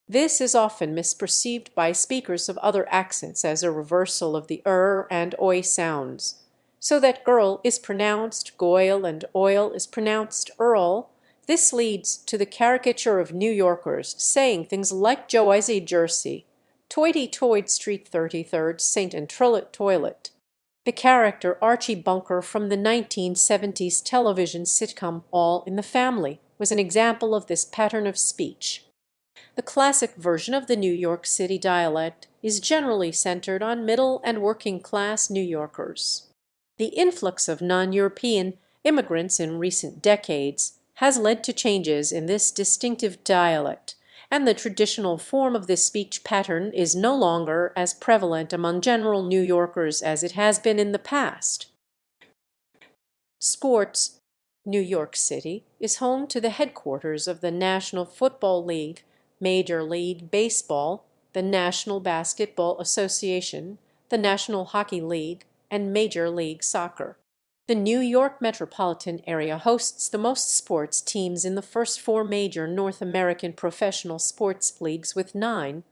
This is often misperceived by speakers of other accents as a reversal of the and oi sounds, so that girl is pronounced goil and oil is pronounced earl. This leads to the caricature of New Yorkers saying things like Joyzy Jersey, Toity-toid Street 33rd, St. and Trullet Toilet. The character Archie Bunker from the 1970s television sitcom All in the Family was an example of this pattern of speech. The classic version of the New York City dialect is generally centered on middle and working class New Yorkers. The influx of non-European immigrants in recent decades has led to changes in this distinctive dialect, and the traditional form of this speech pattern is no longer as prevalent among general New Yorkers as it has been in the past. Sports. New York City is home to the headquarters of the National Football League, Major League Baseball, the National Basketball Association, the National Hockey League, and Major League Soccer. The New York metropolitan area hosts the most sports teams in the first four major North American professional sports leagues with 9,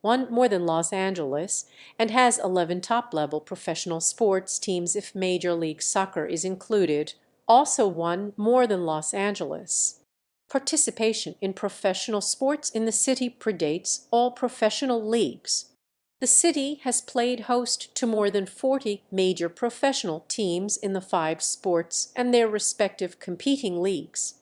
one more than Los Angeles, and has 11 top-level professional sports teams if Major League Soccer is included, also one more than Los Angeles. Participation in professional sports in the city predates all professional leagues. The city has played host to more than 40 major professional teams in the 5 sports and their respective competing leagues.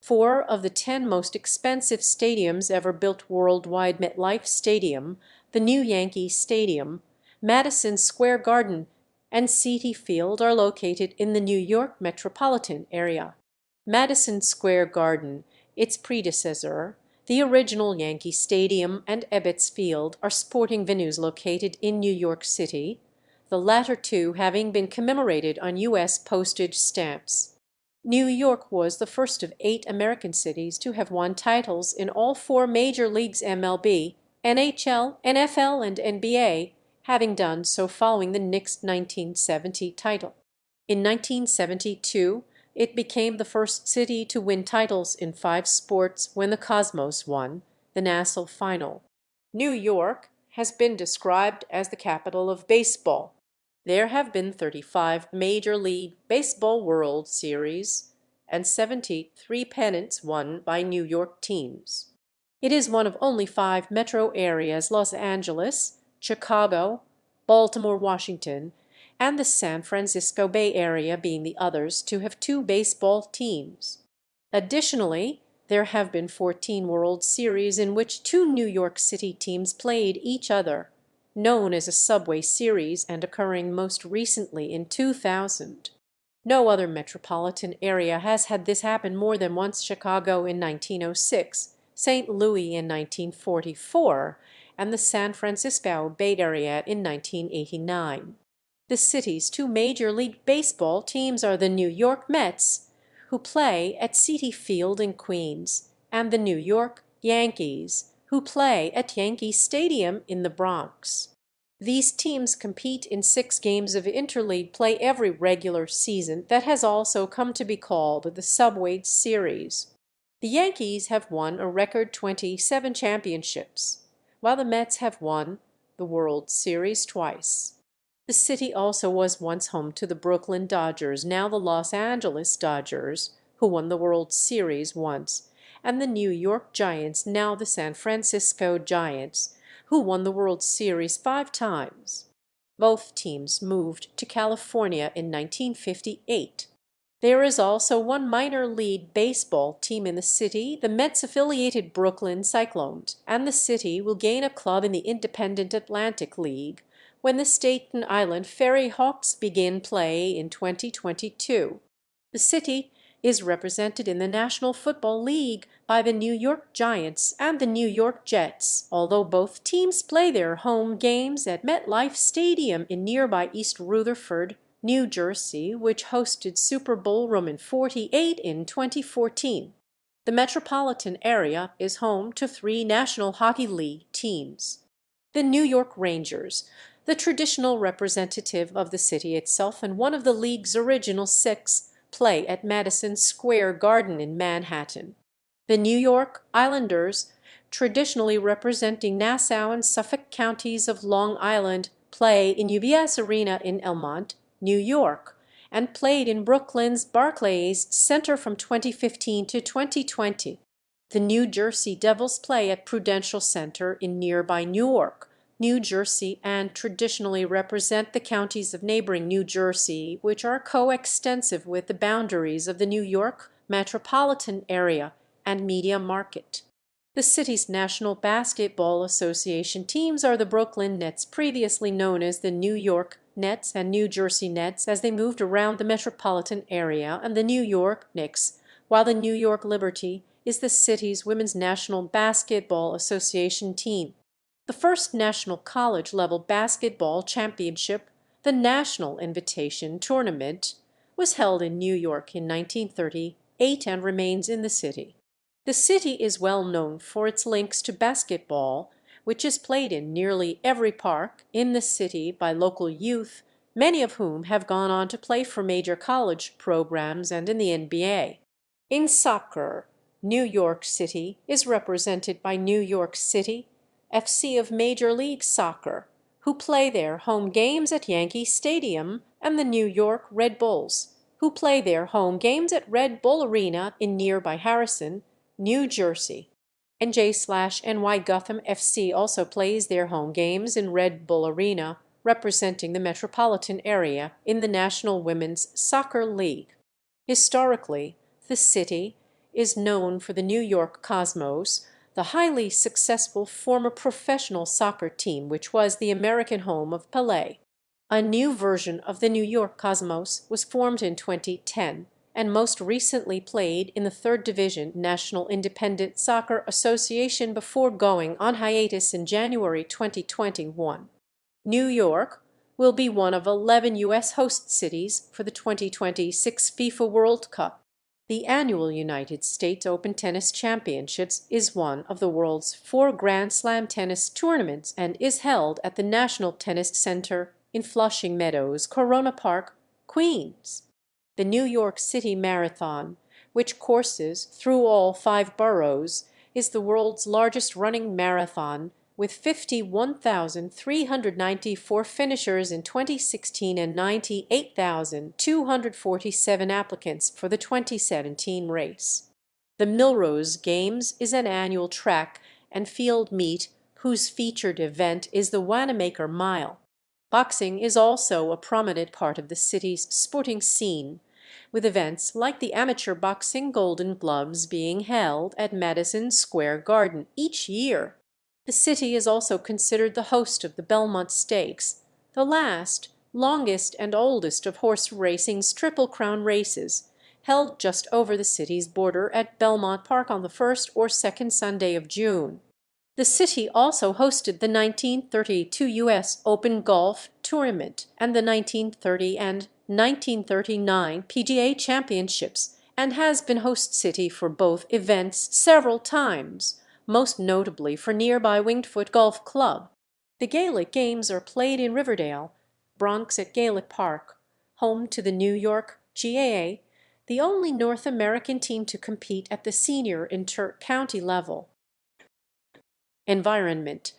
4 of the 10 most expensive stadiums ever built worldwide, MetLife Stadium, the new Yankee Stadium, Madison Square Garden, and Citi Field are located in the New York metropolitan area. Madison Square Garden, its predecessor, the original Yankee Stadium, and Ebbets Field are sporting venues located in New York City, the latter two having been commemorated on U.S. postage stamps. New York was the first of 8 American cities to have won titles in all 4 major leagues MLB, NHL, NFL, and NBA, having done so following the Knicks' 1970 title. In 1972, it became the first city to win titles in 5 sports when the Cosmos won the Nassau Final. New York has been described as the capital of baseball. There have been 35 Major League Baseball World Series and 73 pennants won by New York teams. It is one of only 5 metro areas, Los Angeles, Chicago, Baltimore, Washington, and the San Francisco Bay Area being the others, to have 2 baseball teams. Additionally, there have been 14 World Series in which 2 New York City teams played each other, known as a Subway Series and occurring most recently in 2000. No other metropolitan area has had this happen more than once: Chicago in 1906, St. Louis in 1944, and the San Francisco Bay Area in 1989. The city's 2 Major League Baseball teams are the New York Mets, who play at Citi Field in Queens, and the New York Yankees, who play at Yankee Stadium in the Bronx. These teams compete in 6 games of interleague play every regular season that has also come to be called the Subway Series. The Yankees have won a record 27 championships, while the Mets have won the World Series twice. The city also was once home to the Brooklyn Dodgers, now the Los Angeles Dodgers, who won the World Series once, and the New York Giants, now the San Francisco Giants, who won the World Series 5 times. Both teams moved to California in 1958. There is also one minor league baseball team in the city, the Mets-affiliated Brooklyn Cyclones, and the city will gain a club in the Independent Atlantic League when the Staten Island Ferry Hawks begin play in 2022. The city is represented in the National Football League by the New York Giants and the New York Jets, although both teams play their home games at MetLife Stadium in nearby East Rutherford, New Jersey, which hosted Super Ballroom in 48 in 2014. The metropolitan area is home to 3 National Hockey League teams. The New York Rangers, the traditional representative of the city itself and one of the league's original 6, play at Madison Square Garden in Manhattan. The New York Islanders, traditionally representing Nassau and Suffolk counties of Long Island, play in UBS Arena in Elmont, New York, and played in Brooklyn's Barclays Center from 2015 to 2020. The New Jersey Devils play at Prudential Center in nearby Newark, New Jersey, and traditionally represent the counties of neighboring New Jersey, which are coextensive with the boundaries of the New York metropolitan area and media market. The city's National Basketball Association teams are the Brooklyn Nets, previously known as the New York Nets and New Jersey Nets as they moved around the metropolitan area, and the New York Knicks, while the New York Liberty is the city's Women's National Basketball Association team. The first national college-level basketball championship, the National Invitation Tournament, was held in New York in 1938 and remains in the city. The city is well known for its links to basketball, which is played in nearly every park in the city by local youth, many of whom have gone on to play for major college programs and in the NBA. In soccer, New York City is represented by New York City FC of Major League Soccer, who play their home games at Yankee Stadium, and the New York Red Bulls, who play their home games at Red Bull Arena in nearby Harrison, New Jersey. NJ/NY Gotham FC also plays their home games in Red Bull Arena, representing the metropolitan area in the National Women's Soccer League. Historically, the city is known for the New York Cosmos, the highly successful former professional soccer team which was the American home of Pelé. A new version of the New York Cosmos was formed in 2010 and most recently played in the 3rd Division National Independent Soccer Association before going on hiatus in January 2021. New York will be one of 11 U.S. host cities for the 2026 FIFA World Cup. The annual United States Open Tennis Championships is one of the world's 4 Grand Slam tennis tournaments and is held at the National Tennis Center in Flushing Meadows, Corona Park, Queens. The New York City Marathon, which courses through all 5 boroughs, is the world's largest running marathon, with 51,394 finishers in 2016 and 98,247 applicants for the 2017 race. The Millrose Games is an annual track and field meet whose featured event is the Wanamaker Mile. Boxing is also a prominent part of the city's sporting scene, with events like the Amateur Boxing Golden Gloves being held at Madison Square Garden each year. The city is also considered the host of the Belmont Stakes, the last, longest, and oldest of horse racing's Triple Crown races, held just over the city's border at Belmont Park on the first or second Sunday of June. The city also hosted the 1932 U.S. Open Golf Tournament and the 1930 and 1939 PGA Championships, and has been host city for both events several times, most notably for nearby Winged Foot Golf Club. The Gaelic Games are played in Riverdale, Bronx at Gaelic Park, home to the New York GAA, the only North American team to compete at the senior inter-county level. Environment.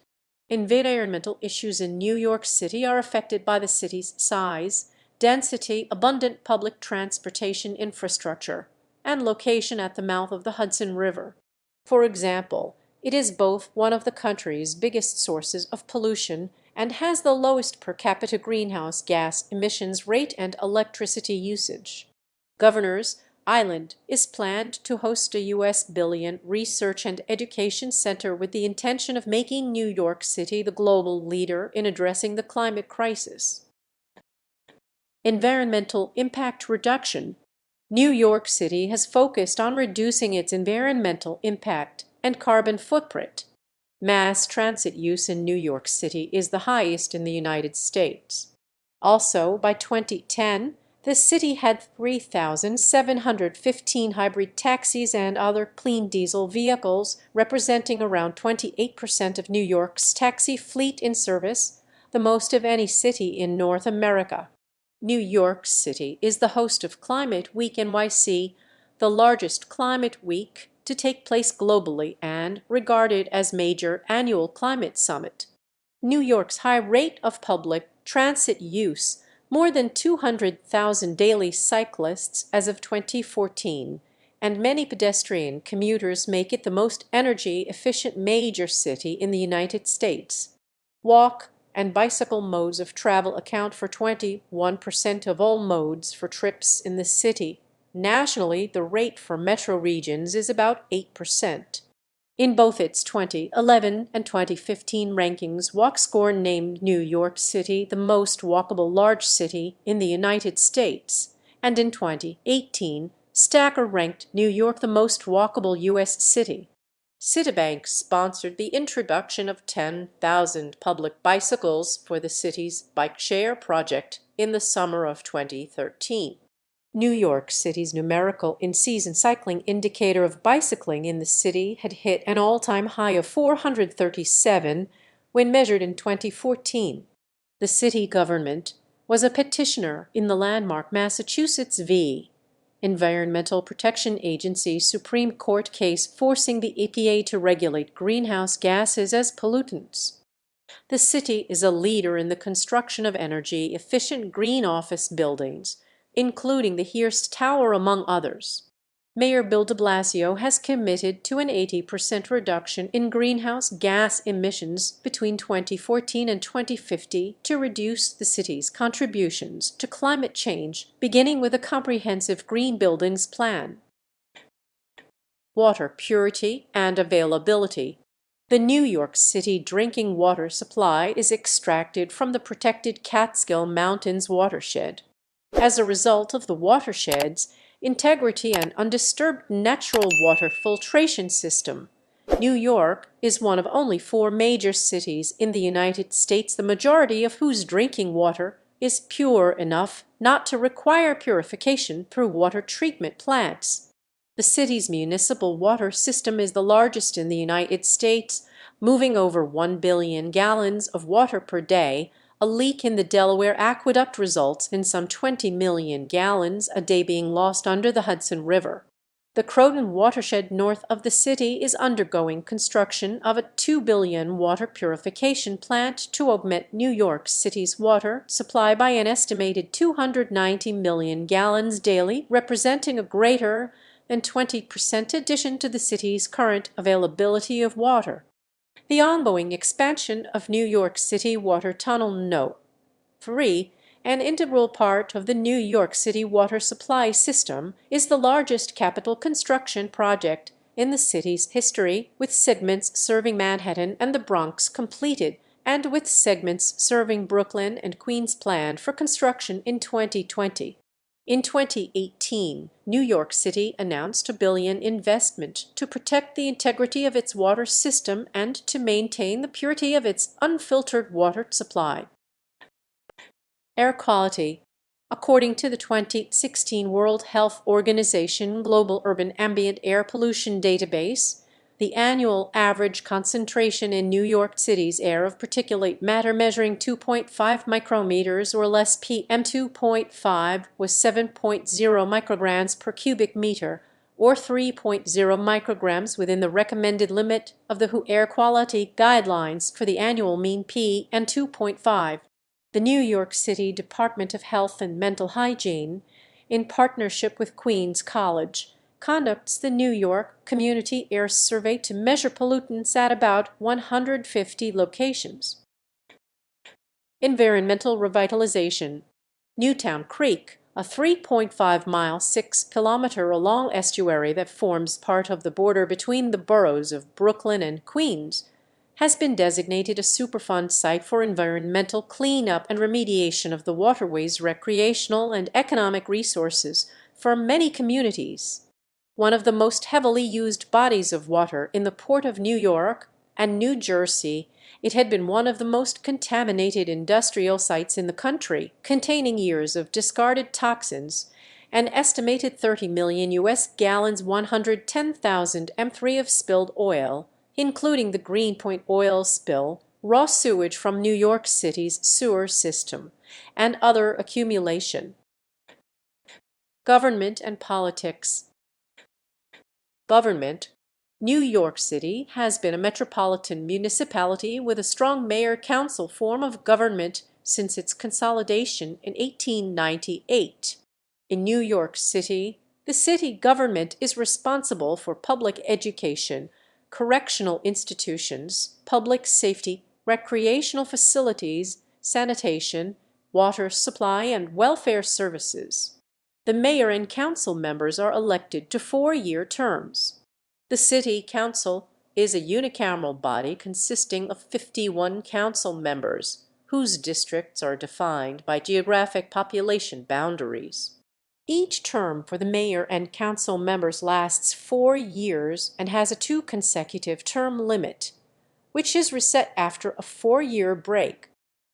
Environmental issues in New York City are affected by the city's size, density, abundant public transportation infrastructure, and location at the mouth of the Hudson River. For example, it is both one of the country's biggest sources of pollution and has the lowest per capita greenhouse gas emissions rate and electricity usage. Governor's Island is planned to host a U.S. billion research and education center with the intention of making New York City the global leader in addressing the climate crisis. Environmental impact reduction. New York City has focused on reducing its environmental impact and carbon footprint. Mass transit use in New York City is the highest in the United States. Also, by 2010, the city had 3,715 hybrid taxis and other clean diesel vehicles, representing around 28% of New York's taxi fleet in service, the most of any city in North America. New York City is the host of Climate Week NYC, the largest climate week to take place globally and regarded as major annual climate summit. New York's high rate of public transit use, more than 200,000 daily cyclists as of 2014, and many pedestrian commuters make it the most energy-efficient major city in the United States. Walk and bicycle modes of travel account for 21% of all modes for trips in the city. Nationally, the rate for metro regions is about 8%. In both its 2011 and 2015 rankings, WalkScore named New York City the most walkable large city in the United States, and in 2018, Stacker ranked New York the most walkable U.S. city. Citibank sponsored the introduction of 10,000 public bicycles for the city's bike share project in the summer of 2013. New York City's numerical in-season cycling indicator of bicycling in the city had hit an all-time high of 437 when measured in 2014. The city government was a petitioner in the landmark Massachusetts v. Environmental Protection Agency Supreme Court case forcing the EPA to regulate greenhouse gases as pollutants. The city is a leader in the construction of energy-efficient green office buildings, including the Hearst Tower among others. Mayor Bill de Blasio has committed to an 80% reduction in greenhouse gas emissions between 2014 and 2050 to reduce the city's contributions to climate change, beginning with a comprehensive green buildings plan. Water purity and availability. The New York City drinking water supply is extracted from the protected Catskill Mountains watershed. As a result of the watershed's integrity and undisturbed natural water filtration system, New York is one of only 4 major cities in the United States, the majority of whose drinking water is pure enough not to require purification through water treatment plants. The city's municipal water system is the largest in the United States, moving over 1 billion gallons of water per day. A leak in the Delaware Aqueduct results in some 20 million gallons a day being lost under the Hudson River. The Croton watershed north of the city is undergoing construction of a $2 billion water purification plant to augment New York City's water supply by an estimated 290 million gallons daily, representing a greater than 20% addition to the city's current availability of water. The ongoing expansion of New York City Water Tunnel No. 3, an integral part of the New York City water supply system, is the largest capital construction project in the city's history, with segments serving Manhattan and the Bronx completed, and with segments serving Brooklyn and Queens planned for construction in 2020. In 2018, New York City announced a $1 billion investment to protect the integrity of its water system and to maintain the purity of its unfiltered water supply. Air quality. According to the 2016 World Health Organization Global Urban Ambient Air Pollution Database, The annual average concentration in New York City's air of particulate matter measuring 2.5 micrometers or less PM2.5 was 7.0 micrograms per cubic meter, or 3.0 micrograms within the recommended limit of the WHO Air Quality Guidelines for the annual mean PM2.5. The New York City Department of Health and Mental Hygiene, in partnership with Queens College, conducts the New York Community Air Survey to measure pollutants at about 150 locations. Environmental revitalization. Newtown Creek, a 3.5-mile, 6-kilometer long estuary that forms part of the border between the boroughs of Brooklyn and Queens, has been designated a Superfund site for environmental cleanup and remediation of the waterway's recreational and economic resources for many communities. One of the most heavily used bodies of water in the Port of New York and New Jersey, it had been one of the most contaminated industrial sites in the country, containing years of discarded toxins, an estimated 30 million U.S. gallons, 110,000 m3 of spilled oil, including the Greenpoint oil spill, raw sewage from New York City's sewer system, and other accumulation. Government and politics. Government. New York City has been a metropolitan municipality with a strong mayor-council form of government since its consolidation in 1898. In New York City, the city government is responsible for public education, correctional institutions, public safety, recreational facilities, sanitation, water supply, and welfare services. The mayor and council members are elected to 4-year terms. The city council is a unicameral body consisting of 51 council members, whose districts are defined by geographic population boundaries. Each term for the mayor and council members lasts 4 years and has a 2 consecutive term limit, which is reset after a 4-year break.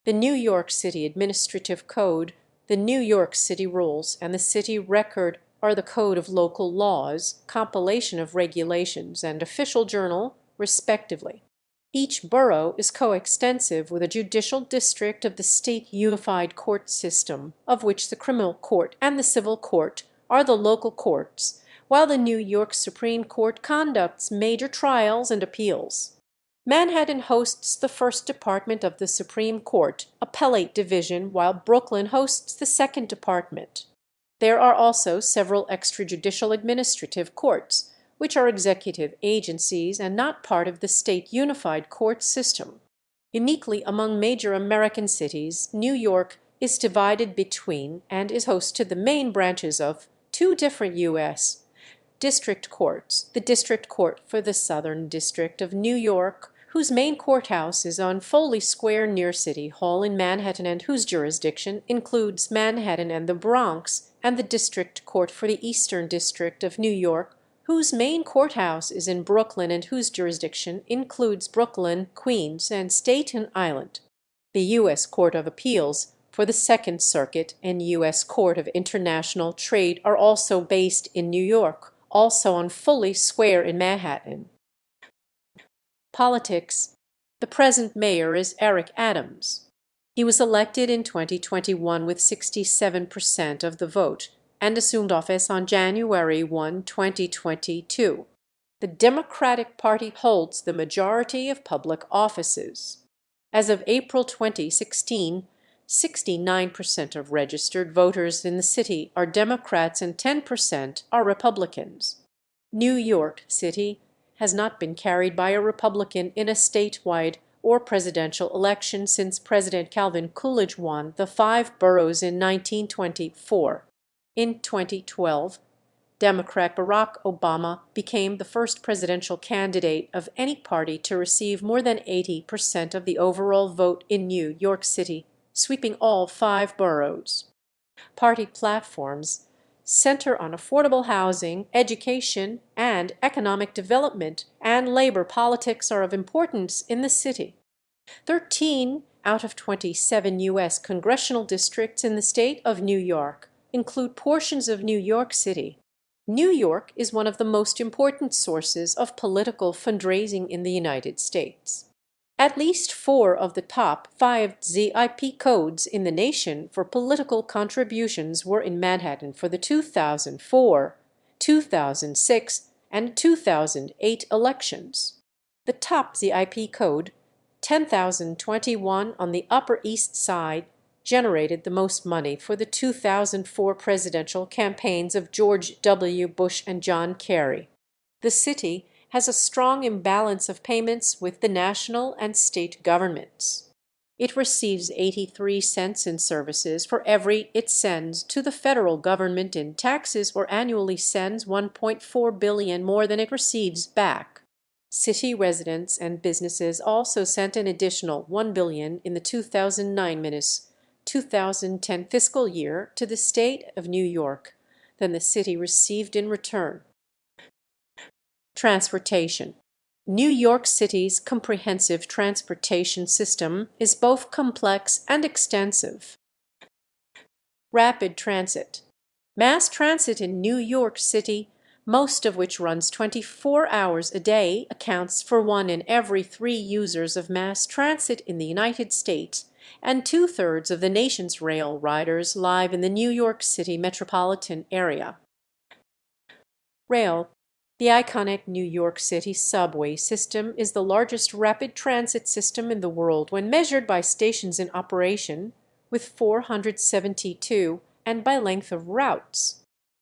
The New York City Administrative Code, the New York City Rules, and the City Record are the code of local laws, compilation of regulations, and official journal, respectively. Each borough is coextensive with a judicial district of the state unified court system, of which the criminal court and the civil court are the local courts, while the New York Supreme Court conducts major trials and appeals. Manhattan hosts the first department of the Supreme Court, Appellate Division, while Brooklyn hosts the second department. There are also several extrajudicial administrative courts, which are executive agencies and not part of the state unified court system. Uniquely among major American cities, New York is divided between and is host to the main branches of 2 different U.S. district courts: the District Court for the Southern District of New York, whose main courthouse is on Foley Square near City Hall in Manhattan and whose jurisdiction includes Manhattan and the Bronx, and the District Court for the Eastern District of New York, whose main courthouse is in Brooklyn and whose jurisdiction includes Brooklyn, Queens, and Staten Island. The U.S. Court of Appeals for the Second Circuit and U.S. Court of International Trade are also based in New York, also on Foley Square in Manhattan. Politics. The present mayor is Eric Adams. He was elected in 2021 with 67% of the vote and assumed office on January 1, 2022. The Democratic Party holds the majority of public offices. As of April 2016, 69% of registered voters in the city are Democrats and 10% are Republicans. New York City has not been carried by a Republican in a statewide or presidential election since President Calvin Coolidge won the 5 boroughs in 1924. In 2012, Democrat Barack Obama became the first presidential candidate of any party to receive more than 80% of the overall vote in New York City, sweeping all 5 boroughs. Party platforms center on affordable housing, education, and economic development, and labor politics are of importance in the city. 13 out of 27 U.S. congressional districts in the state of New York include portions of New York City. New York is one of the most important sources of political fundraising in the United States. At least 4 of the top 5 ZIP codes in the nation for political contributions were in Manhattan for the 2004, 2006, and 2008 elections. The top ZIP code, 10,021 on the Upper East Side, generated the most money for the 2004 presidential campaigns of George W. Bush and John Kerry. The city has a strong imbalance of payments with the national and state governments. It receives 83 cents in services for every it sends to the federal government in taxes, or annually sends $1.4 billion more than it receives back. City residents and businesses also sent an additional $1 billion in the 2009-2010 fiscal year to the state of New York than the city received in return. Transportation. New York City's comprehensive transportation system is both complex and extensive. Rapid transit. Mass transit in New York City, most of which runs 24 hours a day, accounts for 1 in every 3 users of mass transit in the United States, and 2/3 of the nation's rail riders live in the New York City metropolitan area. Rail. The iconic New York City subway system is the largest rapid transit system in the world when measured by stations in operation, with 472, and by length of routes.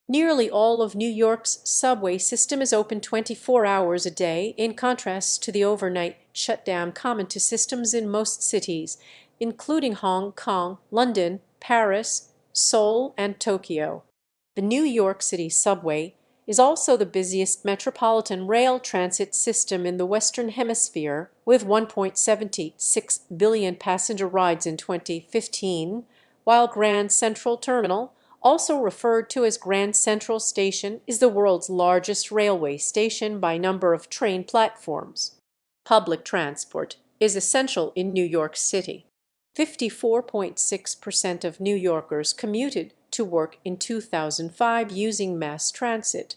Nearly all of New York's subway system is open 24 hours a day, in contrast to the overnight shutdown common to systems in most cities, including Hong Kong, London, Paris, Seoul, and Tokyo. The New York City subway is also the busiest metropolitan rail transit system in the Western Hemisphere, with 1.76 billion passenger rides in 2015, while Grand Central Terminal, also referred to as Grand Central Station, is the world's largest railway station by number of train platforms. Public transport is essential in New York City. 54.6% of New Yorkers commuted to work in 2005 using mass transit.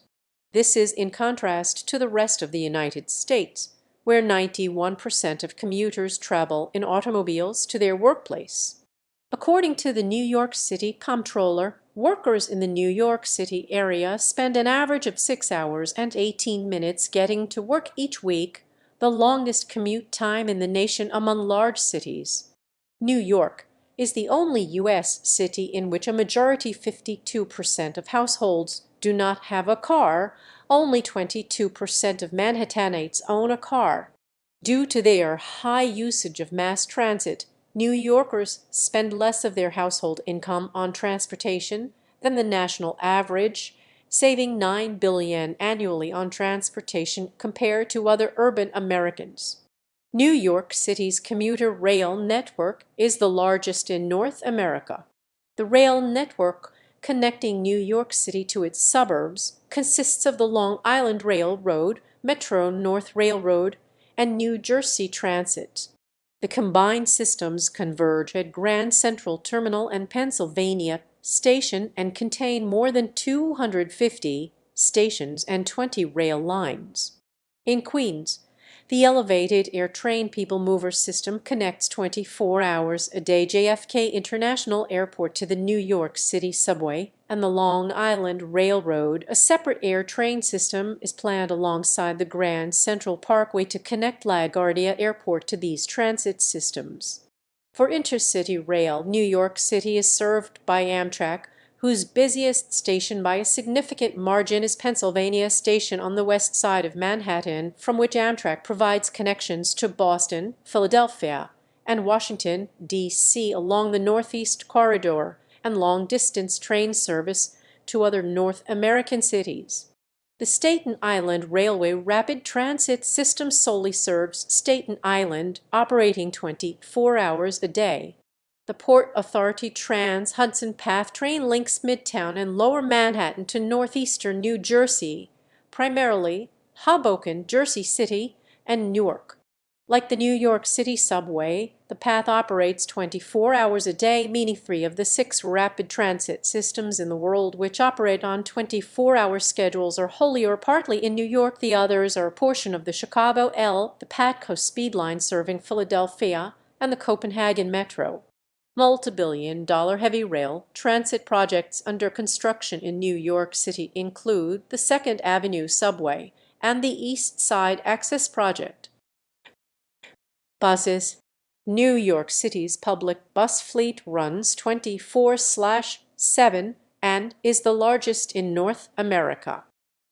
This is in contrast to the rest of the United States, where 91% of commuters travel in automobiles to their workplace. According to the New York City Comptroller, workers in the New York City area spend an average of 6 hours and 18 minutes getting to work each week, the longest commute time in the nation among large cities. New York is the only U.S. city in which a majority 52% of households do not have a car. Only 22% of Manhattanites own a car. Due to their high usage of mass transit, New Yorkers spend less of their household income on transportation than the national average, saving $9 billion annually on transportation compared to other urban Americans. New York City's commuter rail network is the largest in North America. The rail network connecting New York City to its suburbs consists of the Long Island Railroad, Metro-North Railroad, and New Jersey Transit. The combined systems converge at Grand Central Terminal and Pennsylvania Station and contain more than 250 stations and 20 rail lines. In Queens, the elevated air train people mover system connects 24 hours a day JFK International Airport to the New York City subway and the Long Island Railroad. A separate air train system is planned alongside the Grand Central Parkway to connect LaGuardia Airport to these transit systems. For intercity rail, New York City is served by Amtrak, whose busiest station by a significant margin is Pennsylvania Station on the west side of Manhattan, from which Amtrak provides connections to Boston, Philadelphia, and Washington, D.C. along the Northeast Corridor, and long-distance train service to other North American cities. The Staten Island Railway Rapid Transit System solely serves Staten Island, operating 24 hours a day. The Port Authority Trans-Hudson Path train links Midtown and Lower Manhattan to northeastern New Jersey, primarily Hoboken, Jersey City, and Newark. Like the New York City subway, the path operates 24 hours a day, meaning 3 of the 6 rapid transit systems in the world which operate on 24-hour schedules are wholly or partly in New York. The others are a portion of the Chicago L, the Patco Speed Line serving Philadelphia, and the Copenhagen Metro. Multibillion-dollar heavy rail transit projects under construction in New York City include the Second Avenue subway and the East Side Access Project. Buses. New York City's public bus fleet runs 24/7 and is the largest in North America.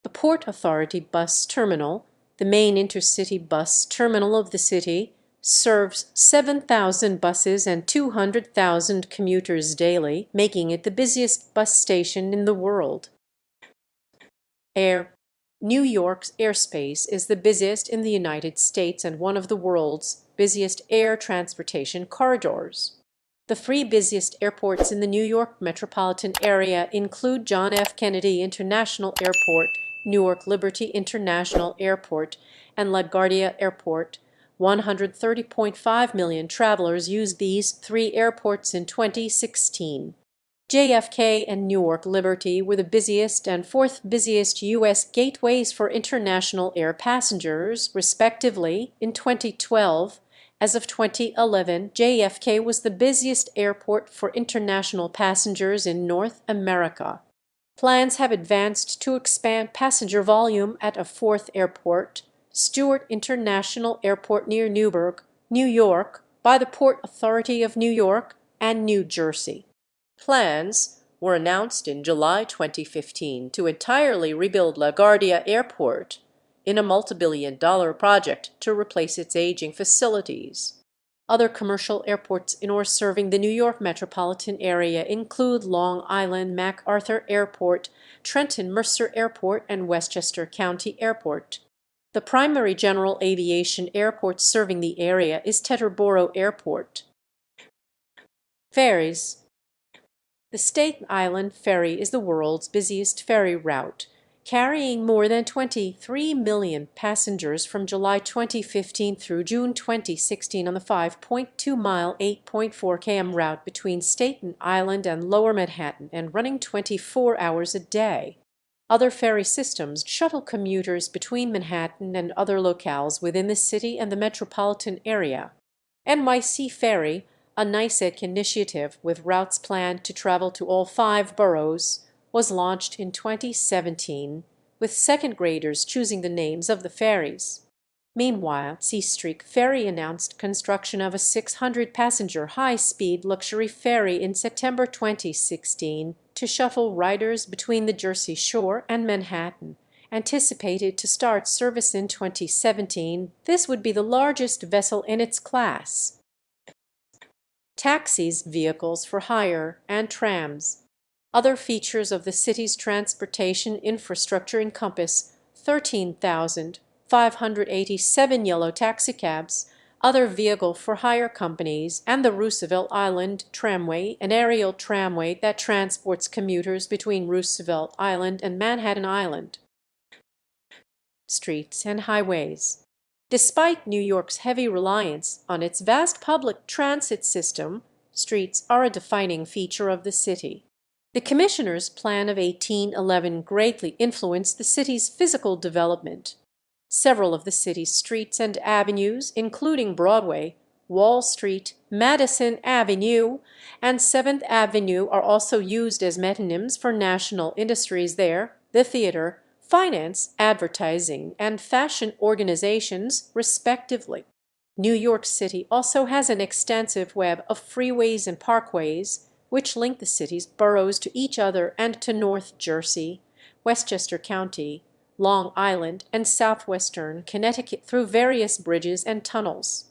The Port Authority Bus Terminal, the main intercity bus terminal of the city, serves 7,000 buses and 200,000 commuters daily, making it the busiest bus station in the world. Air. New York's airspace is the busiest in the United States and one of the world's busiest air transportation corridors. The 3 busiest airports in the New York metropolitan area include John F. Kennedy International Airport, Newark Liberty International Airport, and LaGuardia Airport. 130.5 million travelers used these 3 airports in 2016. JFK and Newark Liberty were the busiest and 4th busiest U.S. gateways for international air passengers, respectively, in 2012. As of 2011, JFK was the busiest airport for international passengers in North America. Plans have advanced to expand passenger volume at a 4th airport, Stewart International Airport near Newburgh, New York, by the Port Authority of New York and New Jersey. Plans were announced in July 2015 to entirely rebuild LaGuardia Airport in a multibillion-dollar project to replace its aging facilities. Other commercial airports in or serving the New York metropolitan area include Long Island MacArthur Airport, Trenton Mercer Airport, and Westchester County Airport. The primary general aviation airport serving the area is Teterboro Airport. Ferries. The Staten Island Ferry is the world's busiest ferry route, carrying more than 23 million passengers from July 2015 through June 2016 on the 5.2-mile, 8.4 km route between Staten Island and Lower Manhattan and running 24 hours a day. Other ferry systems shuttle commuters between Manhattan and other locales within the city and the metropolitan area. NYC Ferry, a NYSEC initiative with routes planned to travel to all 5 boroughs, was launched in 2017, with second graders choosing the names of the ferries. Meanwhile, Seastreak Ferry announced construction of a 600-passenger high-speed luxury ferry in September 2016 to shuttle riders between the Jersey Shore and Manhattan. Anticipated to start service in 2017, this would be the largest vessel in its class. Taxis, vehicles for hire, and trams. Other features of the city's transportation infrastructure encompass 13,587 yellow taxicabs, other vehicle for hire companies, and the Roosevelt Island Tramway, an aerial tramway that transports commuters between Roosevelt Island and Manhattan Island. Streets and highways. Despite New York's heavy reliance on its vast public transit system, streets are a defining feature of the city. The Commissioner's Plan of 1811 greatly influenced the city's physical development. Several of the city's streets and avenues, including Broadway, Wall Street, Madison Avenue, and 7th Avenue, are also used as metonyms for national industries there, the theater, finance, advertising, and fashion organizations, respectively. New York City also has an extensive web of freeways and parkways, which link the city's boroughs to each other and to North Jersey, Westchester County, Long Island, and southwestern Connecticut through various bridges and tunnels.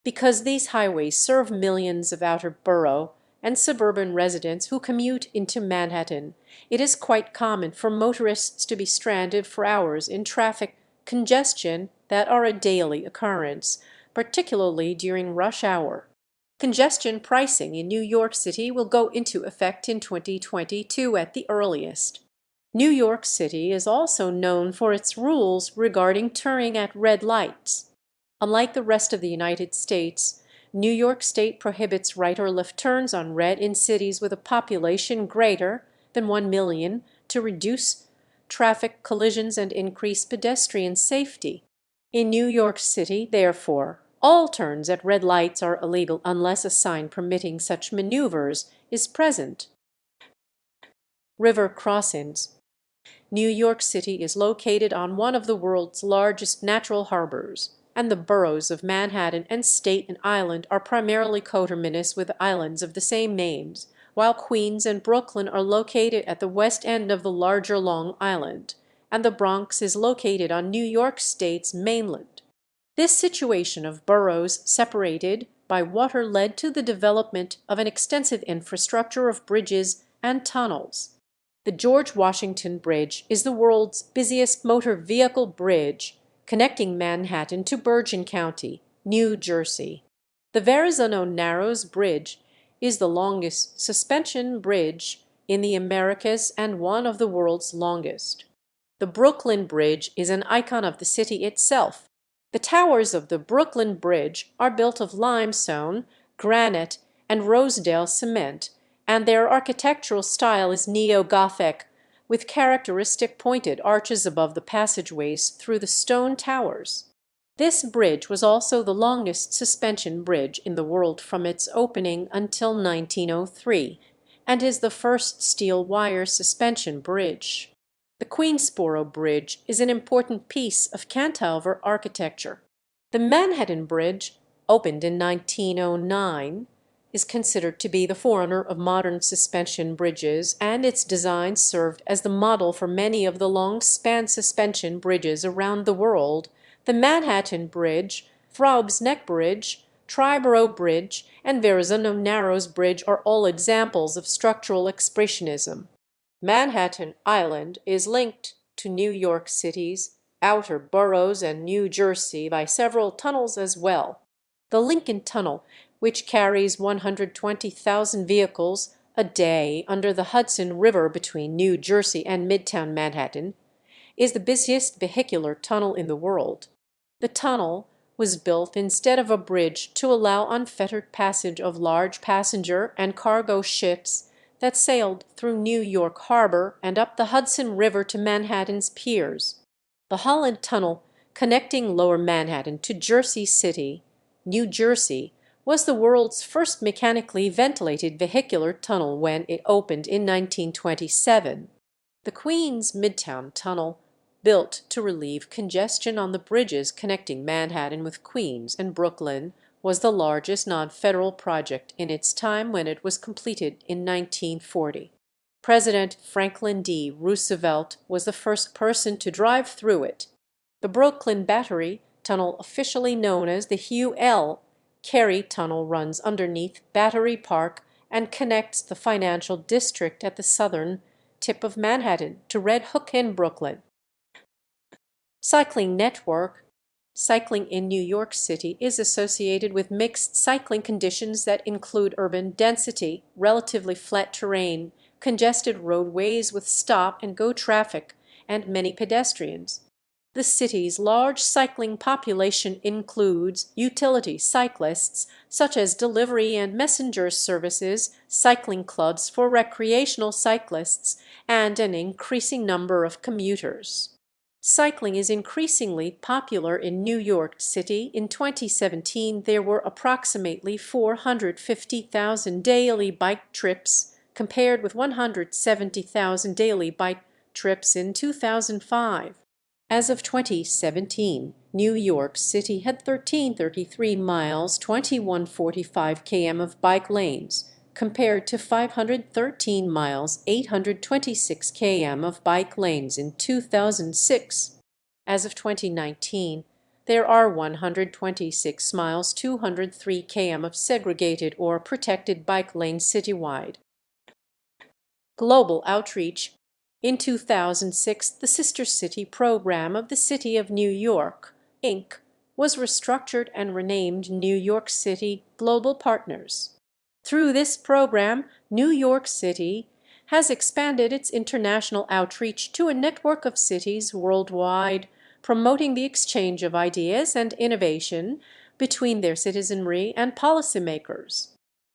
Because these highways serve millions of outer borough and suburban residents who commute into Manhattan, it is quite common for motorists to be stranded for hours in traffic congestion that are a daily occurrence, particularly during rush hour. Congestion pricing in New York City will go into effect in 2022 at the earliest. New York City is also known for its rules regarding turning at red lights. Unlike the rest of the United States, New York State prohibits right or left turns on red in cities with a population greater than 1 million to reduce traffic collisions and increase pedestrian safety. In New York City, therefore, all turns at red lights are illegal unless a sign permitting such maneuvers is present. River crossings. New York City is located on one of the world's largest natural harbors, and the boroughs of Manhattan and Staten Island are primarily coterminous with islands of the same names, while Queens and Brooklyn are located at the west end of the larger Long Island, and the Bronx is located on New York State's mainland. This situation of boroughs separated by water led to the development of an extensive infrastructure of bridges and tunnels. The George Washington Bridge is the world's busiest motor vehicle bridge, connecting Manhattan to Bergen County, New Jersey. The Verrazano Narrows Bridge is the longest suspension bridge in the Americas and one of the world's longest. The Brooklyn Bridge is an icon of the city itself. The towers of the Brooklyn Bridge are built of limestone, granite, and Rosedale cement, and their architectural style is neo-Gothic, with characteristic pointed arches above the passageways through the stone towers. This bridge was also the longest suspension bridge in the world from its opening until 1903, and is the first steel wire suspension bridge. The Queensboro Bridge is an important piece of cantilever architecture. The Manhattan Bridge, opened in 1909, is considered to be the forerunner of modern suspension bridges, and its design served as the model for many of the long-span suspension bridges around the world. The Manhattan Bridge, Fraub's Neck Bridge, Triborough Bridge, and Verrazano Narrows Bridge are all examples of structural expressionism. Manhattan Island is linked to New York City's outer boroughs and New Jersey by several tunnels as well. The Lincoln Tunnel, which carries 120,000 vehicles a day under the Hudson River between New Jersey and Midtown Manhattan, is the busiest vehicular tunnel in the world. The tunnel was built instead of a bridge to allow unfettered passage of large passenger and cargo ships that sailed through New York Harbor and up the Hudson River to Manhattan's piers. The Holland Tunnel, connecting Lower Manhattan to Jersey City, New Jersey, was the world's first mechanically ventilated vehicular tunnel when it opened in 1927. The Queens Midtown Tunnel, built to relieve congestion on the bridges connecting Manhattan with Queens and Brooklyn, was the largest non-federal project in its time when it was completed in 1940. President Franklin D. Roosevelt was the first person to drive through it. The Brooklyn Battery Tunnel, officially known as the Hugh L. Carey Tunnel, runs underneath Battery Park and connects the financial district at the southern tip of Manhattan to Red Hook in Brooklyn. Cycling network. Cycling in New York City is associated with mixed cycling conditions that include urban density, relatively flat terrain, congested roadways with stop-and-go traffic, and many pedestrians. The city's large cycling population includes utility cyclists, such as delivery and messenger services, cycling clubs for recreational cyclists, and an increasing number of commuters. Cycling is increasingly popular in New York City. In 2017, there were approximately 450,000 daily bike trips, compared with 170,000 daily bike trips in 2005. As of 2017, New York City had 1333 miles, 2145 km of bike lanes, compared to 513 miles, 826 km of bike lanes in 2006. As of 2019, there are 126 miles, 203 km of segregated or protected bike lanes citywide. Global outreach. In 2006, the Sister City program of the City of New York, Inc., was restructured and renamed New York City Global Partners. Through this program, New York City has expanded its international outreach to a network of cities worldwide, promoting the exchange of ideas and innovation between their citizenry and policymakers.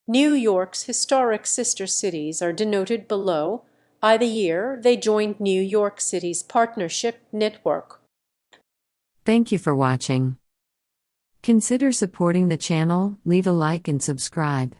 New York's historic sister cities are denoted below by the year they joined New York City's partnership network. Thank you for watching. Consider supporting the channel, leave a like and subscribe.